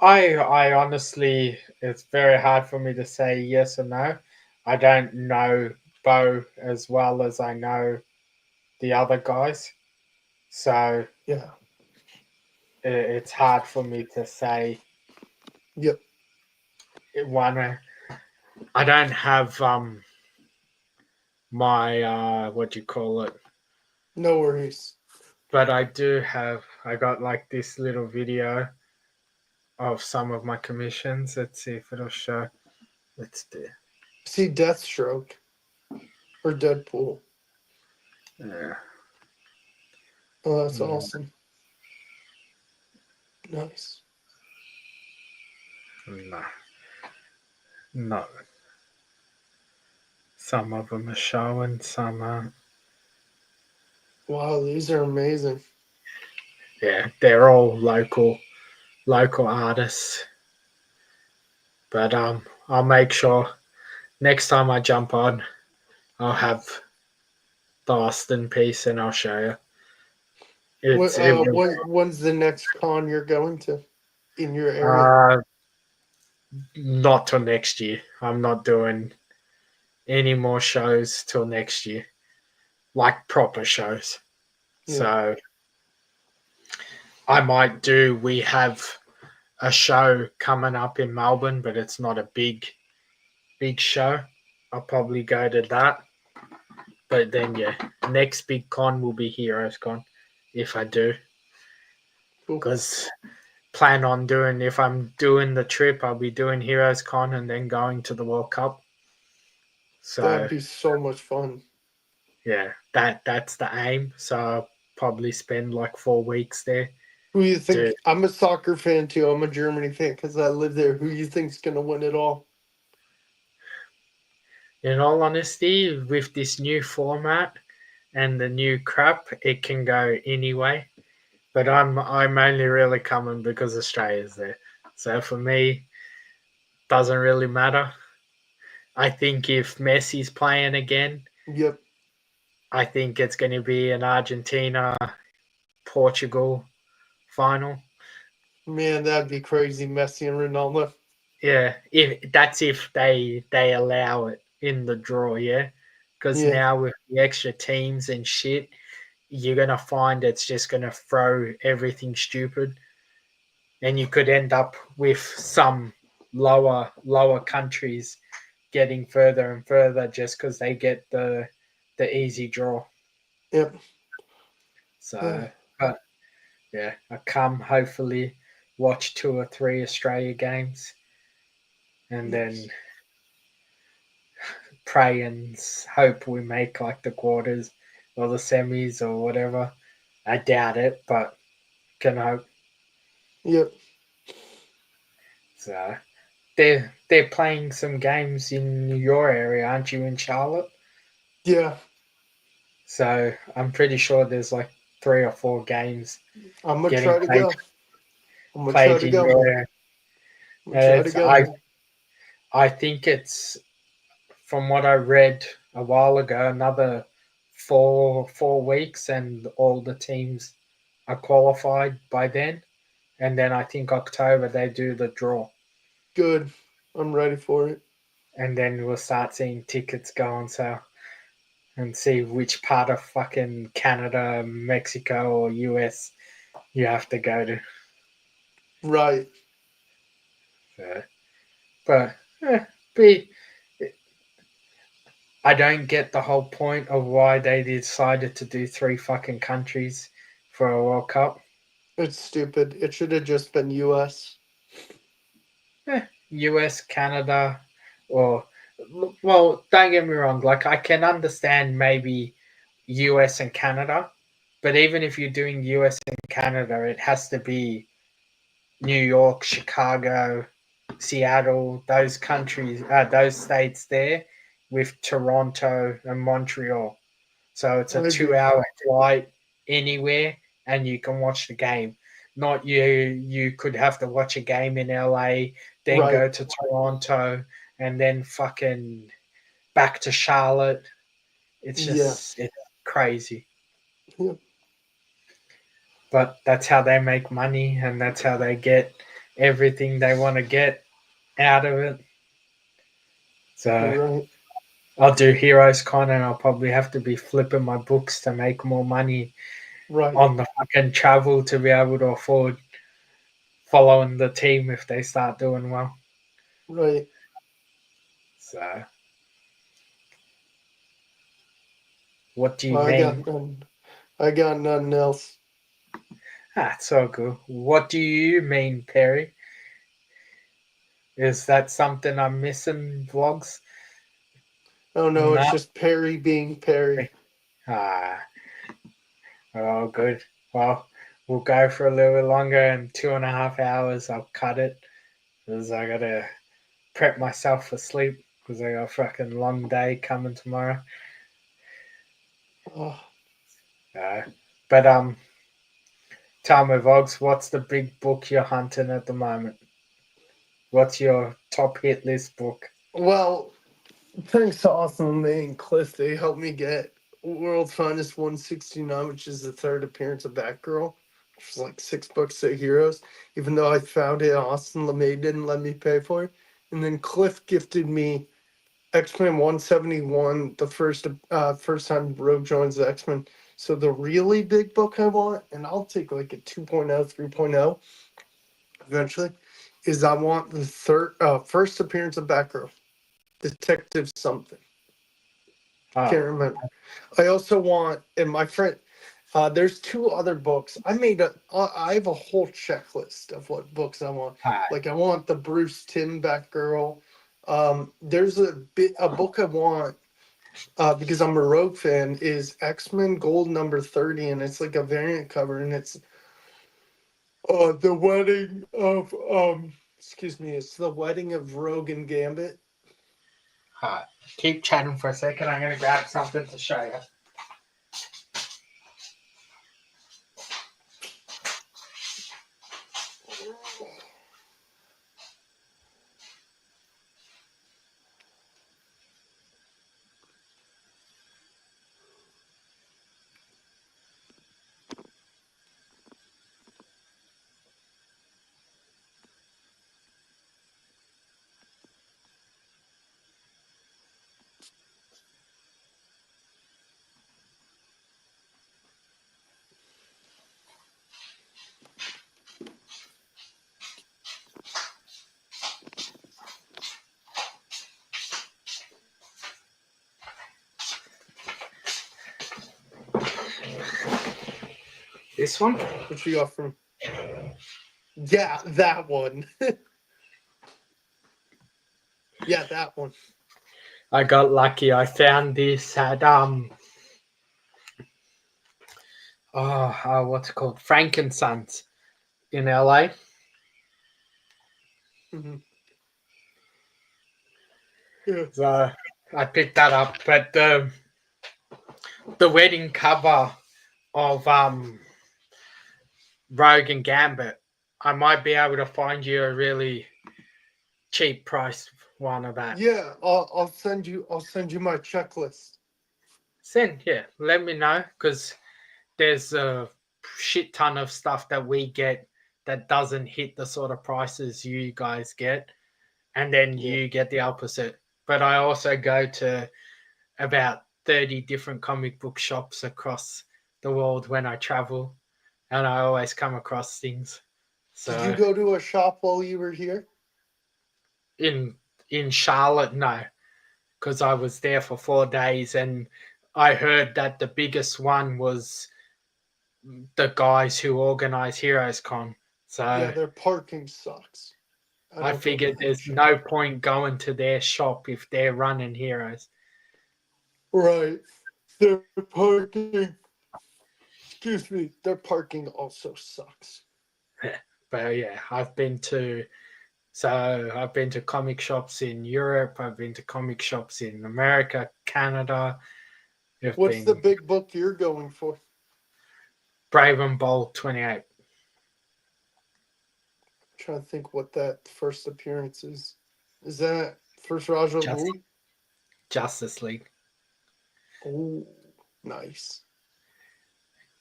I honestly, it's very hard for me to say yes or no. I don't know Bo as well as I know the other guys, so Yeah. it's hard for me to say Yep. one. I don't have my what do you call it, No worries. but I got like this little video of some of my commissions. Let's see if it'll show. Let's do. See Deathstroke or Deadpool. Yeah. Oh, that's Yeah. awesome. Nice. No. No. Some of them are showing, some aren't. Wow, these are amazing. Yeah, they're all local artists. But I'll make sure next time I jump on, I'll have the Austin piece and I'll show you. When's the next con you're going to in your area? Not till next year. I'm not doing any more shows till next year, like proper shows. Yeah. So I might do. We have a show coming up in Melbourne, but it's not a big show. I'll probably go to that. But then yeah, next big con will be Heroes Con if I do. Cool. Because plan on doing, if I'm doing the trip, I'll be doing Heroes Con and then going to the World Cup. So That'd be so much fun. yeah, that's the aim. So I'll probably spend like 4 weeks there. Who you think? Dude. I'm a soccer fan too. I'm a Germany fan because I live there. Who you think's gonna win it all? In all honesty, with this new format and the new crap, it can go anyway. But I'm only really coming because Australia's there. So for me, doesn't really matter. I think if Messi's playing again, Yep. I think it's going to be an Argentina Portugal final. Man, that'd be crazy. Messi and Ronaldo. Yeah, if they allow it in the draw, yeah. Because Yeah. now with the extra teams and shit, you're gonna find it's just gonna throw everything stupid, and you could end up with some lower countries getting further and further just because they get the easy draw. Yep. So, Yeah. but Yeah, I come hopefully watch 2 or 3 Australia games and then pray and hope we make like the quarters or the semis or whatever. I doubt it, but can hope. Yep. So they're playing some games in your area, aren't you, in Charlotte? Yeah. So I'm pretty sure there's like 3 or 4 games I'm gonna getting try to go. I'm gonna try played to in go, your man. area. I'm gonna try to It's go, man. I think it's from what I read a while ago, another 4 weeks, and all the teams are qualified by then. And then I think October they do the draw, Good. I'm ready for it. and then we'll start seeing tickets go on sale and see which part of fucking Canada, Mexico, or US you have to go to. Right. So, but be I don't get the whole point of why they decided to do 3 fucking countries for a World Cup. It's stupid. It should have just been US. US, Canada, or well, don't get me wrong. Like I can understand maybe US and Canada, but even if you're doing US and Canada, it has to be New York, Chicago, Seattle, those countries, those states there, with Toronto and Montreal. So it's a I two agree. hour flight anywhere and you can watch the game. Not you could have to watch a game in LA, then Right. go to Toronto and then fucking back to Charlotte. Yeah. It's crazy. Yep. But that's how they make money and that's how they get everything they want to get out of it. So You're right. I'll do Heroes Con and I'll probably have to be flipping my books to make more money Right. on the fucking travel to be able to afford following the team if they start doing well. Right. So, what do you Well, I got mean? none. I got nothing else. It's all good. What do you mean, Perry? Is that something I'm missing, vlogs? Oh no, it's No. just Perry being Perry. Ah, oh, good. Well, we'll go for a little bit longer. In 2.5 hours, I'll cut it because I gotta prep myself for sleep because I got a fucking long day coming tomorrow. Oh, Uh, but tell me, Vogs, what's the big book you're hunting at the moment? What's your top hit list book? well, thanks to Awesome Man and Cliff, they helped me get World's Finest 169, which is the third appearance of Batgirl, which was like $6 at Heroes. Even though I found it, Austin LeMay didn't let me pay for it. And then Cliff gifted me X-Men 171, the first time Rogue joins the X-Men. So the really big book I want, and I'll take like a 2.0, 3.0 eventually, is I want the first appearance of Batgirl, Detective something. Ah, Can't remember. I also want, and my friend, there's 2 other books. I have a whole checklist of what books I want. ah, Like I want the Bruce Timm Batgirl. There's a book I want because I'm a Rogue fan, is X-Men Gold number 30, and it's like a variant cover, and it's the wedding of excuse me, it's the wedding of Rogue and Gambit. ah. Keep chatting for a second. I'm gonna grab something to show you. This one? What you got from? Yeah, that one. Yeah, that one. I got lucky. I found this at what's it called? Frankensons in LA. Mm-hmm. Yeah. So I picked that up. But the wedding cover of Rogue and Gambit, I might be able to find you a really cheap price one of that. Yeah, I'll send you my checklist. Let me know, because there's a shit ton of stuff that we get that doesn't hit the sort of prices you guys get, and then Yeah. you get the opposite. But I also go to about 30 different comic book shops across the world when I travel, and I always come across things. Did you So go to a shop while you were here? in Charlotte, no, because I was there for 4 days, and I heard that the biggest one was the guys who organize Heroes Con. So Yeah, their parking sucks. I don't go to figured that there's shop. no point going to their shop if they're running Heroes. Right. Their parking. Excuse me. Their parking also sucks. But yeah, I've been to comic shops in Europe. I've been to comic shops in America, Canada. I've What's the been big book you're going for? Brave and Bold 28. I'm trying to think what that first appearance is. Is that first Raja Just, Ghul? Justice League. Oh, nice.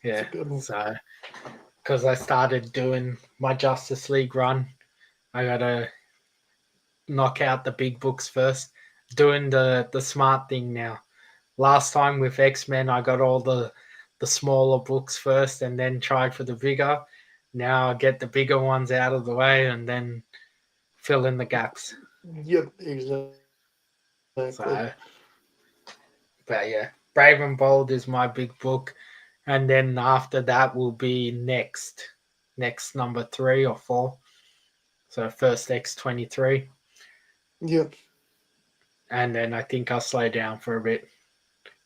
Yeah. That's a good one. So because I started doing my Justice League run, I gotta knock out the big books first. Doing the smart thing now. Last time with X-Men, I got all the smaller books first and then tried for the bigger. Now I get the bigger ones out of the way and then fill in the gaps. Yep, exactly. So, but yeah, Brave and Bold is my big book, and then after that will be next number 3 or 4. So first X-23, Yep. and then I think I'll slow down for a bit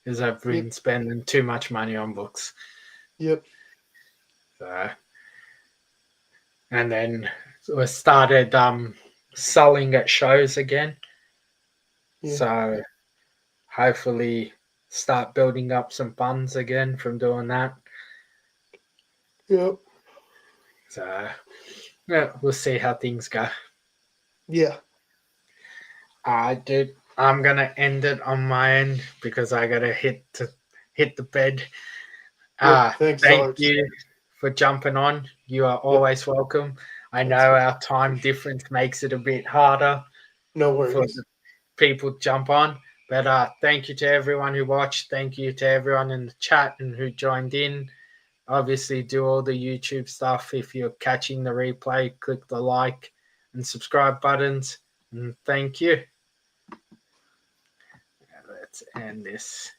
because I've been spending too much money on books. Yep. So, and then we started selling at shows again. Yeah. So hopefully start building up some funds again from doing that. Yep. So yeah, we'll see how things go. Yeah. Dude, I'm gonna end it on my end because I gotta hit the bed. Thanks, Thank Zarz. you for jumping on. You are always welcome. I know our time difference makes it a bit harder No for worries. the people to jump on. But thank you to everyone who watched. Thank you to everyone in the chat and who joined in. Obviously, do all the YouTube stuff. If you're catching the replay, click the like and subscribe buttons. And thank you. Let's end this.